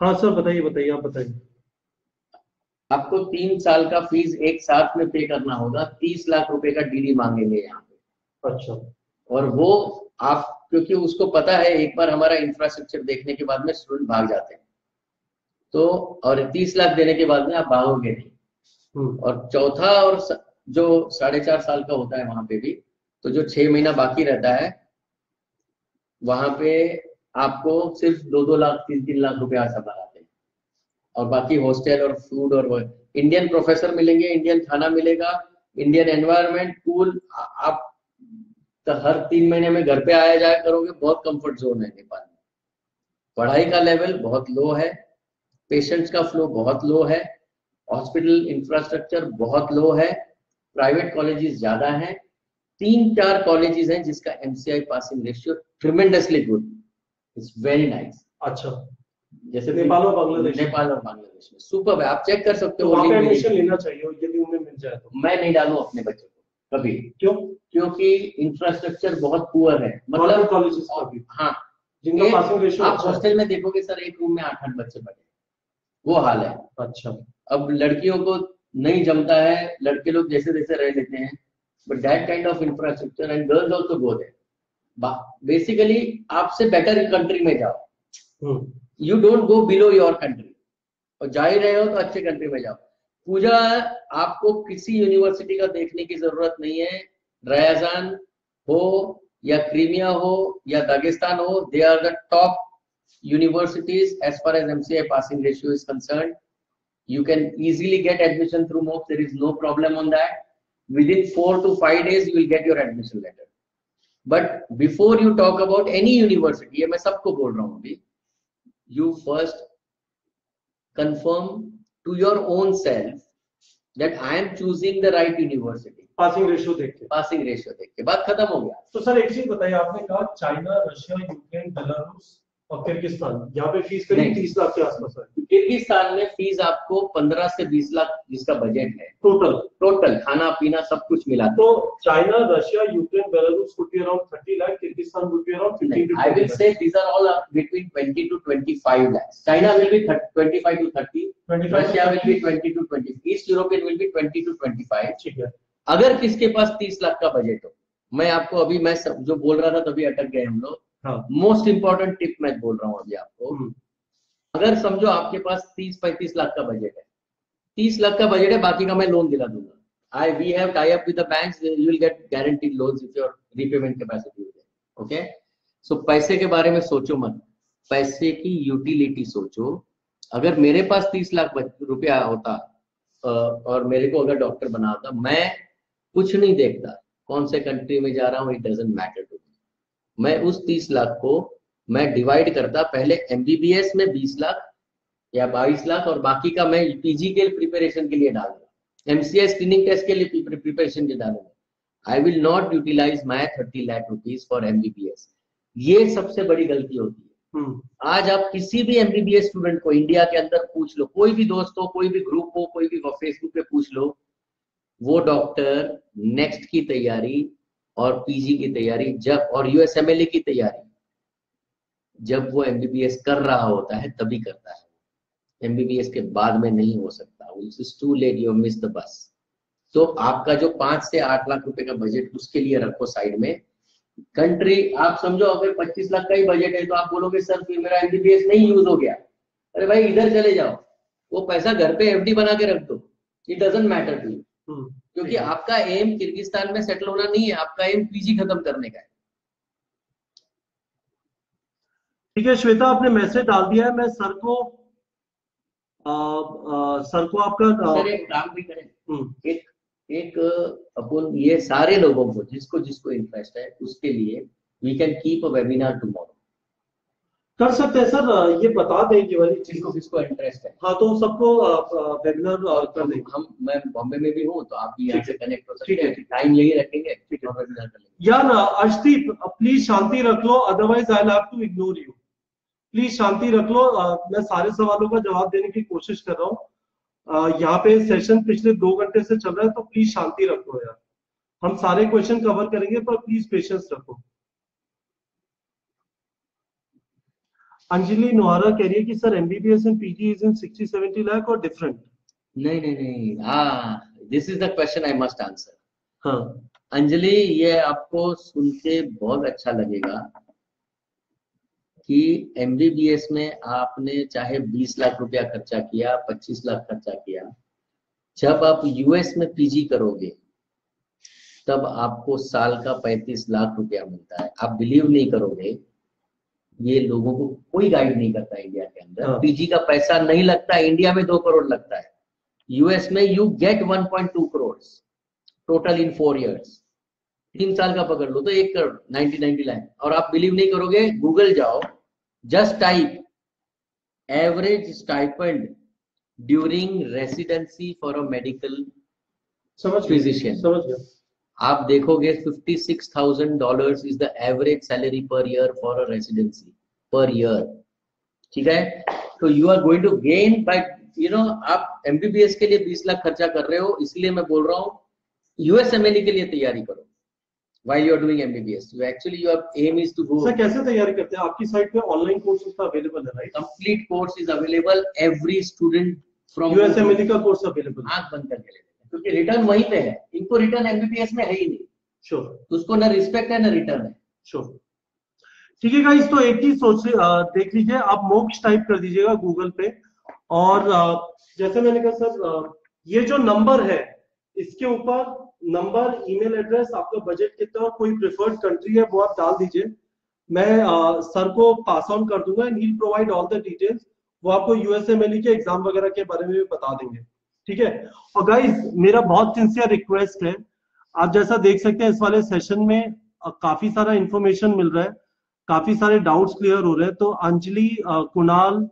हाँ सर बताइए बताइए, आप बताइए। आपको 3 साल का फीस एक साथ में पे करना होगा, 30 लाख रुपए का डीडी मांगेंगे यहाँ पे। अच्छा। और वो आप, क्योंकि उसको पता है एक बार हमारा इंफ्रास्ट्रक्चर देखने के बाद में स्टूडेंट भाग जाते हैं, तो और 30 लाख देने के बाद में आप भागोगे नहीं। और चौथा, और जो 4.5 साल का होता है वहां पे भी, तो जो 6 महीना बाकी रहता है वहां पे आपको सिर्फ 2-2 लाख 3-3 लाख रुपया सब आते हैं, और बाकी हॉस्टल और फूड और इंडियन प्रोफेसर मिलेंगे, इंडियन खाना मिलेगा, इंडियन एनवायरनमेंट, कूल। आप तो हर 3 महीने में घर पे आया जाया करोगे, बहुत कंफर्ट जोन है नेपाल में, पढ़ाई का लेवल बहुत लो है, पेशेंट्स का फ्लो बहुत लो है, हॉस्पिटल इंफ्रास्ट्रक्चर बहुत लो है, प्राइवेट कॉलेजेस ज्यादा हैं, 3-4 कॉलेजेस हैं जिसका MCI passing ratio tremendously good, it's very nice. अच्छा, जैसे नेपाल और बांग्लादेश, नेपाल और बांग्लादेश में सुपर है, आप चेक कर सकते तो हो। वहाँ पे एडमिशन लेना चाहिए यदि उन्हें मिल जाए तो। मैं नहीं डालूं अपने बच्चों को कभी। क्यों? क्योंकि इंफ्रास्ट्रक्चर बहुत पुअर है, मतलब कॉलेजेस का भी, हाँ, जिनका पासिंग रेशियो आप अच्छा है। हॉस्टल में देखोगे सर, एक रूम में 8-8 बच्चे पढ़े, वो हाल है। अच्छा, अब लड़कियों को नहीं जमता है, लड़के लोग जैसे जैसे रह लेते हैं, but that kind of infrastructure and girls also go there. Basically आपसे बेटर कंट्री में जाओ, you don't go below your country, और जा ही रहे हो तो अच्छे कंट्री में जाओ। पूजा, आपको किसी यूनिवर्सिटी का देखने की जरूरत नहीं है, रयाजान हो या क्रीमिया हो या दागिस्तान हो, they are the top universities as far as MCI passing ratio is concerned. You can easily get admission through MOOCs. There is no problem on that. Within 4 to 5 days, you will get your admission letter. But before you talk about any university, ये मैं सबको बोल रहा हूँ अभी, you first confirm to your own self that I am choosing the right university. Passing ratio देख के, passing ratio देख के बात खत्म हो गया। तो सर एक चीज बताइए, आपने कहा चाइना, रशिया, यूक्रेन, बेलारूस और किर्गिस्तान, यहाँ पे फीस करीब 30 लाख के आसपास है। किर्गिस्तान में फीस आपको 15 से 20 लाख जिसका बजट है टोटल खाना पीना सब कुछ मिला। तो China, Russia, Ukraine, Belarus would be around 30 lakh, Kyrgyzstan would be around 15 to 20 I will say these are all between 20 to 25 lakhs. China will be 25 to 30, Russia will be 20 to 20, East European will be 20 to 25। ठीक है। अगर किसके पास 30 लाख का budget हो, मैं आपको अभी मैं जो बोल रहा था तभी अटक गए हम लोग। मोस्ट इंपॉर्टेंट टिप मैं बोल रहा हूँ अभी आपको। अगर समझो आपके पास 30-35 लाख का बजट है, 30 लाख का बजट है, बाकी का मैं लोन दिला दूंगा। We have tie up with the banks, you will get guaranteed loans if your repayment capacity is there. Okay, so पैसे के बारे में सोचो मत, पैसे की यूटिलिटी सोचो। अगर मेरे पास 30 लाख रुपया होता और मेरे को अगर डॉक्टर बनाता, मैं कुछ नहीं देखता कौन से कंट्री में जा रहा हूँ, it doesn't matter to me. मैं उस 30 लाख को मैं डिवाइड करता, पहले एमबीबीएस में 20 लाख या 22 लाख और बाकी का मैं पीजी के प्रिपरेशन के लिए डालूंगा, एमसीआई स्क्रीनिंग टेस्ट के लिए प्रिपरेशन के डालूंगा। I will not utilize my 30 lakh rupees for MBBS. ये सबसे बड़ी गलती होती है। आज आप किसी भी एमबीबीएस स्टूडेंट को इंडिया के अंदर पूछ लो, कोई भी दोस्त हो, कोई भी ग्रुप हो, कोई भी फेसबुक पे पूछ लो, वो डॉक्टर नेक्स्ट की तैयारी और पीजी की तैयारी जब और यूएसएमएलए की तैयारी जब वो एमबीबीएस कर रहा होता है तभी करता है, एमबीबीएस के बाद में नहीं हो सकता। It's too late, you miss the bus. तो आपका जो 5 से 8 लाख रुपए का बजट, उसके लिए रखो साइड में। कंट्री आप समझो अगर 25 लाख का ही बजट है तो आप बोलोगे सर फिर मेरा एमबीबीएस नहीं यूज हो गया। अरे भाई इधर चले जाओ, वो पैसा घर पे एफडी बना के रख दो, it doesn't matter to you, क्योंकि आपका एम किर्गिस्तान में सेटल होना नहीं है, आपका एम पीजी खत्म करने का है। ठीक है श्वेता, आपने मैसेज डाल दिया है, मैं सर को आपका सर एक काम भी करें, एक अपन ये सारे लोगों को जिसको जिसको इंटरेस्ट है उसके लिए we can keep a webinar tomorrow. कर सकते हैं सर, ये बता दें कि वाली जिसको जिसको इंटरेस्ट है। हाँ, तो सबको वेबिनार कर देंगे। मैं बॉम्बे में भी हूँ तो आप भी यहाँ से कनेक्ट हो सकते हैं, टाइम यही रखेंगे, ठीक है, वेबिनार कर लेंगे। यार अर्शदीप प्लीज शांति रख लो, otherwise I will have to ignore you. Please शांति रख लो, मैं सारे सवालों का जवाब देने की कोशिश कर रहा हूँ। यहाँ पे सेशन पिछले 2 घंटे से चल रहा है, तो प्लीज शांति रखो यार, हम सारे क्वेश्चन कवर करेंगे, पर प्लीज पेशेंस रखो। अंजलि नोहारा कह रही है कि sir MBBS and PG is in 60-70 lakh और डिफरेंट। नहीं, this is the question I must answer. हाँ अंजलि, ये आपको सुन के बहुत अच्छा लगेगा कि एमबीबीएस में आपने चाहे 20 लाख रुपया खर्चा किया, 25 लाख खर्चा किया, जब आप यूएस में पीजी करोगे तब आपको साल का 35 लाख रुपया मिलता है। आप बिलीव नहीं करोगे, ये लोगों को कोई गाइड नहीं करता इंडिया के अंदर। पीजी का पैसा नहीं लगता, इंडिया में 2 करोड़ लगता है, यूएस में you get 1.2 crore total in 4 years। 3 साल का पकड़ लो तो 1 करोड़ 90 लाख। और आप बिलीव नहीं करोगे, गूगल जाओ, just type average stipend during residency for a medical physician. समझ गया। आप देखोगे $56,000 is the average salary per year for a residency per year. ठीक है, तो you are going to gain by आप एमबीबीएस के लिए 20 लाख खर्चा कर रहे हो, इसलिए मैं बोल रहा हूँ यूएसएमएलई के लिए तैयारी करो while you are doing MBBS. You actually your aim is to go. Sir कैसे तैयारी करते हैं? आपकी साइट पे ऑनलाइन कोर्सेज तो अवेलेबल है, right? Complete course is available. Every student from USMLE का कोर्स अवेलेबल है। आंख बंद करके ले लेते हैं क्योंकि रिटर्न वहीं पे है, इनको रिटर्न एमबीबीएस में है ही नहीं। श्योर, उसको ना रिस्पेक्ट है ना रिटर्न है। श्योर, ठीक है गाइस, तो एक चीज देख लीजिए, आप मोक्ष टाइप कर दीजिएगा गूगल पे, और जैसे मैंने कहा सर, ये जो नंबर है इसके ऊपर नंबर, ईमेल एड्रेस, आपका बजट कितना और कोई प्रेफर्ड कंट्री है वो आप डाल दीजिए। मैं सर को पास ऑन कर दूंगा and he will provide all the details. वो आपको यूएसएमएलई के एग्जाम वगैरह के बारे में भी बता देंगे, ठीक है? और गाइस मेरा बहुत सिंसियर रिक्वेस्ट है, आप जैसा देख सकते हैं इस वाले सेशन में काफी सारा इंफॉर्मेशन मिल रहा है, काफी सारे डाउट्स क्लियर हो रहे हैं। तो अंजलि, कुणाल,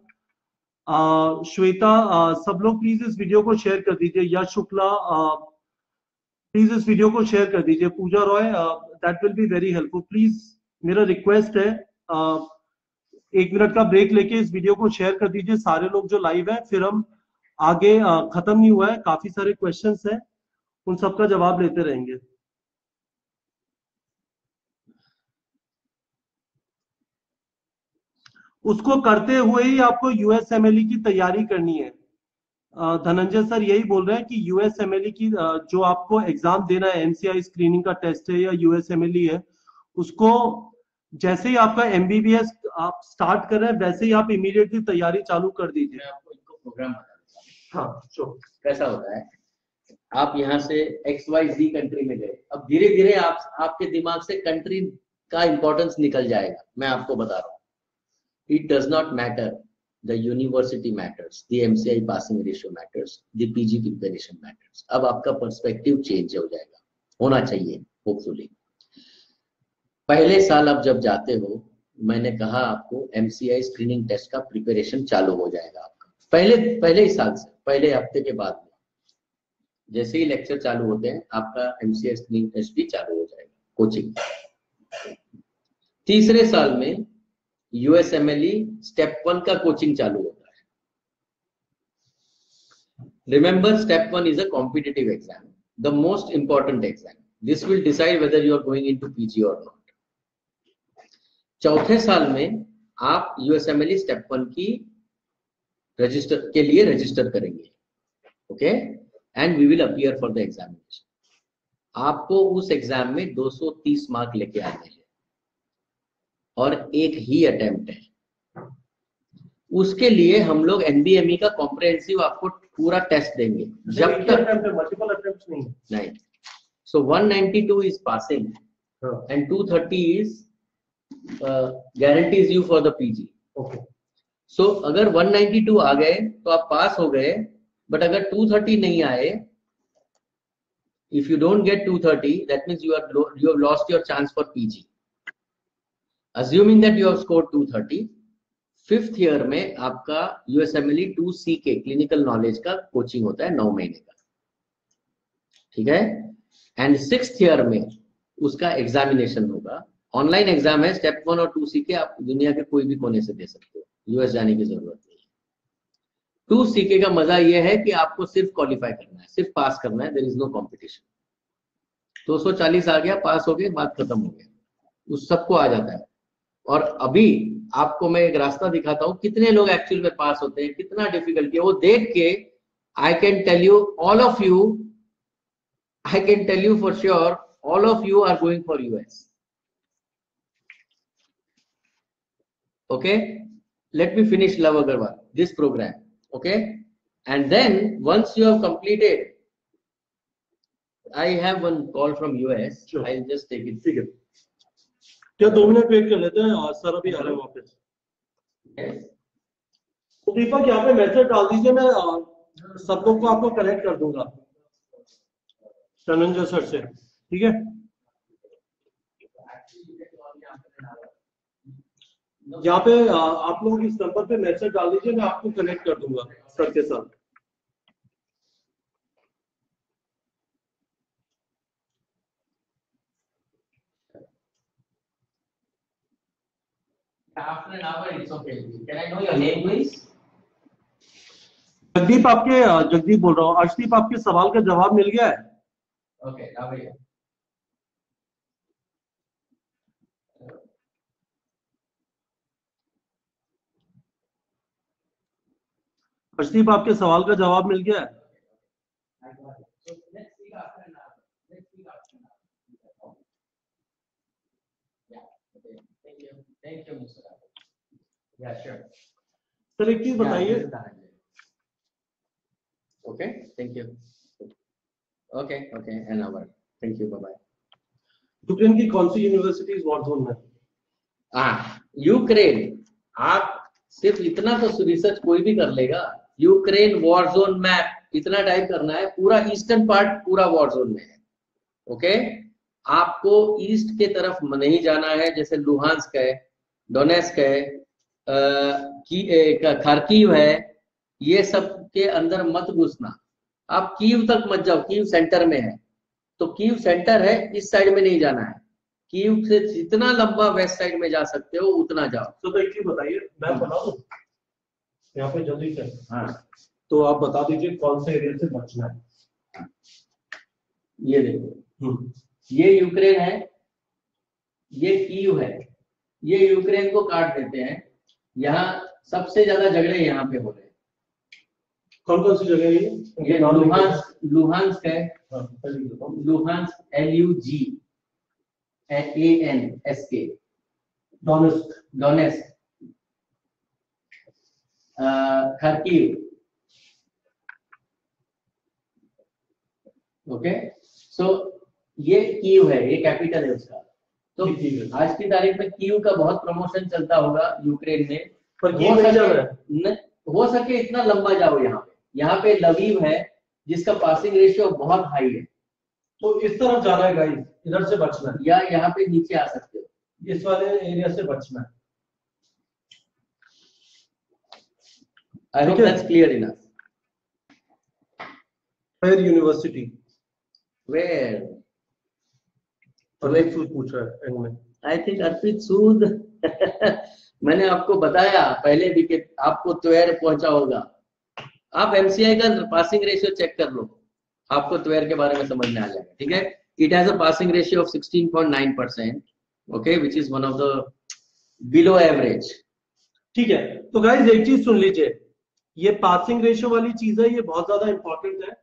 श्वेता, सब लोग प्लीज इस वीडियो को शेयर कर दीजिए। यश शुक्ला, प्लीज इस वीडियो को शेयर कर दीजिए। Pooja Roy, that will be very helpful. Please मेरा रिक्वेस्ट है, 1 मिनट का ब्रेक लेके इस वीडियो को शेयर कर दीजिए सारे लोग जो लाइव है, फिर हम आगे, खत्म नहीं हुआ है, काफी सारे क्वेश्चंस हैं, उन सबका जवाब लेते रहेंगे। उसको करते हुए ही आपको यूएसएमएलई की तैयारी करनी है। धनंजय सर यही बोल रहे हैं कि यूएसएमएलई की जो आपको एग्जाम देना है, एमसीआई स्क्रीनिंग का टेस्ट है या यूएसएमएलई है, उसको जैसे ही आपका एमबीबीएस आप स्टार्ट कर रहे हैं वैसे ही आप इमीडिएटली तैयारी चालू कर दीजिए। मैं आपको इनको प्रोग्राम बता देता हूं। हाँ, श्योर। कैसा होता है, आप यहाँ से XYZ कंट्री में गए, अब धीरे धीरे आपके दिमाग से कंट्री का इंपॉर्टेंस निकल जाएगा। मैं आपको बता रहा हूँ, it does not matter, the university matters, the MCI passing ratio matters, the PG preparation matters. अब आपका पर्सपेक्टिव चेंज हो जाएगा, होना चाहिए होपफुली। पहले साल आप जब जाते हो, मैंने कहा आपको MCI स्क्रीनिंग टेस्ट का प्रिपरेशन चालू हो जाएगा आपका पहले ही साल से, पहले हफ्ते के बाद में जैसे ही लेक्चर चालू होते हैं आपका MCI स्क्रीनिंग टेस्ट भी चालू हो जाएगा, कोचिंग। तीसरे साल में USMLE स्टेप 1 का कोचिंग चालू होता है। Remember, step 1 is a competitive exam, the most important exam. This will decide whether you are going into PG or not. चौथे साल में आप USMLE स्टेप 1 की रजिस्टर के लिए रजिस्टर करेंगे, okay, and we will appear for the examination. आपको उस एग्जाम में 230 मार्क लेके आने हैं और एक ही अटेम्प्ट है। उसके लिए हम लोग NBME का कॉम्प्रिहेंसिव आपको पूरा टेस्ट देंगे, जब तक मल्टीपल अटेम्प्ट्स नहीं। सो 192 is passing and 230 is guarantees you for the PG. Okay. So अगर 192 आ गए तो आप पास हो गए, बट अगर 230 नहीं आए, if you don't get 230, that means you have lost your chance for PG. Assuming that you have scored 230, 5th year में आपका USMLE 2CK क्लिनिकल नॉलेज का कोचिंग होता है 9 महीने का, ठीक है, एंड 6th ईयर में उसका एग्जामिनेशन होगा। ऑनलाइन एग्जाम है, स्टेप 1 और 2CK आप दुनिया के कोई भी कोने से दे सकते हो, यूएस जाने की जरूरत नहीं है। 2CK का मजा यह है कि आपको सिर्फ क्वालिफाई करना है, सिर्फ पास करना है, देयर इज नो कंपटीशन। 240 आ गया, पास हो गए, बात खत्म हो गया, उस सबको आ जाता है। और अभी आपको मैं एक रास्ता दिखाता हूँ, कितने लोग एक्चुअल में पास होते हैं, कितना डिफिकल्टी है वो देख के I can tell you, all of you, I can tell you for sure, all of you are going for US. Okay, let me finish Love Agarwal, this program, okay, and then once you have completed, I have one call from US. Sure. I'll just take it. ठीक है, क्या 2 minute wait कर लेते हैं, और sir अभी आ रहे हैं वापस। तो दीपक यहाँ पे मैसेज डाल दीजिए, मैं सब लोग को आपको कनेक्ट कर दूंगा धनंजय सर से, ठीक है? यहाँ पे आप लोग इस नंबर पे मैसेज डाल दीजिए, मैं आपको कनेक्ट कर दूंगा सर के साथ। After an hour, it's okay. Can I know your name, please? Jagdeep बोल रहा हूँ। अर्शदीप, आपके सवाल का जवाब मिल गया है? Okay, how are you? Arshdeep, आपके सवाल का जवाब मिल गया है? So let's speak after an hour. Let's speak after an hour. Yeah. Okay. Thank you, Mr. Ravi. Yeah, sure. Sir एक चीज बताइए। Okay, thank you. Okay, an hour. Thank you, bye bye. Ukraine की कौन सी universities war zone में? Ukraine, आप सिर्फ इतना तो रिसर्च कोई भी कर लेगा। यूक्रेन वॉर जोन मैप इतना टाइप करना है, पूरा ईस्टर्न पार्ट पूरा वॉर जोन में है। ओके, आपको ईस्ट के तरफ नहीं जाना है, जैसे लुहांस्क है, डोनेस्क है, खार्किव है, ये सब के अंदर मत घुसना। आप कीव तक मत जाओ, कीव सेंटर में है, तो कीव सेंटर है, इस साइड में नहीं जाना है। कीव से जितना लंबा वेस्ट साइड में जा सकते हो उतना जाओ। तो एक चीज बताइए, मैं बता दूं यहाँ पे जल्दी से। हाँ, तो आप बता दीजिए कौन से एरिया से बचना है। ये देखो, ये यूक्रेन है, ये कीव है, ये यूक्रेन को काट देते हैं। यहाँ सबसे ज्यादा झगड़े यहाँ पे हो रहे हैं। कौन कौन सी जगह है ये? लुहांस्क है, Luhansk LUGANSK, Donetsk, Kharkiv. Okay, so ये कीव है, ये कैपिटल है उसका। तो आज की तारीख में कीव का बहुत प्रमोशन चलता होगा यूक्रेन में, पर हो सके इतना लंबा जाओ। यहाँ पे लवीव है, जिसका पासिंग रेशियो बहुत हाई है, तो इस तरफ जाना है गाइस, इधर से बचना है, या यहाँ पे नीचे आ सकते हो, इस वाले एरिया से बचना है। I hope that's clear enough. Where university? Where? अर्पित सूद पूछा है एंड में। I think अर्पित सूद मैंने आपको बताया पहले भी कि आपको त्वेर पहुंचा होगा। आप MCI का पासिंग रेशियो चेक कर लो, आपको त्वेर के बारे में समझ में आ जाएगा। ठीक है, it has a passing ratio of 16.9%, okay, which is one of the below average. ठीक है, तो गाइस एक चीज सुन लीजिए, ये पासिंग रेशियो वाली चीज है, ये बहुत ज्यादा इंपॉर्टेंट है।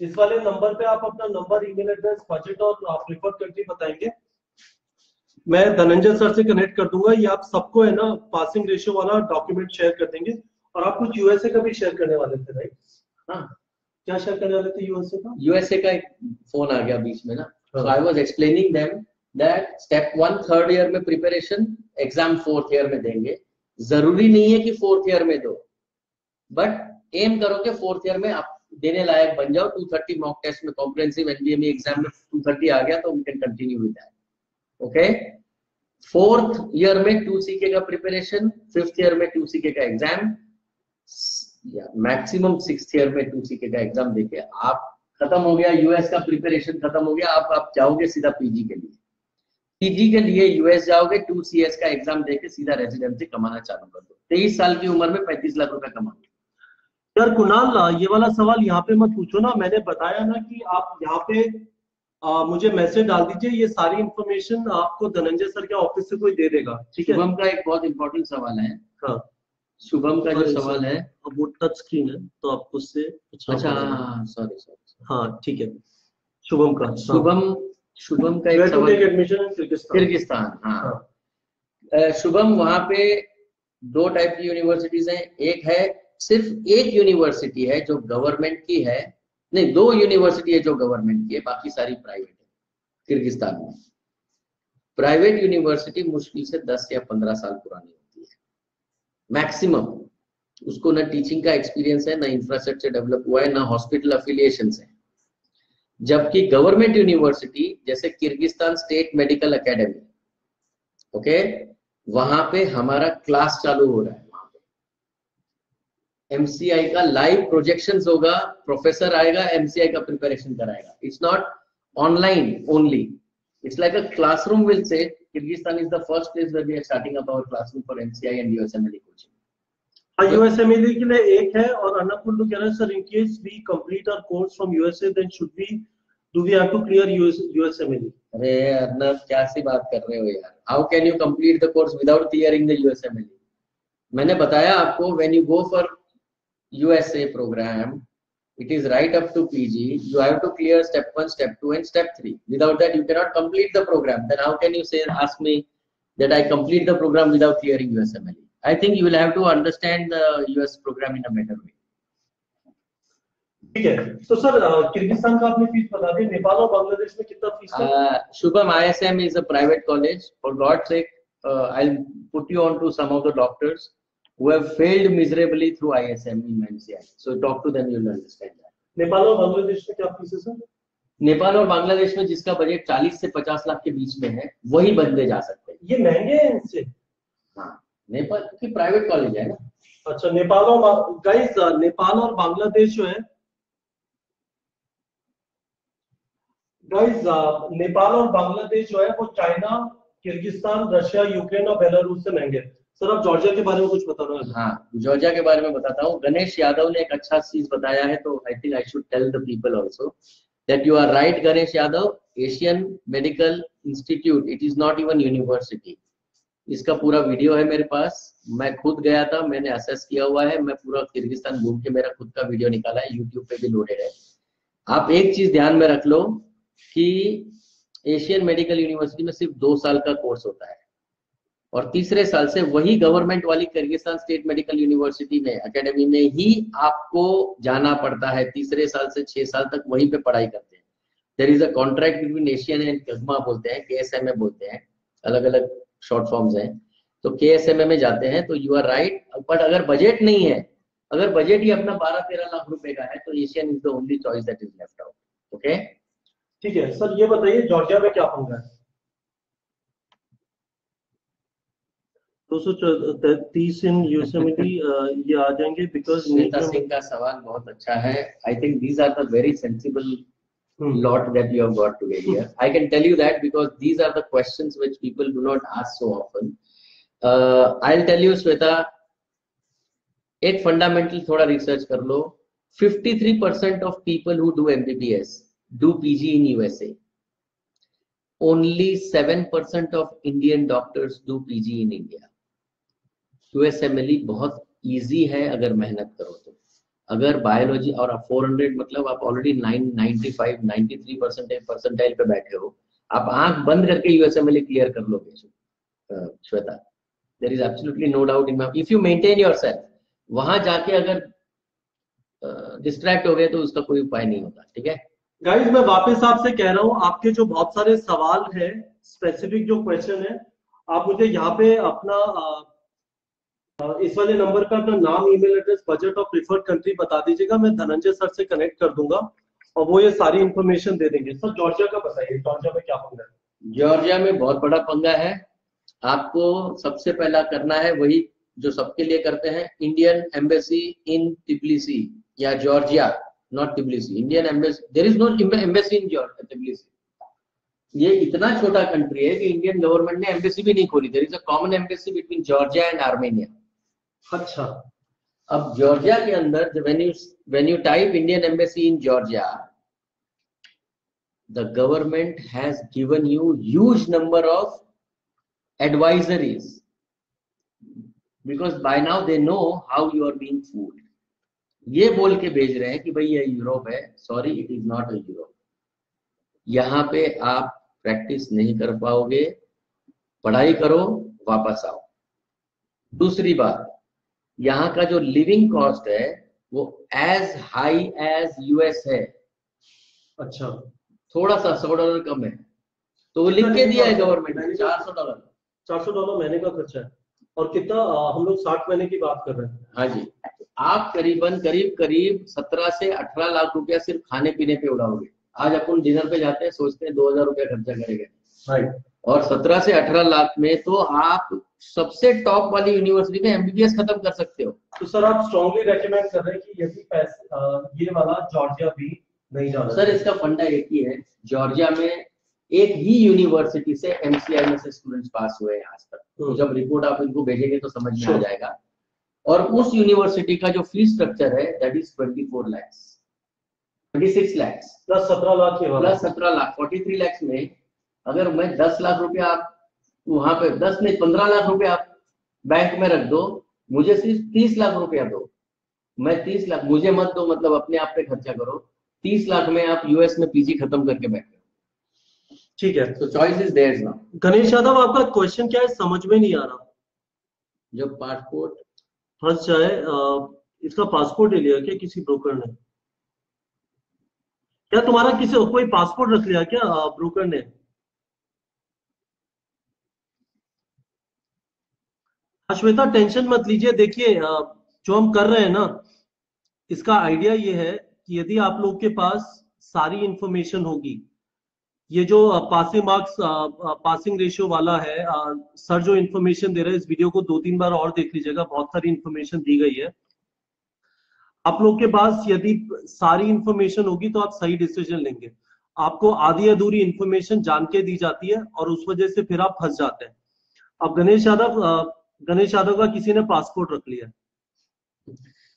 इस वाले नंबर पे आप अपना नंबर, ईमेल एड्रेस, बजट और प्रेफर कंट्री बताएंगे, मैं धनंजय सर से कनेक्ट कर दूंगा। ये आप सबको है ना पासिंग रेशियो वाला डॉक्यूमेंट शेयर कर देंगे। और आप कुछ यूएसए का भी शेयर करने वाले थे, राइट? हाँ, क्या शेयर करने वाले थे यूएसए का? यूएसए का एक फोन आ गया बीच में ना, so I was explaining them that step 1 third year में प्रिपरेशन, एग्जाम फोर्थ ईयर में देंगे। जरूरी नहीं है कि फोर्थ ईयर में दो, बट एम करो कि फोर्थ ईयर में आप देने लायक बन जाओ। 230 मॉक टेस्ट में, कॉम्प्रिहेंसिव एनडीएमई एग्जाम में 230 आ गया तो we can continue with that. Okay, fourth year में 2CK का प्रिपरेशन, फिफ्थ ईयर में 2CK का एग्जाम, या मैक्सिमम सिक्स्थ ईयर में 2CK का एग्जाम देके आप खत्म हो गया, यूएस का प्रिपरेशन खत्म हो गया, आप जाओगे सीधा पीजी के लिए। पीजी के लिए यूएस जाओगे, 2CS का एग्जाम देके सीधा रेजिडेंसी कमाना चालू कर दो। 23 साल की उम्र में 35 लाख रुपए कमाओगे। यार कुणाल, ये वाला सवाल यहाँ पे मत पूछो ना, मैंने बताया ना कि आप यहाँ पे मुझे मैसेज डाल दीजिए, ये सारी इंफॉर्मेशन आपको धनंजय सर के ऑफिस से कोई दे देगा। ठीक है, शुभम का एक बहुत इंपॉर्टेंट सवाल है। हाँ, शुभम का जो सवाल है, वो टच स्क्रीन है तो आपको उससे अच्छा, सॉरी, हाँ ठीक है, शुभम का, शुभम का एक सवाल, एडमिशन किर्गिस्तान। हाँ, शुभम, वहां पे दो टाइप की यूनिवर्सिटीज हैं। एक है, सिर्फ एक यूनिवर्सिटी है जो गवर्नमेंट की है, नहीं, दो यूनिवर्सिटी है जो गवर्नमेंट की है, बाकी सारी प्राइवेट है किर्गिस्तान में। प्राइवेट यूनिवर्सिटी मुश्किल से 10 या 15 साल पुरानी होती है मैक्सिमम। उसको ना टीचिंग का एक्सपीरियंस है, ना इंफ्रास्ट्रक्चर डेवलप हुआ है, ना हॉस्पिटल अफिलिएशन है। जबकि गवर्नमेंट यूनिवर्सिटी जैसे Kyrgyzstan state medical academy, okay, वहां पे हमारा क्लास चालू हो रहा है। वहां पे MCI का लाइव प्रोजेक्शंस होगा, प्रोफेसर आएगा, MCI का प्रिपरेशन कराएगा। It's not online only, it's like a classroom will say. Kyrgyzstan is the first place where we are starting up our classroom for MCI and USMLE coaching. हाँ, USMLE के लिए एक है, और अन्नपूर्णा कह रहे हैं sir, in case we complete our course from USA then should we do we have to clear USMLE? अरे अर्नब, क्या सी बात कर रहे हो यार, how can you complete the course without clearing the USMLE? मैंने बताया आपको, when you go for USA program, it is right up to PG, you have to clear step 1, step 2 and step 3. Without that you cannot complete the program. Then how can you say, ask me that I complete the program without clearing USMLE? I think you will have to understand the US program in a better way. ठीक है, तो sir Kyrgyzstan का आपने fees बता दी, नेपाल और बांग्लादेश में कितना fees है? Shubham, ISM is a private college. For God's sake, I'll put you on to some of the doctors who have failed miserably through ISM in MCI. So talk to them, you'll understand that. Nepal और बांग्लादेश में क्या fees है sir? Nepal और बांग्लादेश में जिसका budget 40 से 50 लाख के बीच में है, वही बंदे जा सकते हैं। ये महंगे हैं इनसे? हाँ, नेपाल की प्राइवेट कॉलेज है ना। अच्छा, नेपाल और गाइस, नेपाल और बांग्लादेश जो है गाइस, नेपाल और बांग्लादेश जो है वो चाइना, किर्गिस्तान, रशिया, यूक्रेन और बेलारूस से महंगे। सर आप जॉर्जिया के बारे में कुछ बता रहे हैं? हाँ, जॉर्जिया के बारे में बताता हूँ। गणेश यादव ने एक अच्छा चीज बताया है, तो I think I should tell the people also that you are right Ganesh Yadav, Asian medical institute, it is not even university. इसका पूरा वीडियो है मेरे पास, मैं खुद गया था, मैंने असेस किया हुआ है, मैं पूरा किर्गिस्तान घूम के मेरा खुद का वीडियो निकाला है, यूट्यूब पे भी लोडेड है। आप एक चीज ध्यान में रख लो कि एशियन मेडिकल यूनिवर्सिटी में सिर्फ 2 साल का कोर्स होता है, और तीसरे साल से वही गवर्नमेंट वाली किर्गिस्तान स्टेट मेडिकल यूनिवर्सिटी में एकेडमी में ही आपको जाना पड़ता है। तीसरे साल से 6 साल तक वहीं पे पढ़ाई करते हैं। There is a contract between Asian and KSMA बोलते हैं, KSMA बोलते हैं, अलग अलग शॉर्ट फॉर्म्स हैं। तो KSMA में जाते हैं, तो यू आर राइट। बट अगर बजट नहीं है, अगर बजट ही अपना 12-13 लाख रुपए का है, तो Asian is the only choice that is left out. Okay, ठीक है सर, ये बताइए जॉर्जिया में क्या पंगा है? 230 इन USMLE ये आ जाएंगे बिकॉज श्वेता सिंह का सवाल बहुत अच्छा है। I think these are the very sensible lot that you have got today here. I can tell you that because these are the questions which people do not ask so often. I'll tell you Shweta, एक fundamental थोड़ा research कर लो। 53% of people who do MBBS do PG in USA. Only 7% of Indian doctors do PG in India. USMLE बहुत easy है अगर मेहनत करो तो। अगर बायोलॉजी और 400 मतलब आप ऑलरेडी 95 93 परसेंटाइल पे बैठे हो, आप आंख बंद करके USMLE क्लियर कर लोगे Shweta. There is absolutely no doubt in my, if you maintain yourself. वहां जाके अगर डिस्ट्रैक्ट हो गए तो उसका कोई उपाय नहीं होता। ठीक है गाइस, मैं वापस आपसे कह रहा हूं, आपके जो बहुत सारे सवाल है, स्पेसिफिक जो क्वेश्चन है, आप मुझे यहाँ पे अपना इस वाले नंबर पे अपना नाम, ईमेल एड्रेस, बजट और प्रिफर्ड कंट्री बता दीजिएगा। मैं धनंजय सर से कनेक्ट कर दूंगा और वो ये सारी इंफॉर्मेशन दे देंगे। सर जॉर्जिया का बताइए, जॉर्जिया में क्या पंगा है? जॉर्जिया में बहुत बड़ा पंगा है। आपको सबसे पहला करना है वही जो सबके लिए करते हैं, इंडियन एम्बेसी इन टिब्लिसी या Georgia, not Tbilisi, Indian embassy. There is no embassy in Tbilisi. ये इतना छोटा कंट्री है कि इंडियन गवर्नमेंट ने एम्बेसी भी नहीं खोली। There is a common embassy between Georgia and Armenia. अच्छा, अब जॉर्जिया के अंदर when you type Indian embassy in Georgia, the government has given you huge number of advisories because by now they know how you are being fooled. ये बोल के भेज रहे हैं कि भाई ये यूरोप है। Sorry, it is not a Europe. यहाँ पे आप प्रैक्टिस नहीं कर पाओगे, पढ़ाई करो, वापस आओ। दूसरी बात, यहाँ का जो लिविंग कॉस्ट है वो एज हाई एज US है। अच्छा, थोड़ा सा $100 कम है, तो वो लिख के दिया है गवर्नमेंट ने, $400। $400 महीने का खर्चा है। और कितना, हम लोग 60 महीने की बात कर रहे हैं। हाँ जी, आप करीब 17 से 18 लाख रुपया सिर्फ खाने पीने पे उड़ाओगे। आज अपन डिनर पे जाते हैं, सोचते हैं 2000 रुपया खर्चा करेंगे, और 17 से 18 लाख में तो आप सबसे टॉप वाली यूनिवर्सिटी में एमबीबीएस खत्म कर सकते हो। तो सर आप स्ट्रांगली रेकमेंड कर रहे हैं कि यदि पैसे ये वाला जॉर्जिया भी नहीं जाना सर इसका फंडा एक ही है, जॉर्जिया में एक ही यूनिवर्सिटी से एमसीआई में से स्टूडेंट्स पास हुए हैं आज तक। तो जब रिपोर्ट आप इनको भेजेंगे तो समझ में आ जाएगा। और उस यूनिवर्सिटी का जो फीस स्ट्रक्चर है that is 24 lakh, 26 lakh plus 17 lakh plus 17 lakh 43 lakh में अगर मैं 10 लाख रुपया आप वहां पे 10 नहीं 15 लाख रुपया आप बैंक में रख दो, मुझे सिर्फ 30 लाख रुपया दो, मैं 30 लाख मुझे मत दो, मतलब अपने आप पे खर्चा करो। 30 लाख में आप यूएस में पीजी खत्म करके बैठे। ठीक है, तो choice is theirs now. Ganesh Yadav आपका क्वेश्चन क्या है समझ में नहीं आ रहा। जब पासपोर्ट फंस जाए, इसका पासपोर्ट ले लिया क्या किसी ब्रोकर ने? क्या तुम्हारा किसी कोई पासपोर्ट रख लिया क्या ब्रोकर ने? श्वेता टेंशन मत लीजिए, देखिए जो हम कर रहे हैं ना, इसका आइडिया ये है कि यदि आप लोग के पास सारी इंफॉर्मेशन होगी, ये जो पासिंग मार्क्स पासिंग रेशियो वाला है, सर जो इंफॉर्मेशन दे रहे हैं, इस वीडियो को 2-3 बार और देख लीजिएगा, बहुत सारी इंफॉर्मेशन दी गई है। आप लोग के पास यदि सारी इंफॉर्मेशन होगी तो आप सही डिसीजन लेंगे। आपको आधी अधूरी इंफॉर्मेशन जान के दी जाती है और उस वजह से फिर आप फंस जाते हैं। अब गणेश यादव का किसी ने पासपोर्ट रख लिया।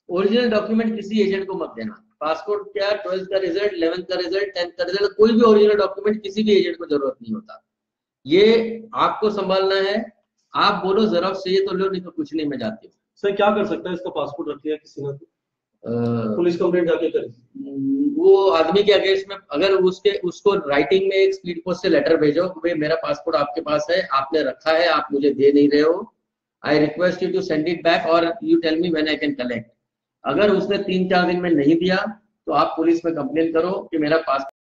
ओरिजिनल डॉक्यूमेंट किसी एजेंट को मत देना। पासपोर्ट क्या, 12th का रिजल्ट, 11th का रिजल्ट, 10th का रिजल्ट, कोई भी ओरिजिनल डॉक्यूमेंट किसी भी एजेंट को जरूरत नहीं होता। ये आपको संभालना है। आप बोलो जरा चाहिए तो लो, नहीं तो कुछ नहीं, मैं जाती हूँ। सर क्या कर सकता है, इसका पासपोर्ट रख लिया किसी ने, पुलिस कंप्लेंट जाके करें। वो आदमी के अगेंस्ट में अगर उसको राइटिंग में एक स्पीड पोस्ट से लेटर भेजो, भाई मेरा पासपोर्ट आपके पास है, आपने रखा है, आप मुझे दे नहीं रहे हो, I request you to send it back और you tell me when I can collect. अगर उसने 3-4 दिन में नहीं दिया तो आप पुलिस में कंप्लेन करो कि मेरा पासपोर्ट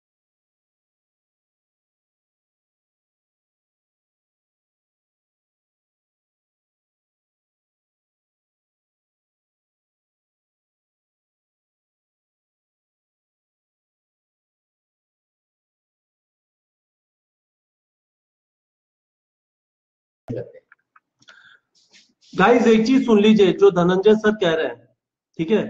गाइस एक चीज सुन लीजिए जो धनंजय सर कह रहे हैं, ठीक है?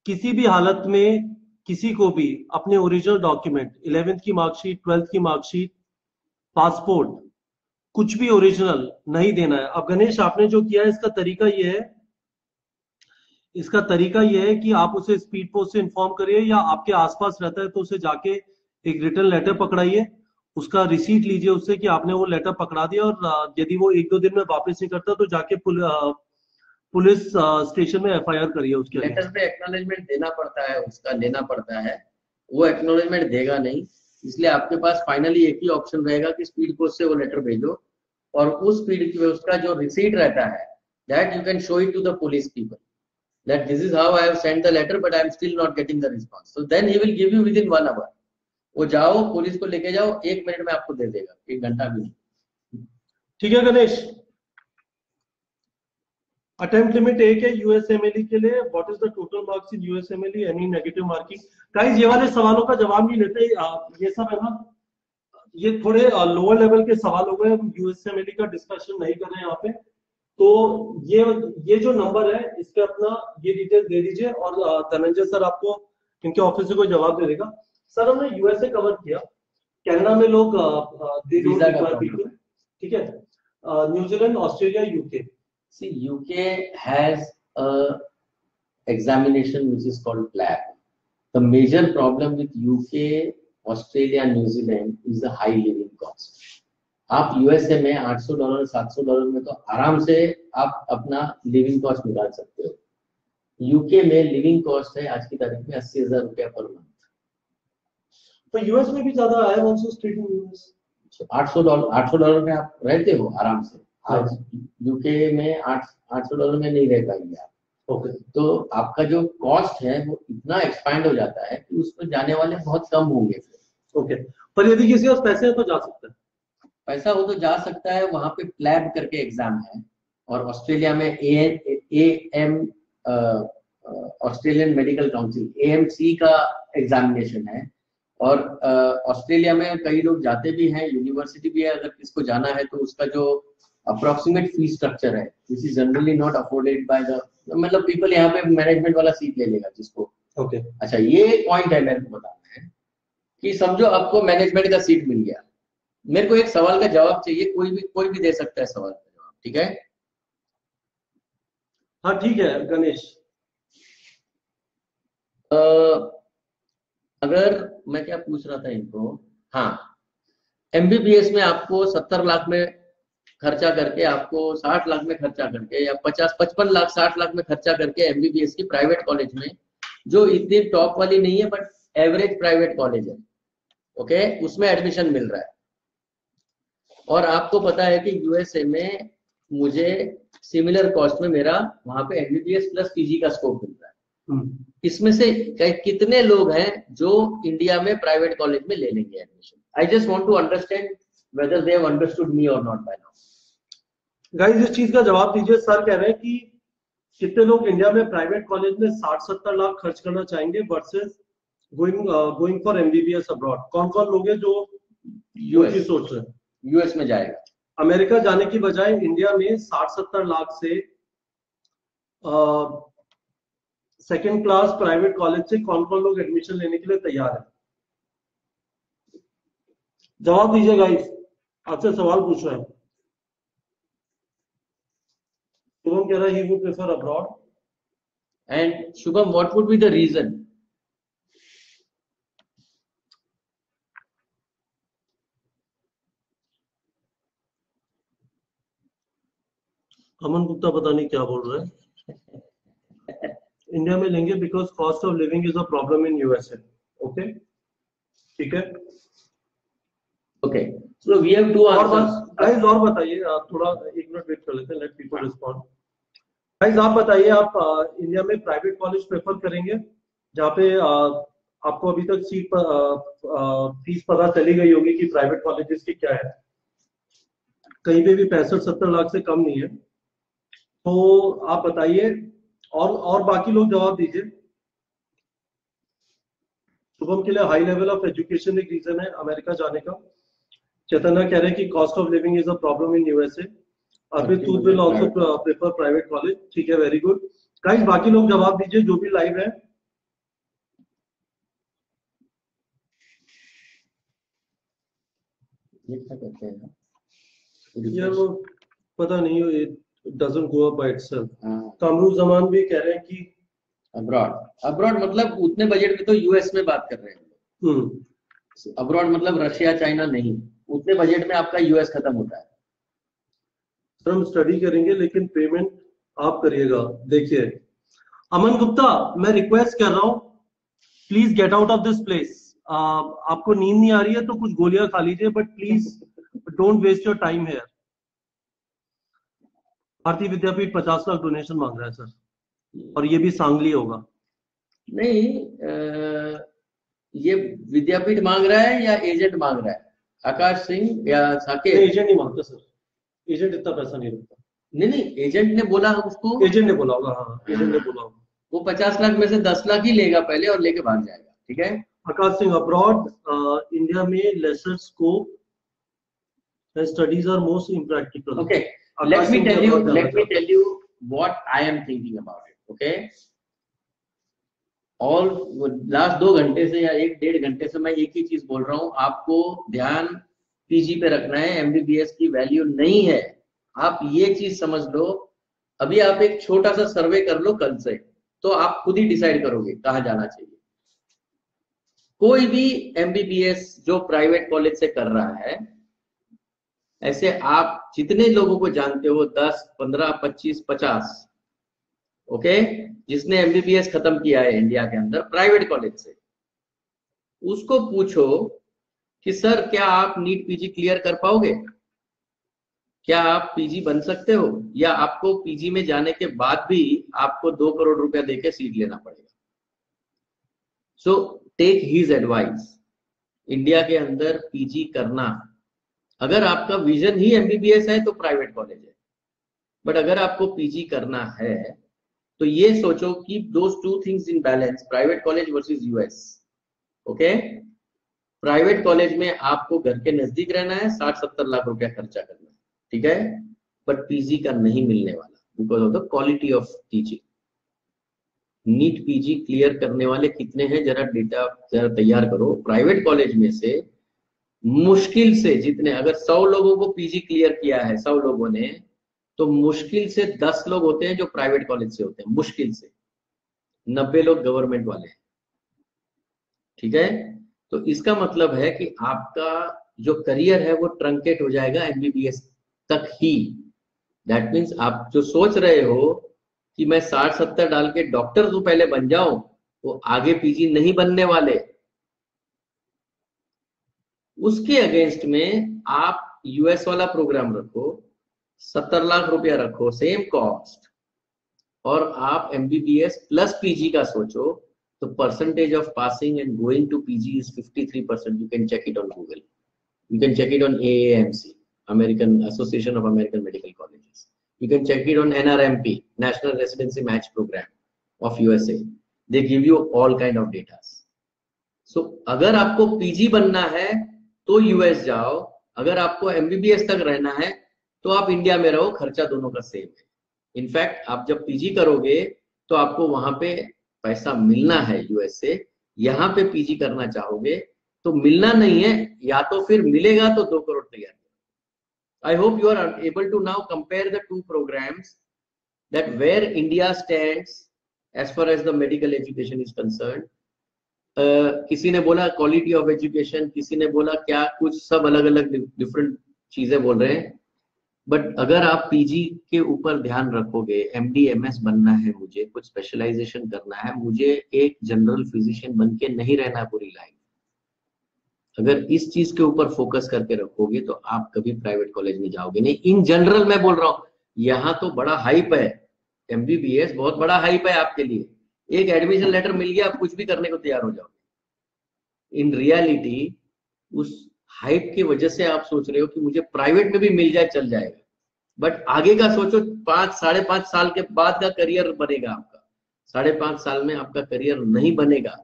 किसी भी हालत में किसी को भी अपने ओरिजिनल डॉक्यूमेंट, 11th की मार्कशीट, 12th की मार्कशीट, पासपोर्ट, कुछ भी ओरिजिनल नहीं देना है। अब गणेश आपने जो किया है, इसका तरीका ये है कि आप उसे स्पीड पोस्ट से इन्फॉर्म करिए, या आपके आसपास रहता है तो उसे जाके एक रिटर्न लेटर पकड़ाइए, उसका रिसीट लीजिए उससे कि आपने वो लेटर पकड़ा दिया, और यदि वो 1-2 दिन में वापस नहीं करता तो जाके पुलिस स्टेशन में एफआईआर करिए उसके लिए। लेटर पे एक्नॉलेजमेंट देना पड़ता है, उसका लेना पड़ता है, वो एक्नॉलेजमेंट देगा नहीं, इसलिए आपके पास फाइनली एक ही ऑप्शन रहेगा कि स्पीड पोस्ट से वो लेटर भेजो, और उस स्पीड की उसका जो रिसीट रहता है that you can show it to the police people that this is how I have sent the letter but I am still not getting the response, so then he will give you within 1 hour। वो जाओ police को लेके जाओ, 1 minute में आपको दे देगा, 1 घंटा भी नहीं। ठीक है गणेश, अटेम्प्ट लिमिट 1 है यूएसएमएलई के लिए। What is the total marks in USMLE, any negative marking? Guys ये वाले सवालों का जवाब नहीं लेते, ये सब है ना, ये थोड़े लोअर लेवल के सवाल हो गए, हम यूएसएमएलई का डिस्कशन नहीं कर रहे हैं यहाँ पे। तो ये जो नंबर है इस पे अपना ये डिटेल दे दीजिए, और धनंजय सर आपको इनके ऑफिस से कोई जवाब दे देगा। सर हमने यूएसए कवर किया, कनाडा में लोग ठीक है, New Zealand, Australia, UK. See, UK has a examination which is called PLAB. The major problem with UK, Australia, New Zealand is the high living cost. आप यूएसए में $800 $700 में तो आराम से आप अपना लिविंग कॉस्ट निकाल सकते हो। यूके में लिविंग कॉस्ट है आज की तारीख में 80,000 रुपया पर मंथ। तो यूएस में भी ज्यादा है, $800 में आप रहते हो आराम से। आज यूके में $800 में नहीं रह पाएंगे आप। ओके, तो आपका जो कॉस्ट है वो इतना एक्सपैंड हो जाता है कि उसमें जाने वाले बहुत कम होंगे। ओके, पर यदि किसी के पास पैसे हैं तो जा सकता है, पैसा हो तो जा सकता है। वहां पे प्लैब करके एग्जाम है, और ऑस्ट्रेलिया में AM Australian medical council AMC का एग्जामिनेशन है, और ऑस्ट्रेलिया में कई लोग जाते भी हैं, यूनिवर्सिटी भी है, अगर किसको जाना है तो उसका जो अप्रोक्सीमेट फी स्ट्रक्चर है, this is generally not afforded by the, मतलब पीपल यहाँ पे मैनेजमेंट वाला सीट ले लेगा जिसको। ओके अच्छा ये पॉइंट है मेरे को बताना है कि समझो आपको मैनेजमेंट का सीट मिल गया, मेरे को एक सवाल का जवाब चाहिए, कोई भी दे सकता है सवाल का जवाब, ठीक है? हाँ ठीक है गणेश। अगर मैं क्या पूछ रहा था इनको, हाँ एमबीबीएस में आपको 70 लाख में खर्चा करके, आपको 60 लाख में खर्चा करके, या 55 लाख 60 लाख में खर्चा करके एमबीबीएस की प्राइवेट कॉलेज में, जो इतनी टॉप वाली नहीं है बट एवरेज प्राइवेट कॉलेज है, ओके, उसमें एडमिशन मिल रहा है। और आपको पता है कि यूएसए में मुझे सिमिलर कॉस्ट में मेरा वहां पे एमबीबीएस प्लस पीजी का स्कोप मिल रहा है। इसमें से कितने लोग हैं जो इंडिया में प्राइवेट कॉलेज में ले लेंगे admission? I just want to understand whether they have understood me or not bye now. Guys इस चीज का जवाब दीजिए। सर कह रहे हैं कि कितने लोग इंडिया में प्राइवेट कॉलेज में 60-70 लाख खर्च करना चाहेंगे versus going for MBBS abroad? कौन कौन लोग हैं जो चीज सोच रहे हैं? यूएस में जाएगा। अमेरिका जाने की बजाय इंडिया में 60-70 लाख से सेकेंड क्लास प्राइवेट कॉलेज से कौन कौन लोग एडमिशन लेने के लिए तैयार है? जवाब दीजिए गाइस, आपसे सवाल पूछ रहे हैं। शुभम कह रहा है he would prefer abroad. And Shubham, what would be the reason? Aman Gupta पता नहीं क्या बोल रहे हैं। इंडिया में लेंगे because cost of living is a problem in USA. Okay ठीक है। Okay so we have two answers. Guys और बताइए, थोड़ा एक मिनट वेट कर लेते हैं, लेट पीपल रिस्पॉन्ड। गाइस आप बताइए, आप इंडिया में प्राइवेट कॉलेज प्रेफर करेंगे जहाँ पे आपको अभी तक सीट फीस पता चली गई होगी कि प्राइवेट कॉलेजेस की क्या है, कहीं पे भी 65-70 लाख से कम नहीं है, तो आप बताइए। और बाकी लोग जवाब दीजिए। शुभम के लिए हाई लेवल ऑफ एजुकेशन एक रीजन है अमेरिका जाने का। चैतन्य कह रहे हैं कि cost of living is a problem in USA. Arpit तू will also prefer private college. ठीक है, वेरी गुड गाइस। बाकी लोग जवाब दीजिए जो भी लाइव है। यार वो पता नहीं, it doesn't go up by itself. Kamruz Zaman भी कह रहे हैं कि अब्रॉड मतलब उतने बजट में तो यूएस में बात कर रहे हैं। अब्रॉड मतलब रशिया चाइना नहीं, उतने बजट में आपका यूएस खत्म होता है। सर हम स्टडी करेंगे लेकिन पेमेंट आप करिएगा। देखिए अमन गुप्ता, मैं रिक्वेस्ट कर रहा हूं, please get out of this place. आपको नींद नहीं आ रही है तो कुछ गोलियां खा लीजिए, but please don't waste your time here. Bharatiya Vidyapeeth 50 lakh donation मांग रहा है सर, और ये भी सांगली होगा। नहीं ये विद्यापीठ मांग रहा है या एजेंट मांग रहा है? आकाश सिंह या साकेत? एजेंट नहीं मांगता सर, एजेंट इतना पैसा नहीं रखता। नहीं एजेंट ने बोला उसको, एजेंट ने बोला होगा। हाँ एजेंट ने बोला होगा। वो 50 लाख में से 10 लाख ही लेगा पहले और लेके भाग जाएगा। ठीक है आकाश सिंह, अब्रॉड इंडिया में lesser scope, studies are most impractical. Okay let me tell you what I am thinking about it. Okay, और लास्ट 2 घंटे से या 1-1.5 घंटे से मैं एक ही चीज बोल रहा हूं, आपको ध्यान पीजी पे रखना है, एमबीबीएस की वैल्यू नहीं है। आप ये चीज समझ लो। अभी आप एक छोटा सा सर्वे कर लो कल से, तो आप खुद ही डिसाइड करोगे कहाँ जाना चाहिए। कोई भी एमबीबीएस जो प्राइवेट कॉलेज से कर रहा है, ऐसे आप जितने लोगों को जानते हो 10, 15, 25, 50, ओके, जिसने एमबीबीएस खत्म किया है इंडिया के अंदर प्राइवेट कॉलेज से, उसको पूछो कि सर क्या आप नीट पीजी क्लियर कर पाओगे? क्या आप पीजी बन सकते हो? या आपको पीजी में जाने के बाद भी आपको 2 करोड़ रुपया देके सीट लेना पड़ेगा? So take his advice. India के अंदर पीजी करना, अगर आपका विजन ही एमबीबीएस है तो प्राइवेट कॉलेज है, बट अगर आपको पीजी करना है तो ये सोचो कि दोस 2 things in balance, private college versus US. Okay, private college में आपको घर के नजदीक रहना है, 60-70 लाख रुपया खर्चा करना है, ठीक है, बट पीजी का नहीं मिलने वाला because of the quality of teaching. NEET PG clear करने वाले कितने हैं, जरा डेटा जरा तैयार करो। प्राइवेट कॉलेज में से मुश्किल से जितने, अगर 100 लोगों को पीजी क्लियर किया है 100 लोगों ने, तो मुश्किल से 10 लोग होते हैं जो प्राइवेट कॉलेज से होते हैं, मुश्किल से 90 लोग गवर्नमेंट वाले हैं। ठीक है, तो इसका मतलब है कि आपका जो करियर है वो ट्रंकेट हो जाएगा एमबीबीएस तक ही। दैट मीन्स आप जो सोच रहे हो कि मैं 60-70 डाल के डॉक्टर तो पहले बन जाऊं, वो आगे पीजी नहीं बनने वाले। उसके अगेंस्ट में आप यूएस वाला प्रोग्राम रखो, 70 लाख रुपया रखो, सेम कॉस्ट, और आप एमबीबीएस प्लस पीजी का सोचो, तो percentage of passing and going to PG is 53%. You can check it on Google, you can check it on AAMC, American Association of American Medical Colleges. You can check it on NRMP, National Residency Match Program of USA. They give you all kind of data. So अगर आपको PG बनना है तो US जाओ, अगर आपको MBBS तक रहना है तो आप इंडिया में रहो, खर्चा दोनों का सेम है। इनफैक्ट आप जब पीजी करोगे तो आपको वहां पे पैसा मिलना है यूएस से, यहाँ पे पीजी करना चाहोगे तो मिलना नहीं है, या तो फिर मिलेगा तो 2 करोड़ तैयार। I hope you are able to now compare the two programs, that where India stands as far as the medical education is concern. किसी ने बोला क्वालिटी ऑफ एजुकेशन, किसी ने बोला क्या कुछ, सब अलग अलग डिफरेंट चीजें बोल रहे हैं। बट अगर आप पीजी के ऊपर ध्यान रखोगे, एमडी एमएस बनना है मुझे, कुछ स्पेशलाइजेशन करना है मुझे, एक जनरल फिजिशियन बन के नहीं रहना पूरी लाइफ, अगर इस चीज के ऊपर फोकस करके रखोगे तो आप कभी प्राइवेट कॉलेज में जाओगे नहीं। इन जनरल मैं बोल रहा हूँ, यहाँ तो बड़ा हाइप है, एमबीबीएस बहुत बड़ा हाइप है आपके लिए, एक एडमिशन लेटर मिल गया आप कुछ भी करने को तैयार हो जाओगे। इन रियलिटी उस हाइप की वजह से आप सोच रहे हो कि मुझे प्राइवेट में भी मिल जाए चल जाएगा, बट आगे का सोचो, 5-5.5 साल के बाद का करियर बनेगा आपका, 5.5 साल में आपका करियर नहीं बनेगा।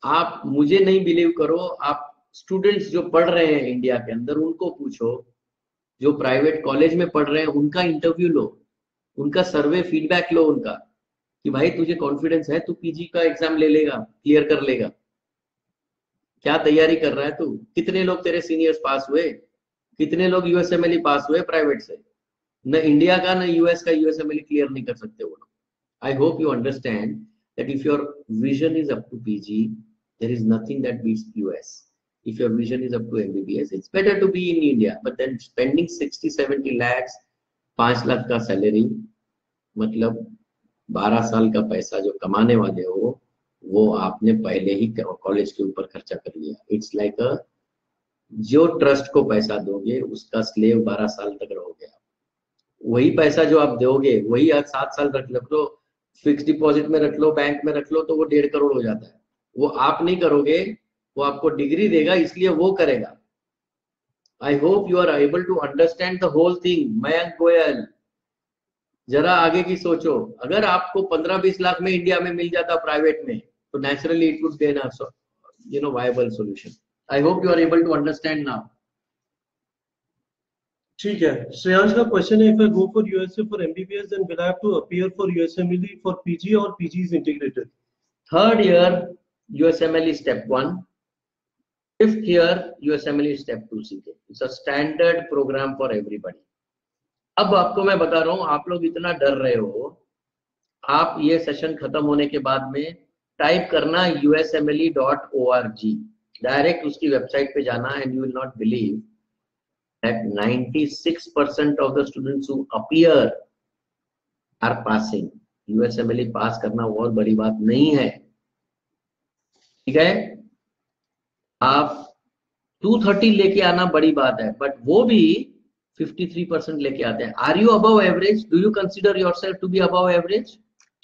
आप मुझे नहीं बिलीव करो, आप स्टूडेंट्स जो पढ़ रहे हैं इंडिया के अंदर उनको पूछो, जो प्राइवेट कॉलेज में पढ़ रहे हैं उनका इंटरव्यू लो, उनका सर्वे फीडबैक लो उनका, कि भाई तुझे कॉन्फिडेंस है, तू पीजी का एग्जाम ले लेगा, क्लियर कर लेगा, क्या तैयारी कर रहा है तू, कितने लोग तेरे सीनियर्स पास हुए, कितने लोग यूएसएमएलई पास हुए प्राइवेट से, न इंडिया का न यूएस का यूएसएमएलई क्लियर नहीं कर सकते वो लोग। I hope you understand that if your vision is up to PG, there is nothing that beats US. If your vision is up to MBBS, it's better to be in India. But then spending 60-70 lakhs, 5 lakh का salary, मतलब 12 साल का पैसा जो कमाने वाले हो, वो आपने पहले ही कॉलेज के ऊपर खर्चा कर लिया। इट्स लाइक अ, जो ट्रस्ट को पैसा दोगे उसका स्लेव 12 साल तक रहोगे आप। वही पैसा जो आप दोगे वही आज 7 साल रख लो, फिक्स डिपॉजिट में रख लो, बैंक में रख लो, तो वो 1.5 करोड़ हो जाता है। वो आप नहीं करोगे, वो आपको डिग्री देगा इसलिए वो करेगा। I hope you are able to understand the whole thing. Mayank Goyal, जरा आगे की सोचो, अगर आपको 15-20 लाख में इंडिया में मिल जाता प्राइवेट में, तो naturally it would be an viable solution. I hope you are able to understand now. ठीक है, श्रेयांश का क्वेश्चन है, if I go for USA for MBBS then will I have to appear for USMLE for PG और PG is integrated? Third year USMLE step 1, 5th year USMLE step 2 सीखे। It's a standard program for everybody. अब आपको मैं बता रहा हूँ, आप लोग इतना डर रहे हो, आप ये सेशन खत्म होने के बाद में टाइप करना usmle.org, डायरेक्ट उसकी वेबसाइट पे जाना, and you will not believe that 96% of the students who appear are passing. USMLE पास करना बहुत बड़ी बात नहीं है, ठीक है? आप 230 लेके आना बड़ी बात है, बट वो भी 53% लेके आते हैं। Are you above average? Do you consider yourself to be above average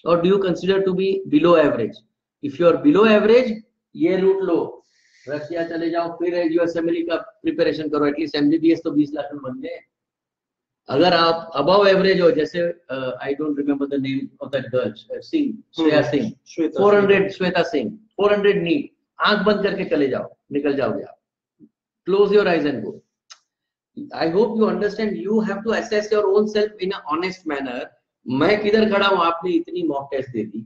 और do you consider to be below average? If you are below average, ये रूट लो, रशिया चले जाओ, फिर यूएसएमएलई का प्रिपरेशन करो, एटलीस्ट एमबीबीएस तो 20 लाख में बन गए। अगर आप अबव एवरेज हो, जैसे I don't remember the name of that girl, Singh, Shreya Singh, 400, Shweta Singh, 400 NEET, आंख बंद करके चले जाओ, निकल जाओगे आप। Close your eyes and go. I hope you understand. You have to assess your own self in an honest manner. मैं किधर खड़ा हूँ, आपने इतनी मॉक टेस्ट दे दी,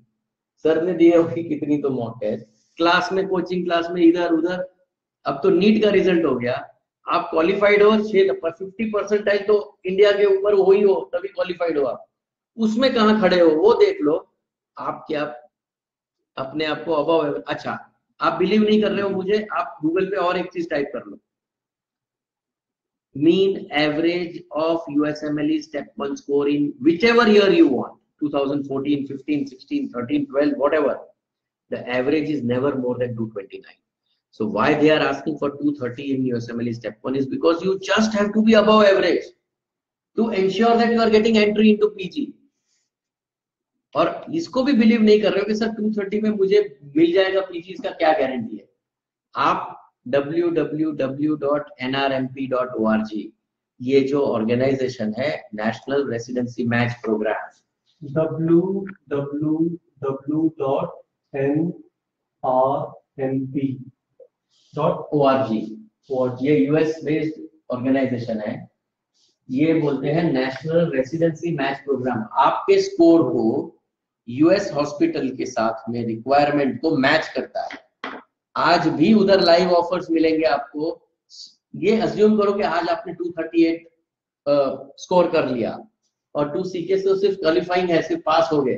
सर ने दिए होगी कितनी तो मॉक टेस्ट, क्लास में, कोचिंग क्लास में, इधर उधर, अब तो नीट का रिजल्ट हो गया, आप क्वालिफाइड हो 50% तो इंडिया के ऊपर हो ही हो, तभी क्वालिफाइड हो आप, उसमें कहाँ खड़े हो वो देख लो। आप क्या अपने आप को अबव, अच्छा आप बिलीव नहीं कर रहे हो मुझे, आप गूगल पे और एक चीज टाइप कर लो, mean average of USMLE step 1 score in whichever year you want, 2014, 15, 16, 13, 12, whatever, the average is never more than 229. So why they are asking for 230 in USMLE step 1 is because you just have to be above average to ensure that you are getting entry into PG. और इसको भी believe नहीं कर रहे हो कि sir 230 में मुझे मिल जाएगा पीजी, इसका क्या गारंटी है। आप www.nrmp.org, ये जो ऑर्गेनाइजेशन है, national residency match programme, www.nrmp.org, ये यूएस बेस्ड ऑर्गेनाइजेशन है, ये बोलते हैं नेशनल रेसिडेंसी मैच प्रोग्राम, आपके स्कोर को यूएस हॉस्पिटल के साथ में रिक्वायरमेंट को मैच करता है। आज भी उधर लाइव ऑफर्स मिलेंगे आपको। ये अज्यूम करो कि आज आपने 238 स्कोर कर लिया और 2 सीके से सिर्फ क्वालिफाइंग है, सिर्फ पास हो गए,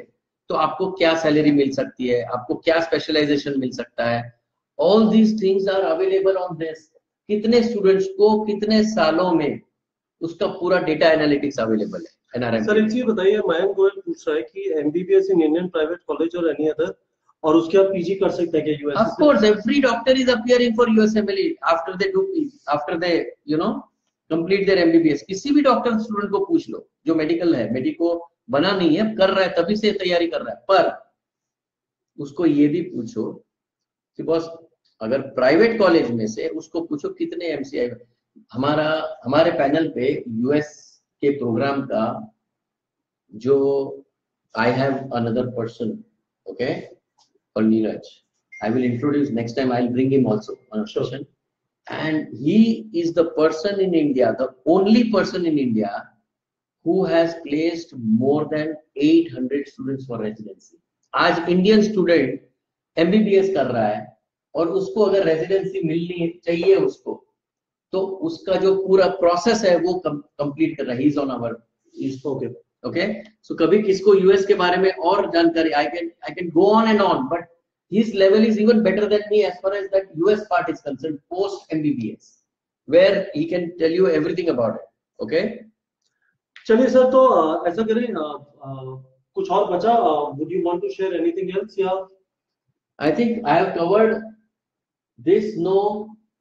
तो आपको क्या सैलरी मिल सकती है, आपको क्या स्पेशलाइजेशन मिल सकता है। All these things are available on this. कितने स्टूडेंट्स को कितने सालों में, उसका पूरा डेटा एनालिटिक्स अवेलेबल है एनआरएम। सर एक चीज बताइए, मयंक गोयल पूछ रहा है कि MBBS in Indian private college और एनी अदर, और उसके बाद पीजी कर सकते हैं क्या US? Of course every doctor is appearing for USMLE after they do, after they you know complete their MBBS. किसी भी डॉक्टर स्टूडेंट को पूछ लो जो मेडिकल है, मेडिको बना नहीं है, कर रहा है, तभी से तैयारी कर रहा है, पर उसको ये भी पूछो कि बॉस अगर प्राइवेट कॉलेज में से उसको पूछो कितने एमसीआई। हमारे पैनल पे यूएस के प्रोग्राम का जो, I have another person, okay, called Neeraj. I will introduce next time. I'll bring him also on a session. And he is the person in India, the only person in India who has placed more than 800 students for residency. आज Indian student MBBS कर रहा है और उसको अगर residency मिलनी चाहिए उसको, तो उसका जो पूरा प्रोसेस है वो कंप्लीट कर रहा है। He is on hour okay. So कभी किसको यूएस के बारे में और जानकारी, I can go on and on, but his level is even better than me as far as that US part is concerned, post MBBS, where he can tell you everything about it. Okay, चलिए sir, तो ऐसा करें, कुछ और बचा? would you want to share anything else? या I think I have covered this no,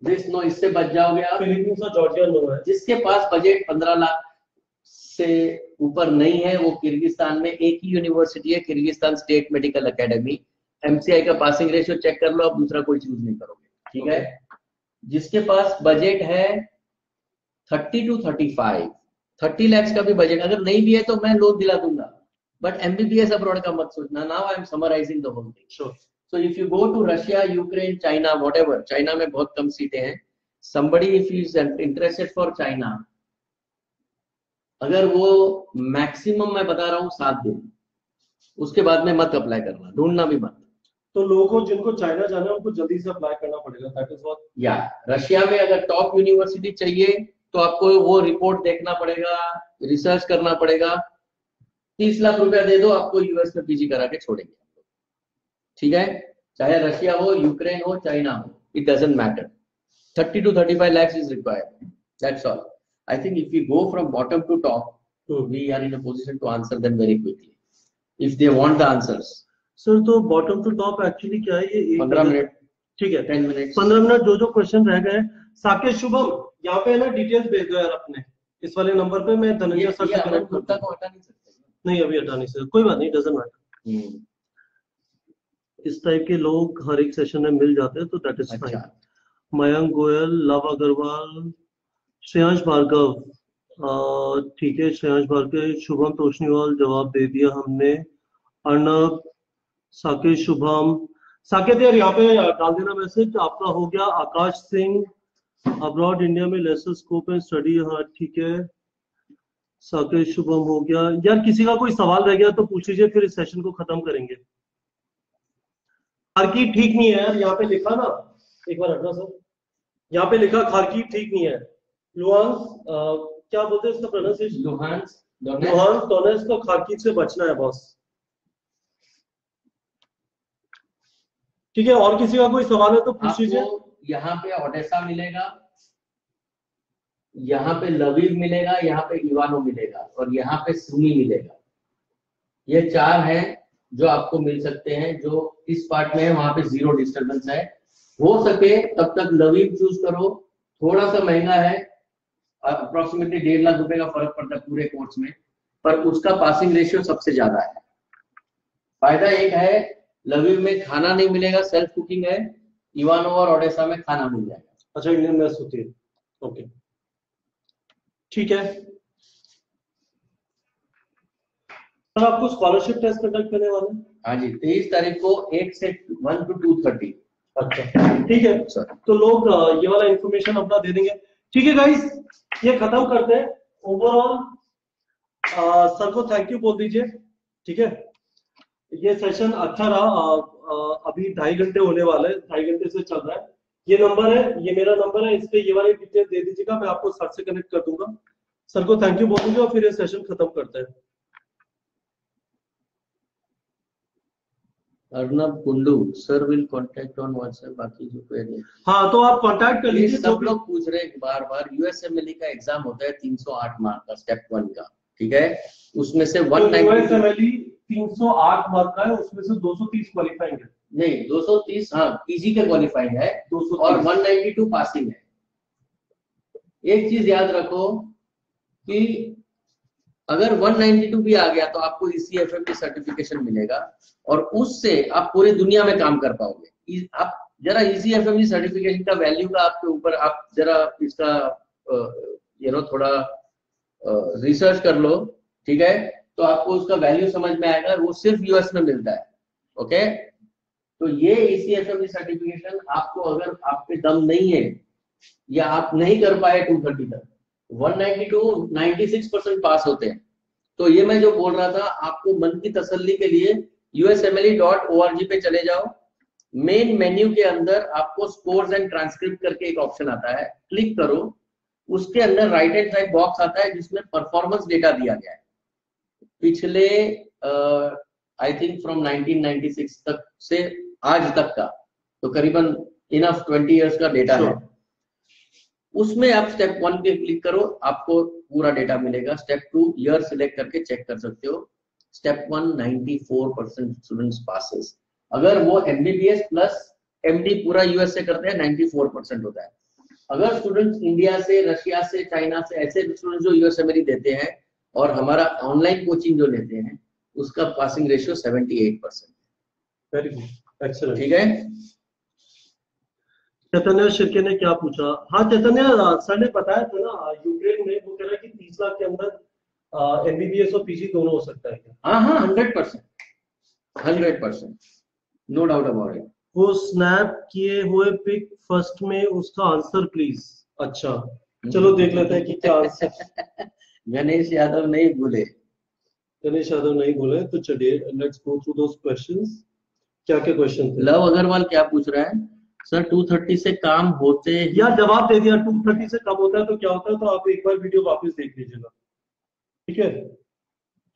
इससे बच जाओगे आप। फिलीपींस और जॉर्जिया नो है। जिसके पास बजट 15 लाख से ऊपर नहीं है, वो किर्गिस्तान में एक ही यूनिवर्सिटी है, Kyrgyzstan state medical academy, MCI का पासिंग रेशियो चेक कर लो, आप दूसरा कोई चूज नहीं करोगे, ठीक है। जिसके पास बजट है 30 to 35, 30 लाख का भी बजट अगर नहीं भी है तो मैं लोन दिला दूंगा, बट एमबीबीएस अब्रॉड का मत सोचना। Now I am summarizing the whole thing. So if you go to Russia, Ukraine, China, whatever, China में बहुत कम सीटें हैं, somebody if he is interested for China, अगर वो मैक्सिमम मैं बता रहा हूँ 7 दिन, उसके बाद में मत अप्लाई करना, ढूंढना भी मत। तो लोगों को जिनको चाइना जाना है उनको जल्दी से अप्लाई करना पड़ेगा, दैट इज व्हाट। या रशिया में अगर टॉप यूनिवर्सिटी चाहिए तो आपको वो रिपोर्ट देखना पड़ेगा, रिसर्च करना पड़ेगा, 30 लाख रुपया दे दो, आपको यूएस में पीजी करा के छोड़ेंगे, ठीक है। चाहे रशिया हो, यूक्रेन हो, चाइना हो, it doesn't matter. 30 to 35 lakhs is required, that's all. I think if we go from bottom to top, we are in a position to answer them very quickly if they want the answers. Sir तो bottom to top actually क्या है, ये 15 minute, ठीक है, 10 minute, 15 minute जो question रह गए। साकेत, शुभम, यहाँ पे ना डिटेल्स भेज दो यार अपने इस वाले नंबर पे, मैं धनंजय सर से कनेक्ट करता हूँ। हटा नहीं सकते, नहीं अभी हटा नहीं सकते, कोई बात नहीं, डजंट मैटर। इस टाइप के लोग हर एक सेशन में मिल जाते हैं, तो that is fine. Mayank Goyal, Luv Agarwal, Shreyansh Bhargav, ठीक है, श्रेयांश भार्गव, शुभम तोशनीवाल, जवाब दे दिया हमने। अर्नब, साकेत, शुभम, साकेत यार यहाँ पे डाल देना मैसेज, आपका हो गया। आकाश सिंह, अब्रॉड इंडिया में लेसर स्कोप एंड स्टडी, हाँ ठीक है। साकेत शुभम हो गया यार, किसी का कोई सवाल रह गया तो पूछ लीजिए, फिर इस सेशन को खत्म करेंगे। खारकी ठीक नहीं है यार, यहाँ पे लिखा ना, एक बार हटना सर, यहाँ पे लिखा खारकी ठीक नहीं है। लुहांस क्या बोलते हैं इसका प्रोनाउंसिएशन? लुहांस डोनेट्स्क को खारकी से बचना है बॉस। ठीक है, और किसी का कोई सवाल है तो पूछ लीजिए। यहाँ पे ओडेसा मिलेगा, यहाँ पे लवीव मिलेगा, यहाँ पे इवानो मिलेगा, और यहाँ पे सुमी मिलेगा। ये 4 हैं जो आपको मिल सकते हैं, जो इस पार्ट में है, वहां पे 0 डिस्टर्बेंस है। हो सके तब तक लवीव चूज करो, थोड़ा सा महंगा है, अप्रोक्सीमेटली 1.5 लाख रुपए का फर्क पड़ता है पूरे कोर्स में, पर उसका पासिंग रेशियो सबसे ज्यादा है। फायदा एक है, लवीव में खाना नहीं मिलेगा, सेल्फ कुकिंग है। इवानो और ओडेसा में खाना मिल जाएगा। अच्छा, इंडियन मेस होती है, ओके ठीक है। सर आपको स्कॉलरशिप टेस्ट कंडक्ट करने वाले हैं? हाँ जी, 23 तारीख को 1 से 1 to 2:30। अच्छा ठीक है सर, तो लोग ये वाला इंफॉर्मेशन अपना दे देंगे। ठीक है गाइस, ये खत्म करते हैं। ओवरऑल सर को थैंक यू बोल दीजिए, ठीक है। ये सेशन अच्छा रहा। अभी 2.5 घंटे होने वाले हैं, 2.5 घंटे से चल रहा है। ये नंबर है, ये मेरा नंबर है, इस पे ये वाले डिटेल दे दीजिएगा, मैं आपको सर से कनेक्ट कर दूंगा। सर को थैंक यू बोल दीजिए और फिर ये सेशन खत्म करते हैं। Arnab Kundu sir will contact on WhatsApp, बाकी जो क्वेरी। हाँ तो आप कांटेक्ट कर लीजिए। सब लोग पूछ रहे हैं बार बार, यूएसएमएलई का एग्जाम होता है 308 मार्क का, स्टेप 1 का, ठीक है। उसमें से 190 308 मार्क का है, उसमें से 230 क्वालिफाइंग है। नहीं, 230 हाँ पीजी के क्वालिफाइंग है, 230 और 192 पासिंग है। एक चीज याद रखो कि अगर 192 भी आ गया तो आपको ECFMT सर्टिफिकेशन मिलेगा, और उससे आप पूरे दुनिया में काम कर पाओगे। आप जरा ECFMT सर्टिफिकेशन का वैल्यू का आपके ऊपर आप जरा इसका थोड़ा रिसर्च कर लो, ठीक है, तो आपको उसका वैल्यू समझ में आएगा। वो सिर्फ यूएस में मिलता है, ओके। तो ये ECFMT सर्टिफिकेशन आपको, अगर आप पे दम नहीं है या आप नहीं कर पाए 230 तक, 192 96% पास होते हैं। तो ये मैं जो बोल रहा था, आपको मन की तसल्ली के लिए usmle.org पे चले जाओ। मेन मेन्यू के अंदर आपको स्कोर्स एंड ट्रांसक्रिप्ट करके एक ऑप्शन आता है, क्लिक करो। उसके अंदर राइट हैंड साइड बॉक्स आता है जिसमें परफॉर्मेंस डेटा दिया गया है, पिछले आई थिंक फ्रॉम 1996 तक से आज तक का, तो करीबन इनफ 20 इयर्स का डेटा है। उसमें आप स्टेप 1 पे क्लिक करो, आपको पूरा डेटा मिलेगा। स्टेप 2 ईयर सिलेक्ट करके चेक कर सकते हो। Step 1 94% students passes. अगर वो MBBS प्लस MD पूरा यूएस से करते हैं 94% होता है। अगर स्टूडेंट्स इंडिया से, रशिया से, चाइना से, ऐसे स्टूडेंट्स जो USMLE देते हैं और हमारा ऑनलाइन कोचिंग जो लेते हैं, उसका passing ratio 78%। Very good, excellent, ठीक है। चैतन्य शिर्के ने क्या पूछा? हाँ चैतन्य सर ने बताया था ना, यूक्रेन में वो कह रहा है कि 30 लाख के अंदर MBBS और PG दोनों हो सकता है क्या? हाँ 100%, नो डाउट अबाउट इट। वो स्नैप किए हुए पिक फर्स्ट में उसका आंसर प्लीज। अच्छा चलो देख लेते हैं कि क्या आंसर। गणेश यादव नहीं भूले, गणेश यादव नहीं भूले, तो चलिए let's go through those questions. क्या क्या क्वेश्चन थे? लव अग्रवाल क्या पूछ रहा है? सर 230 से काम होते हैं? यार जवाब दे दिया, 230 से कम होता है तो क्या होता है, तो आप एक बार वीडियो वापस देख लीजिएगा, ठीक है।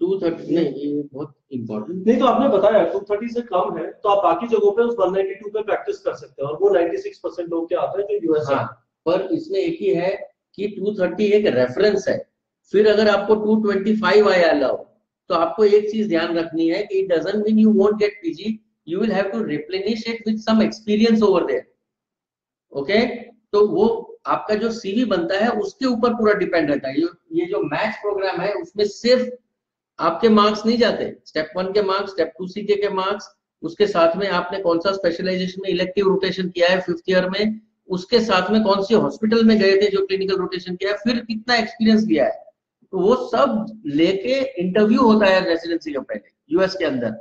230 नहीं, ये बहुत इंपॉर्टेंट नहीं, तो आपने बताया 230 से कम है तो आप बाकी जगहों पे उस 192 पे प्रैक्टिस कर सकते हैं, और वो 96% लोग के आते हैं जो यूएस। हाँ, पर इसमें एक ही है कि 230 एक रेफरेंस है। फिर अगर आपको 225 आया लव, तो आपको एक चीज ध्यान रखनी है कि it doesn't mean you won't get PG, you will have to replenish it with some experience over there, okay? तो वो आपका जो CV बनता है उसके ऊपर पूरा डिपेंड रहता है। ये जो मैच प्रोग्राम है उसमें सिर्फ आपके मार्क्स नहीं जाते, स्टेप 1 के मार्क्स, स्टेप 2 CK के मार्क्स, उसके साथ में आपने कौन सा स्पेशलाइजेशन में इलेक्टिव रोटेशन किया है 5th ईयर में, उसके साथ में कौन सी हॉस्पिटल में गए थे जो क्लिनिकल रोटेशन किया है, फिर कितना एक्सपीरियंस लिया है, तो वो सब लेके इंटरव्यू होता है रेजिडेंसी का पहले यूएस के अंदर,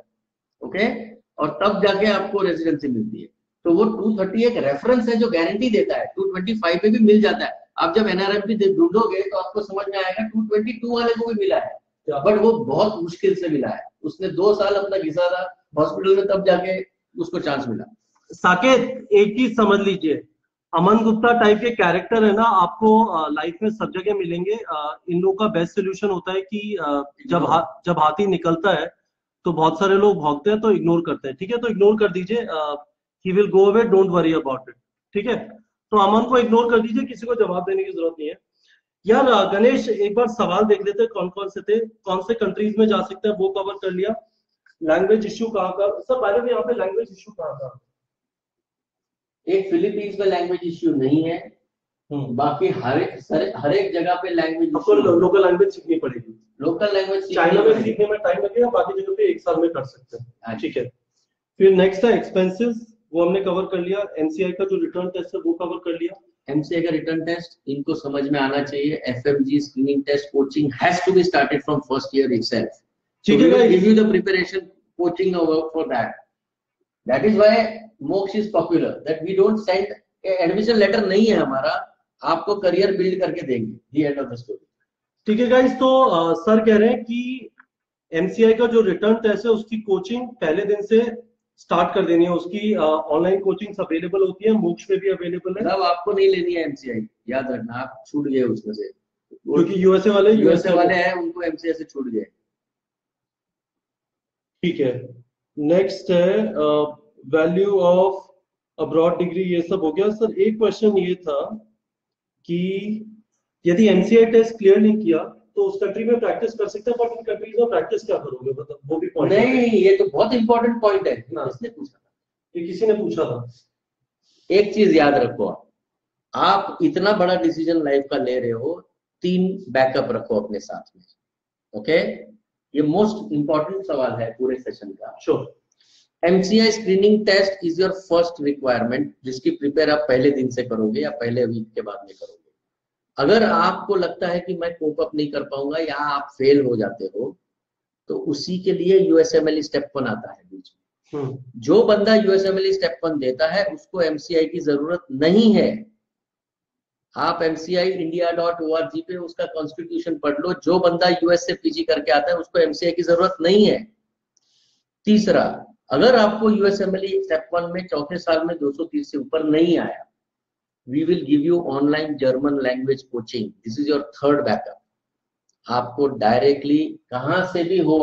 ओके? और तब जाके आपको रेजिडेंसी मिलती है। तो वो 230 एक रेफरेंस है जो गारंटी देता है, 225 पे भी मिल जाता है। आप जब एनआरएफपी ढूंढोगे तो आपको समझ में आएगा 222 वाले को भी मिला है, बट वो बहुत मुश्किल से मिला है। उसने 2 साल अपना घिसा था हॉस्पिटल में, तब जाके उसको चांस मिला। साकेत, एक चीज समझ लीजिए, अमन गुप्ता टाइप के कैरेक्टर है ना, आपको लाइफ में सब जगह मिलेंगे। इन लोगों का बेस्ट सोल्यूशन होता है कि जब हाथी निकलता है तो बहुत सारे लोग भागते हैं तो इग्नोर करते हैं, ठीक है? तो इग्नोर कर दीजिए, he will go away, don't worry about it, ठीक है? तो अमन को इग्नोर कर दीजिए, किसी को जवाब देने की जरूरत नहीं है। यार गणेश, एक बार सवाल देख लेते हैं कौन कौन से थे, कौन से कंट्रीज में जा सकते हैं, वो कवर कर लिया। लैंग्वेज इश्यू कहाँ का सर? बारे में यहाँ पे लैंग्वेज इश्यू कहाँ का? एक फिलीपींस में लैंग्वेज इश्यू नहीं है, बाकी हर एक जगह पे लैंग्वेज लोकल लैंग्वेज सीखनी पड़ेगी। लोकल लैंग्वेज चाइना में सीखने में टाइम लगेगा, बाकी जगह पे 1 साल में कर सकते हैं, ठीक है? फिर नेक्स्ट है एक्सपेंसेस, वो हमने कवर कर लिया। एमसीआई का जो रिटर्न टेस्ट है वो कवर कर लिया। एमसीआई का रिटर्न टेस्ट इनको समझ में आना चाहिए। FMG screening test coaching has to be started from first year itself, ठीक है? Give you the preparation coaching for that. That is why Moksh is popular, that we don't send admission letter नहीं है हमारा, आपको करियर बिल्ड करके देंगे, the end of the story, ठीक है गाइस? तो सर कह रहे हैं कि एमसीआई का जो रिटर्न टेस्ट है उसकी कोचिंग पहले दिन से स्टार्ट कर देनी है। उसकी ऑनलाइन कोचिंग अवेलेबल होती है, मोक्ष पे भी अवेलेबल है। मतलब आपको नहीं लेनी है एमसीआई, याद रखना, आप छूट गए उसमें से, क्योंकि यूएसए वाले हैं, उनको एमसीआई से छूट गए, ठीक है? नेक्स्ट है वैल्यू ऑफ अब्रॉड डिग्री, ये सब हो गया। सर एक क्वेश्चन ये था कि यदि एमसीआई टेस्ट क्लियर नहीं किया तो उस कंट्री में प्रैक्टिस कर सकते हैं, बट इन कंट्रीज में प्रैक्टिस क्या करोगे? मतलब वो भी पॉइंट नहीं, ये तो बहुत इंपॉर्टेंट पॉइंट है। किसने पूछा था? ये किसी ने पूछा था। एक चीज याद रखो, आप इतना बड़ा डिसीजन लाइफ का ले रहे हो, 3 बैकअप रखो अपने साथ में, ओके? ये मोस्ट इंपॉर्टेंट सवाल है पूरे सेशन का। Sure. MCI screening test is your first requirement, जिसकी प्रिपेयर आप पहले दिन से करोगे या पहले वीक के बाद में करोगे। अगर आपको लगता है कि मैं कोप अप नहीं कर पाऊंगा या आप फेल हो जाते हो, तो उसी के लिए यूएसएमएल स्टेप 1 आता है बीच में। जो बंदा यूएसएमएल स्टेप 1 देता है उसको एमसीआई की जरूरत नहीं है। आप mci.india.org पे उसका कॉन्स्टिट्यूशन पढ़ लो। जो बंदा यूएस से पीजी करके आता है उसको एमसीआई की जरूरत नहीं है। तीसरा, अगर आपको यूएसएमएल स्टेप 1 में चौथे साल में 230 से ऊपर नहीं आया, we will give you online German language coaching. This is your third backup. आपको डायरेक्टली कहां से भी हो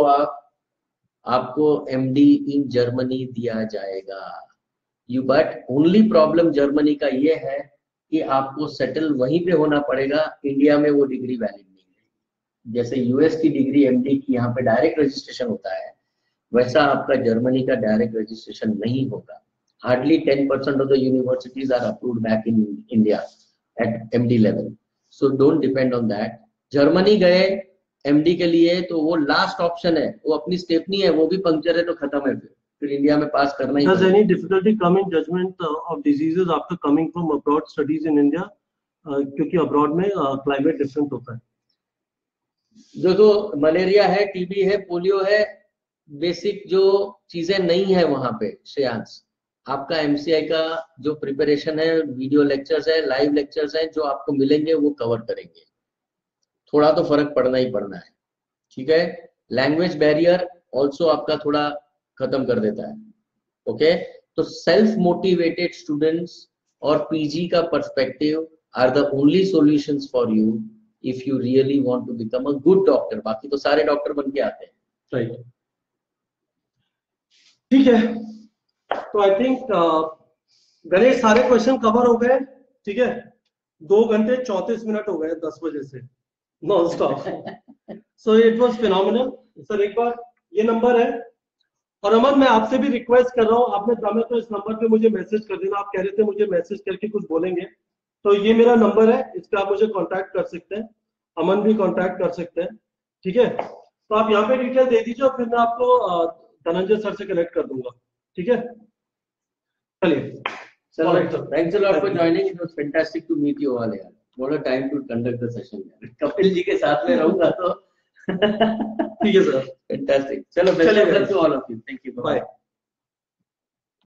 आपको एमडी इन जर्मनी दिया जाएगा। बट ओनली प्रॉब्लम जर्मनी का ये है कि आपको सेटल वहीं पे होना पड़ेगा, इंडिया में वो डिग्री वैलिड नहीं है। जैसे यूएस की डिग्री एमडी की यहाँ पे डायरेक्ट रजिस्ट्रेशन होता है, वैसा आपका जर्मनी का डायरेक्ट रजिस्ट्रेशन नहीं होगा। Hardly 10% of the universities are approved back in India at MD level. So don't depend on that. Germany गए MD के लिए तो वो लास्ट ऑप्शन है, वो अपनी स्टेपनी है, वो भी पंक्चर है तो खत्म है, फिर इंडिया में पास करना ही। Does any difficulty come in judgment of diseases after coming from abroad studies in India? क्योंकि अब्रॉड में क्लाइमेट डिफरेंट होता है। जो मलेरिया है, टीबी है, पोलियो है, बेसिक जो चीजें नहीं है वहां पे श्रेयांश, आपका एमसीआई का जो प्रिपरेशन है, वीडियो लेक्चर्स है, लाइव लेक्चर्स है, जो आपको मिलेंगे वो कवर करेंगे। थोड़ा तो फर्क पड़ना ही पड़ना है, ठीक है? लैंग्वेज बैरियर ऑल्सो आपका थोड़ा खत्म कर देता है, ओके? तो सेल्फ मोटिवेटेड स्टूडेंट्स और पीजी का perspective are the only solutions for you if you really want to become a good doctor. बाकी तो सारे डॉक्टर बन के आते हैं, राइट? ठीक है, तो आई थिंक गणेश सारे क्वेश्चन कवर हो गए, ठीक है? 2 घंटे 34 मिनट हो गए 10 बजे से non stop. So it was phenomenal. Sir एक बार ये नंबर है, और अमन मैं आपसे भी रिक्वेस्ट कर रहा हूँ, आपने दमे तो इस नंबर पे मुझे मैसेज कर देना। आप कह रहे थे मुझे मैसेज करके कुछ बोलेंगे, तो ये मेरा नंबर है, इस पे आप मुझे कांटेक्ट कर सकते हैं, अमन भी कांटेक्ट कर सकते हैं, ठीक है? तो आप यहाँ पे डिटेल दे दीजिए और फिर मैं आपको धनंजय सर से कनेक्ट कर दूंगा, ठीक है? चलिए, thanks a lot for joining, it was fantastic to meet you all यार। What a time to conduct the session यार, कपिल जी के साथ में रहूंगा तो ठीक है सर, फैंटास्टिक। चलो, best of luck to all of you, thank you, bye.